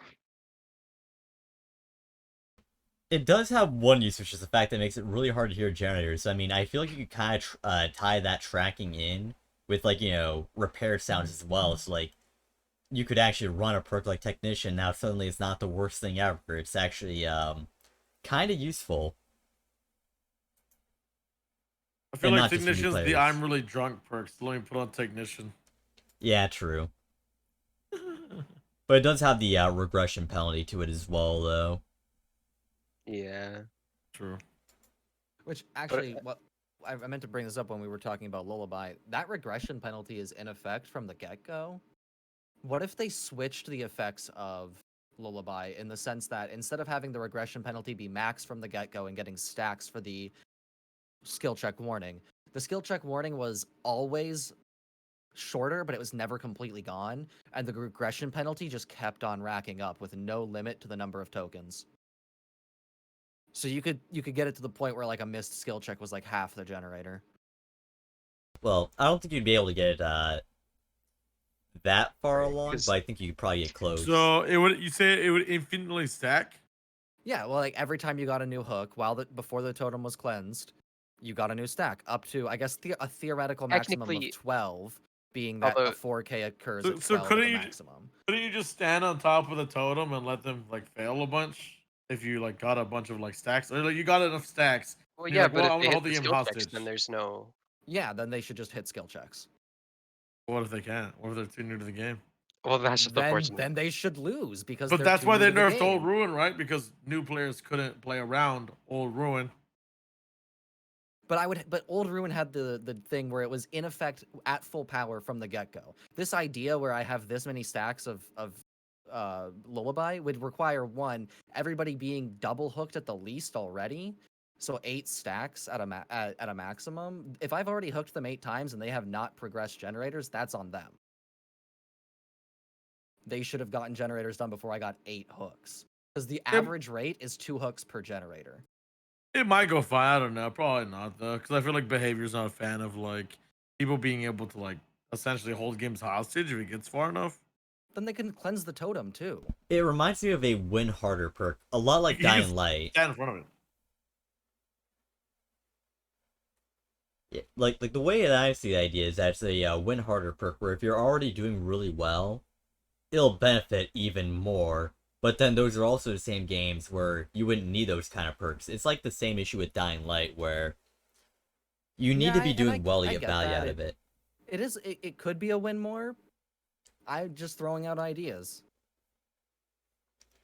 It does have one use, which is the fact that it makes it really hard to hear generators. I mean, I feel like you could kind of tie that tracking in with, like, you know, repair sounds as well. So, like, you could actually run a perk like Technician. Now, suddenly it's not the worst thing ever. It's actually kind of useful. I feel And like not just for new Technician's the players. I'm really drunk perk. So let me put on Technician. Yeah, true. But it does have the regression penalty to it as well, though. Yeah. True. Which actually, what I meant to bring this up when we were talking about Lullaby. That regression penalty is in effect from the get-go. What if they switched the effects of Lullaby in the sense that instead of having the regression penalty be max from the get-go and getting stacks for the skill check warning, the skill check warning was always shorter, but it was never completely gone, and the regression penalty just kept on racking up with no limit to the number of tokens. So you could get it to the point where like a missed skill check was like half the generator. Well, I don't think you'd be able to get it that far along, 'cause- but I think you could probably get close. So you say it would infinitely stack? Yeah, well, like every time you got a new hook, before the totem was cleansed, you got a new stack up to, I guess, a theoretical maximum Technically- of 12, being that Although- a 4K occurs So- at so 12 couldn't at the you- maximum. Couldn't you just stand on top of the totem and let them like fail a bunch? If you like got a bunch of like stacks, or like you got enough stacks. Well, you're yeah, like, but well, I'm if they gonna hit hold the the game skill checks, hostage. then there's no. Yeah, then they should just hit skill checks. What if they can't? What if they're too new to the game? Well, that's just unfortunate. Then they should lose because. But they're that's too why new they to the nerfed Old game. Ruin, right? Because new players couldn't play around Old Ruin. But Old Ruin had the thing where it was in effect at full power from the get-go. This idea where I have this many stacks of Lullaby would require everybody being double hooked at the least already. So 8 stacks at a maximum. If I've already hooked them 8 times and they have not progressed generators, that's on them. They should have gotten generators done before I got 8 hooks. Because the average rate is 2 hooks per generator. It might go fine. I don't know. Probably not though, because I feel like Behavior's not a fan of like people being able to like essentially hold games hostage if it gets far enough. Then they can cleanse the totem too. It reminds me of a win harder perk, a lot like You can DANinahurry. Stand in front of it. Yeah, like the way that I see the idea is that it's a win harder perk where if you're already doing really well, it'll benefit even more. But then those are also the same games where you wouldn't need those kind of perks. It's like the same issue with DANinahurry where you need to be doing well to I get get value that. out of it. It could be a win more. I'm just throwing out ideas.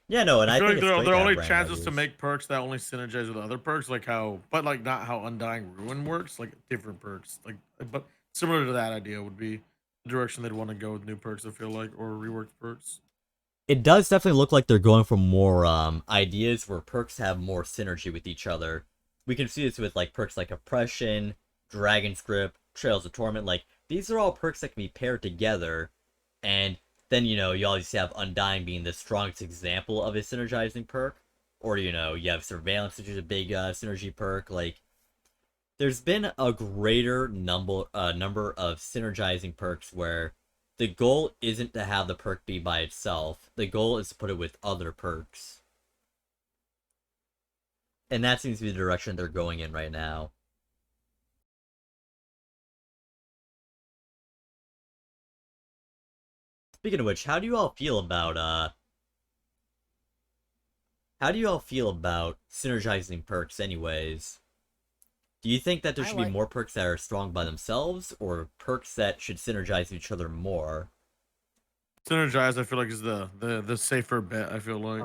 Yeah, no, and I feel think like it's there great are to only have random chances to values. make perks that only synergize with other perks, like but like not how Undying Ruin works, like different perks, but similar to that idea would be the direction they'd want to go with new perks. I feel like, or reworked perks. It does definitely look like they're going for more ideas where perks have more synergy with each other. We can see this with like perks like Oppression, Dragon's Grip, Trails of Torment. Like these are all perks that can be paired together, and then you always have Undying being the strongest example of a synergizing perk, or you have Surveillance, which is a big synergy perk. Like there's been a greater number of synergizing perks where the goal isn't to have the perk be by itself. The goal is to put it with other perks. And that seems to be the direction they're going in right now. Speaking of which, how do you all feel about synergizing perks anyways? Do you think that there should be more perks that are strong by themselves, or perks that should synergize each other more? Synergize, I feel like, is the safer bet. I feel like.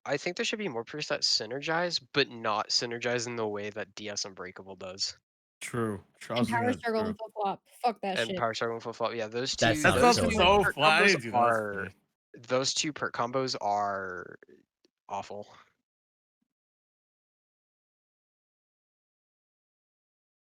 I think there should be more perks that synergize, but not synergize in the way that DS Unbreakable does. True. And Power Struggle and Flip Flop. Fuck that And shit. Power Struggle and Flip Flop. Yeah, those That two. sounds That Those sounds so two so perk funny. combos Dude, are. Those two perk combos are awful.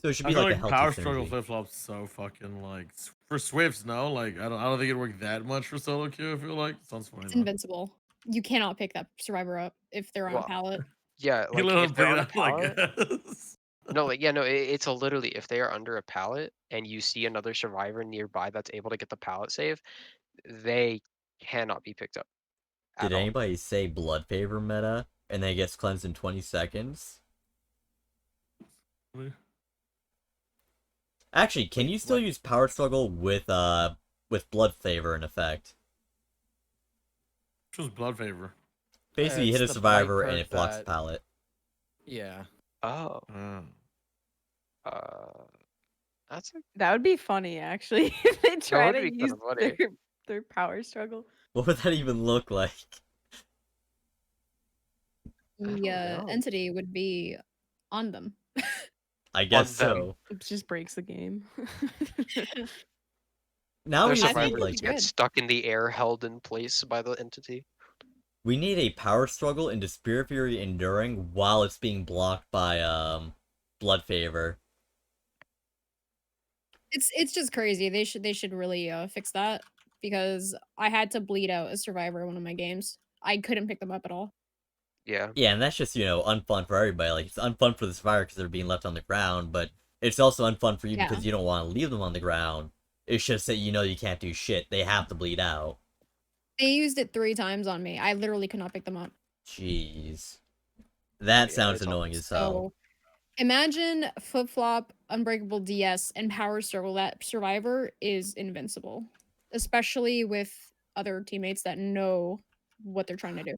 So it should I be feel like a like healthy Power synergy. Struggle Flip Flop's so fucking like for Swifts. No, like I don't think it'd work that much for solo queue. I feel like sounds funny. It's Though. invincible. You cannot pick that survivor up if they're on a Well, pallet. Yeah, You like let if him they're pick on it a up like pallet. No, like it's a literally if they are under a pallet and you see another survivor nearby that's able to get the pallet save, they cannot be picked up. Did At all. anybody say Blood Favor meta and then it gets cleansed in 20 seconds? Actually, can you still use Power Struggle with Blood Favor in effect? Which was Blood Favor? Basically, you hit a It's the survivor fight and perk it blocks that- the pallet. Yeah. Oh, Oh. that's a That would be funny, actually, if they try would to be kinda use funny. their power struggle. What would that even look like? don't The know. entity would be on them. I guess them. so. It just breaks the game. Now Their we I just think need it'd like be get good. stuck in the air, held in place by the entity. we need a Power Struggle into Spirit Fury Enduring while it's being blocked by Blood Favor. It's just crazy. They should really fix that because I had to bleed out a survivor in one of my games. I couldn't pick them up at all. Yeah. Yeah, and that's just, unfun for everybody. Like, it's unfun for the survivor because they're being left on the ground, but it's also unfun for you Yeah. because you don't want to leave them on the ground. It's just that you can't do shit. They have to bleed out. They used it 3 times on me. I literally could not pick them up. Jeez. That Yeah, sounds it's annoying as hell. So imagine Flip Flop, Unbreakable DS, and Power Struggle. That survivor is invincible, especially with other teammates that know what they're trying to do.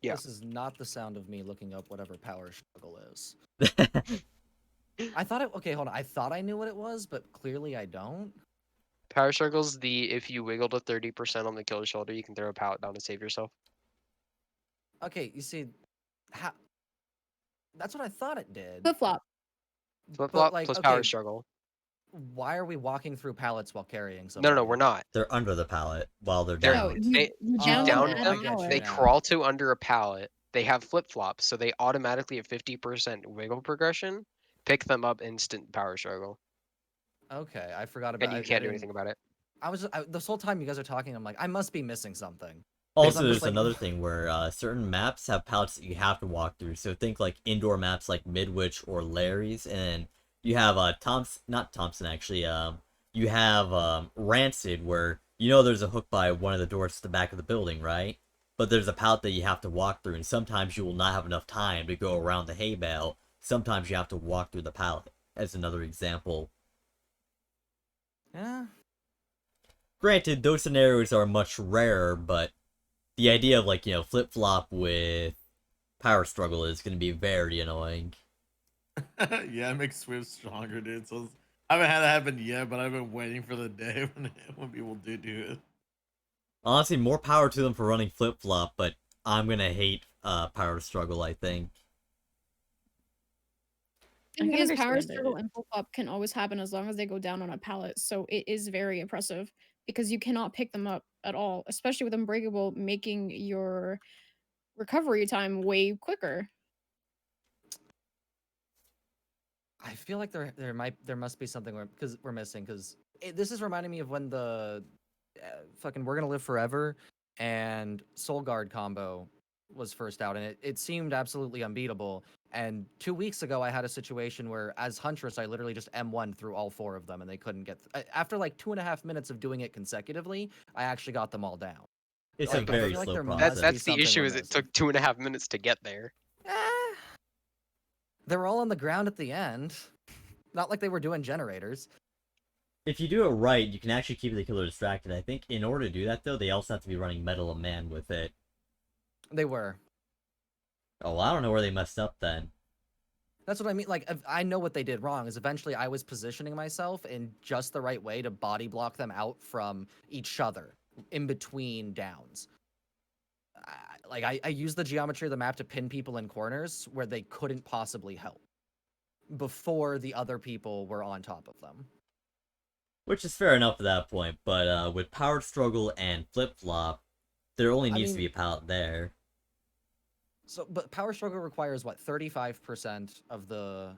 Yeah. This is not the sound of me looking up whatever power struggle is. I thought it. Okay, hold on. I thought I knew what it was, but clearly I don't. Power struggles if you wiggle to 30% on the kill shoulder, you can throw a pallet down to save yourself. Okay, you see, that's what I thought it did. Flip Flop. Flip But, flop like, plus okay, power struggle. Why are we walking through pallets while carrying somebody? No, we're not. They're under the pallet while they're They're- down. No, you down down them them, on a pallet. They now. crawl to under a pallet. They have flip flops, so they automatically have 50% wiggle progression. Pick them up, instant power struggle, Okay, I forgot about. and you I can't do didn't- anything about it. I was this whole time you guys are talking. I'm like, I must be missing something. Also, I'm just there's like- another thing where certain maps have pallets that you have to walk through. So think like indoor maps like Midwich or Larry's, and you have not Thompson actually. You have Rancid, where there's a hook by one of the doors to the back of the building, right? But there's a pallet that you have to walk through, and sometimes you will not have enough time to go around the hay bale. Sometimes you have to walk through the pallet. As another example. Yeah. Granted, those scenarios are much rarer, but the idea of flip flop with power struggle is going to be very annoying. Yeah, it makes Swift stronger, dude. So I haven't had that happen yet, but I've been waiting for the day when people do it. Honestly, more power to them for running flip flop, but I'm gonna hate power struggle. I think. I can Because power understand struggle it. and flip flop can always happen as long as they go down on a pallet. So it is very oppressive because you cannot pick them up at all, especially with Unbreakable making your recovery time way quicker. I feel like there must be something we're missing because this is reminding me of when the fucking We're Gonna Live Forever and Soul Guard combo was first out, and it seemed absolutely unbeatable. And 2 weeks ago, I had a situation where, as Huntress, I literally just M1 through all 4 of them, and they couldn't get. After like 2.5 minutes of doing it consecutively, I actually got them all down. It's Like, a I very feel like slow there must process. That's the something issue. we're Is it missing. took 2.5 minutes to get there. They were all on the ground at the end. Not like they were doing generators. if you do it right, you can actually keep the killer distracted. I think in order to do that, though, they also have to be running Metal of Man with it. They were. Oh, I don't know where they messed up then. That's what I mean. Like, I know what they did wrong. Is eventually I was positioning myself in just the right way to body block them out from each other in between downs. I used the geometry of the map to pin people in corners where they couldn't possibly help before the other people were on top of them. Which is fair enough at that point, but with Power Struggle and Flip Flop, there only needs to be a pallet there. So, but Power Struggle requires what, 35% of the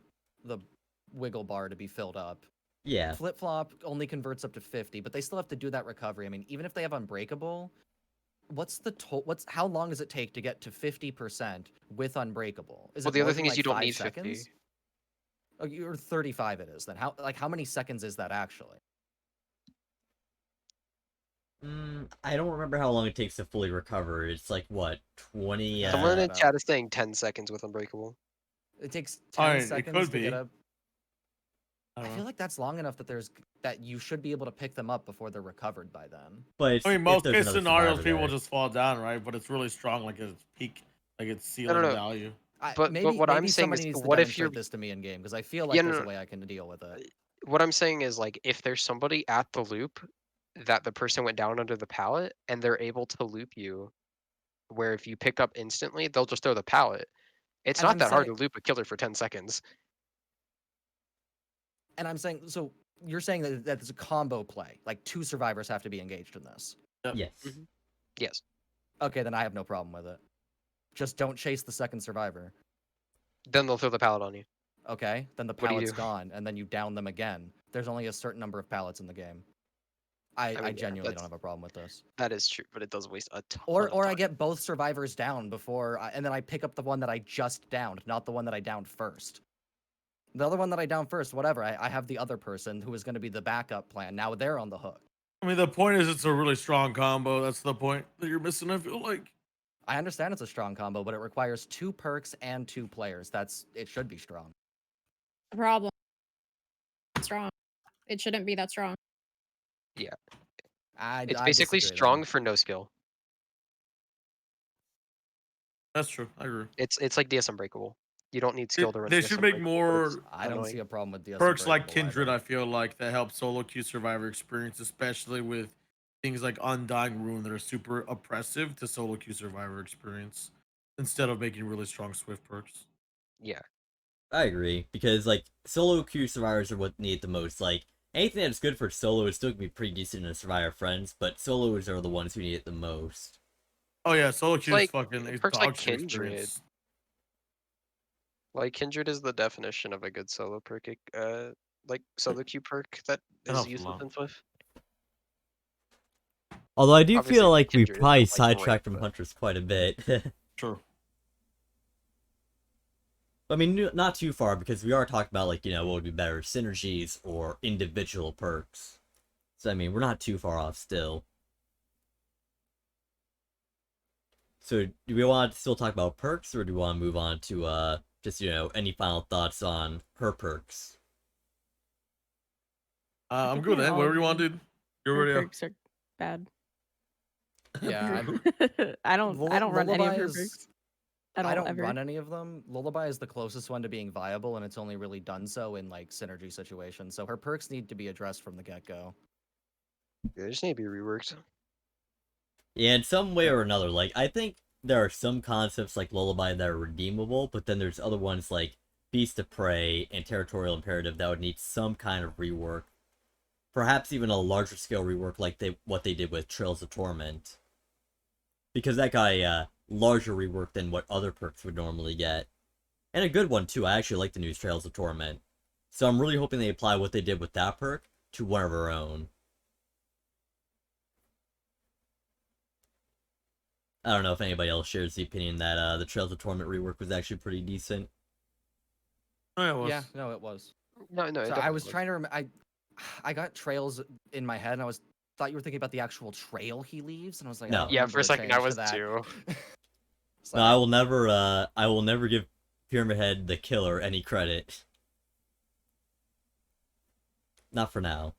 wiggle bar to be filled up. Yeah. Flip Flop only converts up to 50, but they still have to do that recovery. I mean, even if they have Unbreakable, how long does it take to get to 50% with Unbreakable? Is Well, it the more other than, thing is like, you don't 5 need seconds? 50. Oh, you're 35 it is then. How many seconds is that actually? I don't remember how long it takes to fully recover. It's like, what, 20... Someone in Uh, chat is saying 10 seconds with Unbreakable. It takes 10 Alright, it seconds could to be. get up. I I don't feel know. like that's long enough that you should be able to pick them up before they're recovered by then. But it's, I mean, if most there's case another scenarios, survivor people there. just fall down, right? But it's really strong, like its peak, like its No, ceiling no. value. But Maybe what I'm maybe saying somebody is, needs to what if you're demonstrate this to me in game because I feel like Yeah, there's no, a way I can deal with it. what I'm saying is, like, if there's somebody at the loop that the person went down under the pallet and they're able to loop you, where if you pick up instantly, they'll just throw the pallet. It's And not I'm that hard to saying- loop a killer for 10 seconds. And I'm saying, so you're saying that it's a combo play, like 2 survivors have to be engaged in this. Yes. Mhm. Yes. Okay, then I have no problem with it. Just don't chase the second survivor. Then they'll throw the pallet on you. Okay, then the What do you pallet's do? gone, and then you down them again. There's only a certain number of pallets in the game. I mean, yeah, genuinely don't that's- have a problem with this. That is true, but it does waste a ton Or of time. I get both survivors down before, and then I pick up the one that I just downed, not the one that I downed first. The other one that I downed first, whatever. I have the other person who is going to be the backup plan. Now they're on the hook. I mean, the point is it's a really strong combo. That's the point that you're missing, I feel like. I understand it's a strong combo, but it requires 2 perks and 2 players. It should be strong. Problem. Strong. It shouldn't be that strong. Yeah. I It's basically disagree, strong then. for no skill. That's true. I agree. It's like DS Unbreakable. You don't need skill to run They DS should make Unbreakable, but it's more I don't annoying. see a problem with DS perks like Unbreakable Kindred, either. I feel like, that help solo queue survivor experience, especially with things like Undying Ruin that are super oppressive to solo queue survivor experience, instead of making really strong Swift perks. Yeah. I agree, because, like, solo queue survivors are what need the most. Like, anything that's good for solo is still gonna be pretty decent in Survivor Friends, but solos are the ones who need it the most. Oh yeah, solo queue like is fucking perks dog like shit Kindred. experience. Like Kindred is the definition of a good solo perk. Like solo queue perk that is helps a used lot. with Swift. Although I do Obviously, feel like we Kindred is probably not, like, great, sidetracked from but- Huntress quite a bit. True. I mean, not too far, because we are talking about, like, what would be better, synergies or individual perks. So, I mean, we're not too far off still. So, do we want to still talk about perks, or do we want to move on to, just, any final thoughts on her perks? I'm think good with they're that. all Whatever you want, good. dude. Your Her video. perks are bad. Yeah, I don't run any of her Lullaby is- perks. I don't ever. run any of them. Lullaby is the closest one to being viable, and it's only really done so in like synergy situations. So her perks need to be addressed from the get-go. They just need to be reworked. Yeah, in some way or another. Like, I think there are some concepts like Lullaby that are redeemable, but then there's other ones like Beast of Prey and Territorial Imperative that would need some kind of rework. Perhaps even a larger scale rework like what they did with Trails of Torment. Because that got a larger rework than what other perks would normally get. And a good one too. I actually like the new Trails of Torment. So I'm really hoping they apply what they did with that perk to one of our own. I don't know if anybody else shares the opinion that the Trails of Torment rework was actually pretty decent. Oh, yeah, it was. Yeah, no, it was. No, it So I definitely was trying to I got trails in my head, and thought you were thinking about the actual trail he leaves, and I was like, I No. don't Yeah, remember for a the second I change to was that. too. It's No, like, I will never give Pyramid Head the killer any credit. Not for now.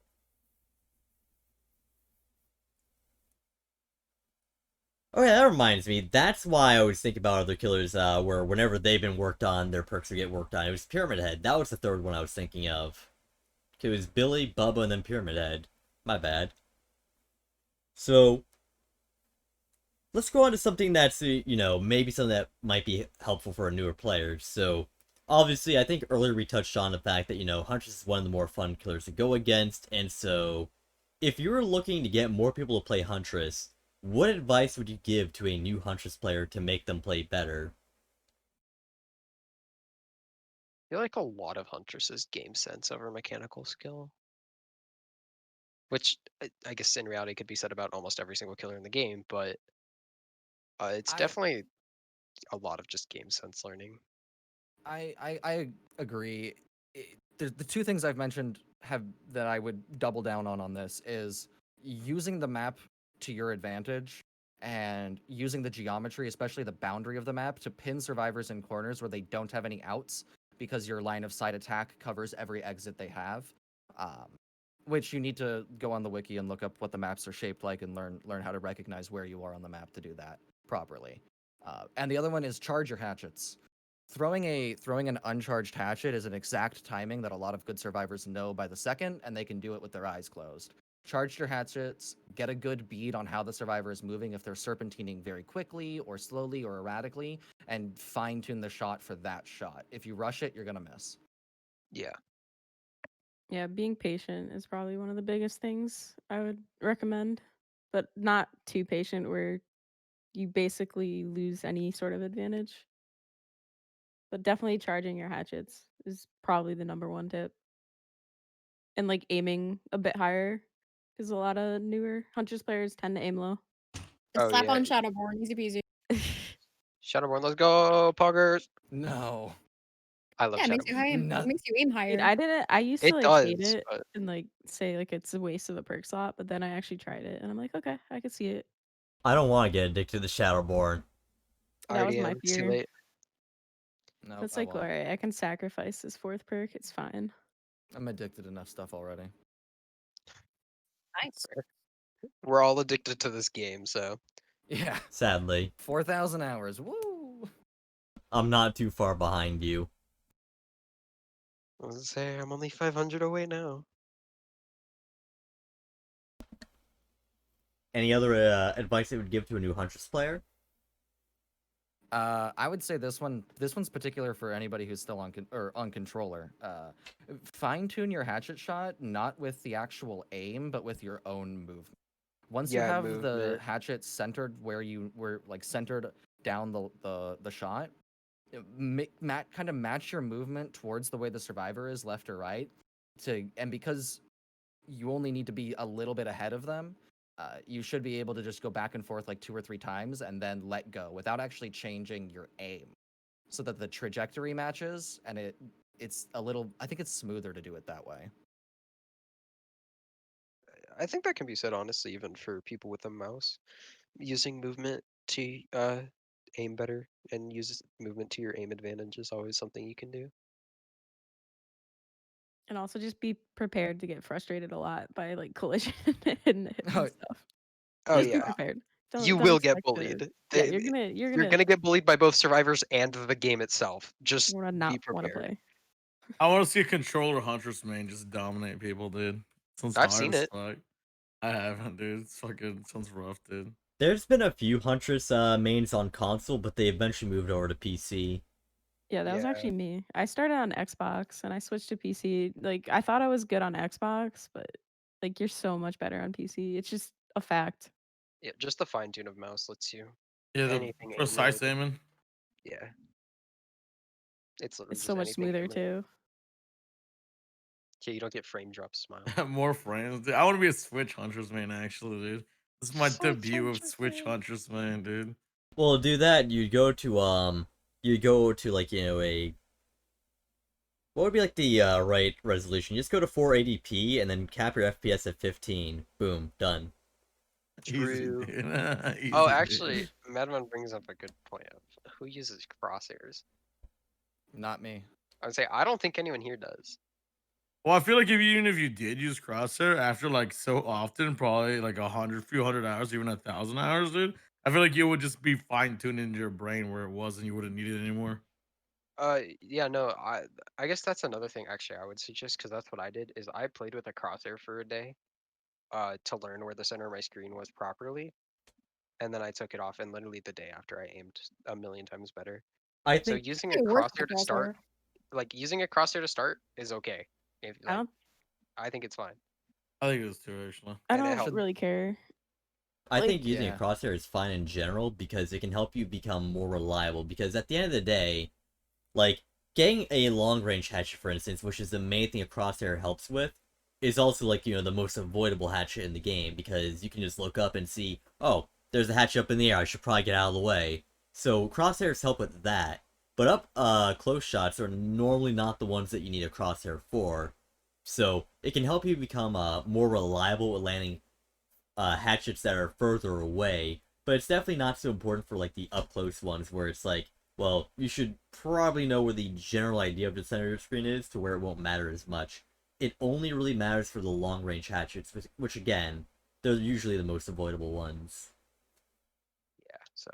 Oh yeah, that reminds me. That's why I always think about other killers, where whenever they've been worked on, their perks would get worked on. It was Pyramid Head. That was the third one I was thinking of. It was Billy, Bubba, and then Pyramid Head. My bad. So, let's go on to something that's, maybe something that might be helpful for a newer player. So, obviously, I think earlier we touched on the fact that, Huntress is one of the more fun killers to go against. And so, if you were looking to get more people to play Huntress, what advice would you give to a new Huntress player to make them play better? I feel like a lot of Huntress is game sense over mechanical skill. Which I guess in reality could be said about almost every single killer in the game, but it's definitely a lot of just game sense learning. I agree. The two things I've mentioned that I would double down on this is using the map to your advantage and using the geometry, especially the boundary of the map, to pin survivors in corners where they don't have any outs because your line of sight attack covers every exit they have. Which you need to go on the wiki and look up what the maps are shaped like and learn how to recognize where you are on the map to do that properly. And the other one is charge your hatchets. Throwing an uncharged hatchet is an exact timing that a lot of good survivors know by the second, and they can do it with their eyes closed. Charge your hatchets, get a good bead on how the survivor is moving, if they're serpentining very quickly or slowly or erratically, and fine-tune the shot for that shot. If you rush it, you're gonna miss. Yeah. Yeah, being patient is probably one of the biggest things I would recommend, but not too patient where you basically lose any sort of advantage. But definitely charging your hatchets is probably the number one tip. And like aiming a bit higher, because a lot of newer Huntress players tend to aim low. Oh, Slap yeah. on Shadowborn, easy peasy. Shadowborn, let's go, poggers. No. I love Yeah, it makes you, Shadowborn. it makes you aim higher. Dude, I used It to like hate does, it but and like say like it's a waste of a perk slot, but then I actually tried it and I'm like, okay, I can see it. I don't want to get addicted to Shadowborn. I That was already my am. It's too fear. late. No, It's I like, all won't. right, I can sacrifice this fourth perk. It's fine. I'm addicted to enough stuff already. Nice. We're all addicted to this game, so Yeah. Sadly, 4,000 hours. Woo! I'm not too far behind you. I was gonna say I'm only 500 away now. Any other advice that you would give to a new Huntress player? I would say this one's particular for anybody who's still on controller. Fine tune your hatchet shot, not with the actual aim, but with your own movement. Once you have the movement. hatchet centered where you were, like centered down the shot, kind of match your movement towards the way the survivor is, left or right, and because you only need to be a little bit ahead of them, you should be able to just go back and forth like 2 or 3 times and then let go without actually changing your aim, so that the trajectory matches, and it's a little. I think it's smoother to do it that way. I think that can be said honestly, even for people with a mouse. Using movement to aim better and use movement to your aim advantage is always something you can do. And also just be prepared to get frustrated a lot by like collision and Oh, stuff. Oh Just be yeah, prepared. you Don't will get expect bullied. Yeah, They- you're You're gonna get bullied by both survivors and the game itself. Just gonna be not want to prepared. play. I want to see a controller Huntress main just dominate people, dude. Sounds I've hard seen as it. fuck. I haven't, dude. It's fucking sounds rough, dude. There's been a few Huntress mains on console, but they eventually moved over to PC. Yeah, that was Yeah. actually me. I started on Xbox and I switched to PC. Like I thought I was good on Xbox, but like you're so much better on PC. It's just a fact. Yeah, just the fine tune of mouse lets you Yeah, the anything aim precise related. aiming. Yeah. It's literally It's just so much anything smoother aim related. too. Yeah, you don't get frame drop smile. More frames. Dude. I want to be a Switch Huntress main, actually, dude. This is my Switch debut of Huntress Switch main. Huntress main, dude. Well, to do that, you go to like a what would be like the right resolution? You just go to 480p and then cap your FPS at 15. Boom, done. Easy, True. dude. Easy, Oh, dude. actually, Madman brings up a good point of who uses crosshairs. not me. I would say I don't think anyone here does. Well, I feel like even if you did use Crosshair after like so often, probably like few hundred hours, even 1,000 hours, dude, I feel like you would just be fine tuned into your brain where it was, and you wouldn't need it anymore. Yeah, no, I guess that's another thing actually I would suggest, because that's what I did, is I played with a crosshair for a day, to learn where the center of my screen was properly, and then I took it off, and literally the day after I aimed a million times better. I So think using a It worked crosshair to start, using a crosshair to start is okay. If I don't. I think it's fine. I think it was too actually. I And it don't helped. really care. I Like, think using a Yeah. crosshair is fine in general because it can help you become more reliable. Because at the end of the day, like getting a long range hatchet, for instance, which is the main thing a crosshair helps with, is also like the most avoidable hatchet in the game because you can just look up and see, oh, there's a hatchet up in the air. I should probably get out of the way. So crosshairs help with that. But up close shots are normally not the ones that you need a crosshair for. So it can help you become more reliable at landing hatchets that are further away, but it's definitely not so important for like the up close ones where it's like, well, you should probably know where the general idea of the center of your screen is to where it won't matter as much. It only really matters for the long range hatchets, which again, they're usually the most avoidable ones. Yeah, so.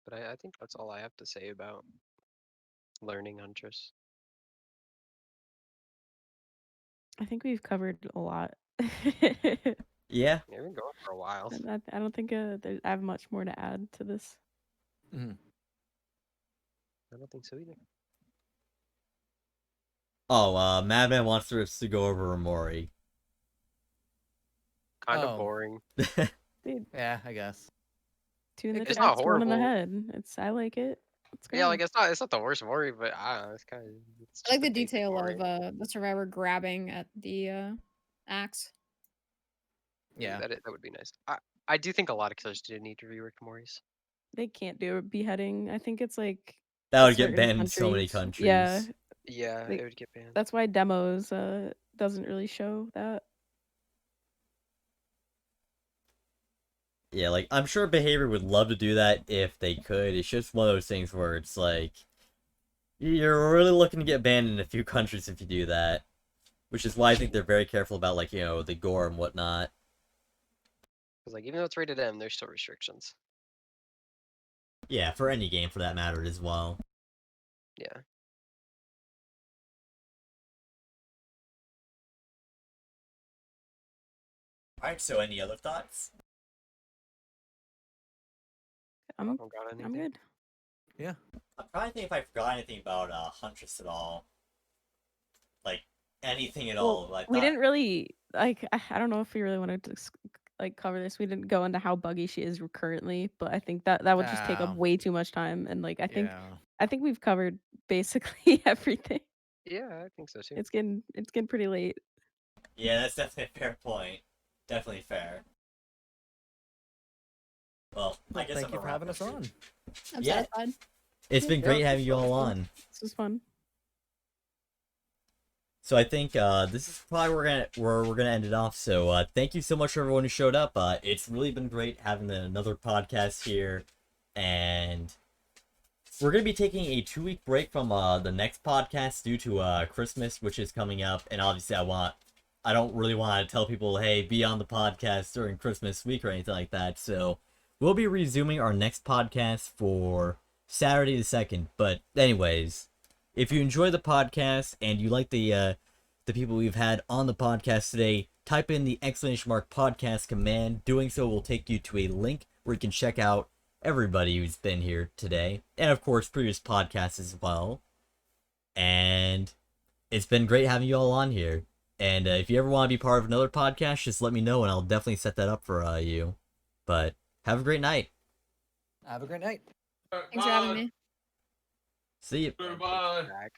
But I think that's all I have to say about learning Huntress. I think we've covered a lot. Yeah, Yeah, we've been going for a while. I don't think I have much more to add to this. Mhm. I don't think so either. oh, Madman wants us to go over Amori. Kind Oh. of boring. Dude, Yeah, I guess. 2 in the It's not chest, 1 in the horrible. head. I like it. Let's go. Yeah, like it's not the worst Mori, but I don't know, it's kind of. I like the detail of the survivor grabbing at the axe. Yeah. That would be nice. I do think a lot of killers do need to rework Moris. They can't do a beheading. I think it's like That would get certain banned in so many countries. Yeah, Yeah, Like, it would get banned. that's why demos doesn't really show that. Yeah, like I'm sure Behavior would love to do that if they could. It's just one of those things where it's like you're really looking to get banned in a few countries if you do that. Which is why I think they're very careful about like, the gore and whatnot. Because like even though it's rated M, there's still restrictions. Yeah, for any game for that matter as well. Yeah. Alright, so any other thoughts? I I'm don't got anything. good. Yeah. I'm trying to think if I forgot anything about Huntress at all. Like anything at all. Well, I we thought- didn't really like. I don't know if we really wanted to like cover this. We didn't go into how buggy she is currently, but I think that would just take up Um, way too much time. And like I think Yeah. we've covered basically everything. Yeah, I think so too. It's getting pretty late. Yeah, that's definitely a fair point. Definitely fair. Well, I guess Thank I'm you a for having wrap us up on. soon. I'm Yeah. satisfied. It's been Yeah, great this having was you all fun. on. This was fun. So I think this is probably where we're gonna end it off. So thank you so much for everyone who showed up. It's really been great having another podcast here, and we're gonna be taking a 2-week break from the next podcast due to Christmas, which is coming up. And obviously, I don't really want to tell people, hey, be on the podcast during Christmas week or anything like that. So we'll be resuming our next podcast for Saturday the 2nd. But anyways, if you enjoy the podcast and you like the people we've had on the podcast today, type in the !podcast command. Doing so will take you to a link where you can check out everybody who's been here today, and of course previous podcasts as well. And it's been great having you all on here. And if you ever want to be part of another podcast, just let me know, and I'll definitely set that up for you. But have a great night. Have a great night. Thanks for having me. See you. Goodbye. Back.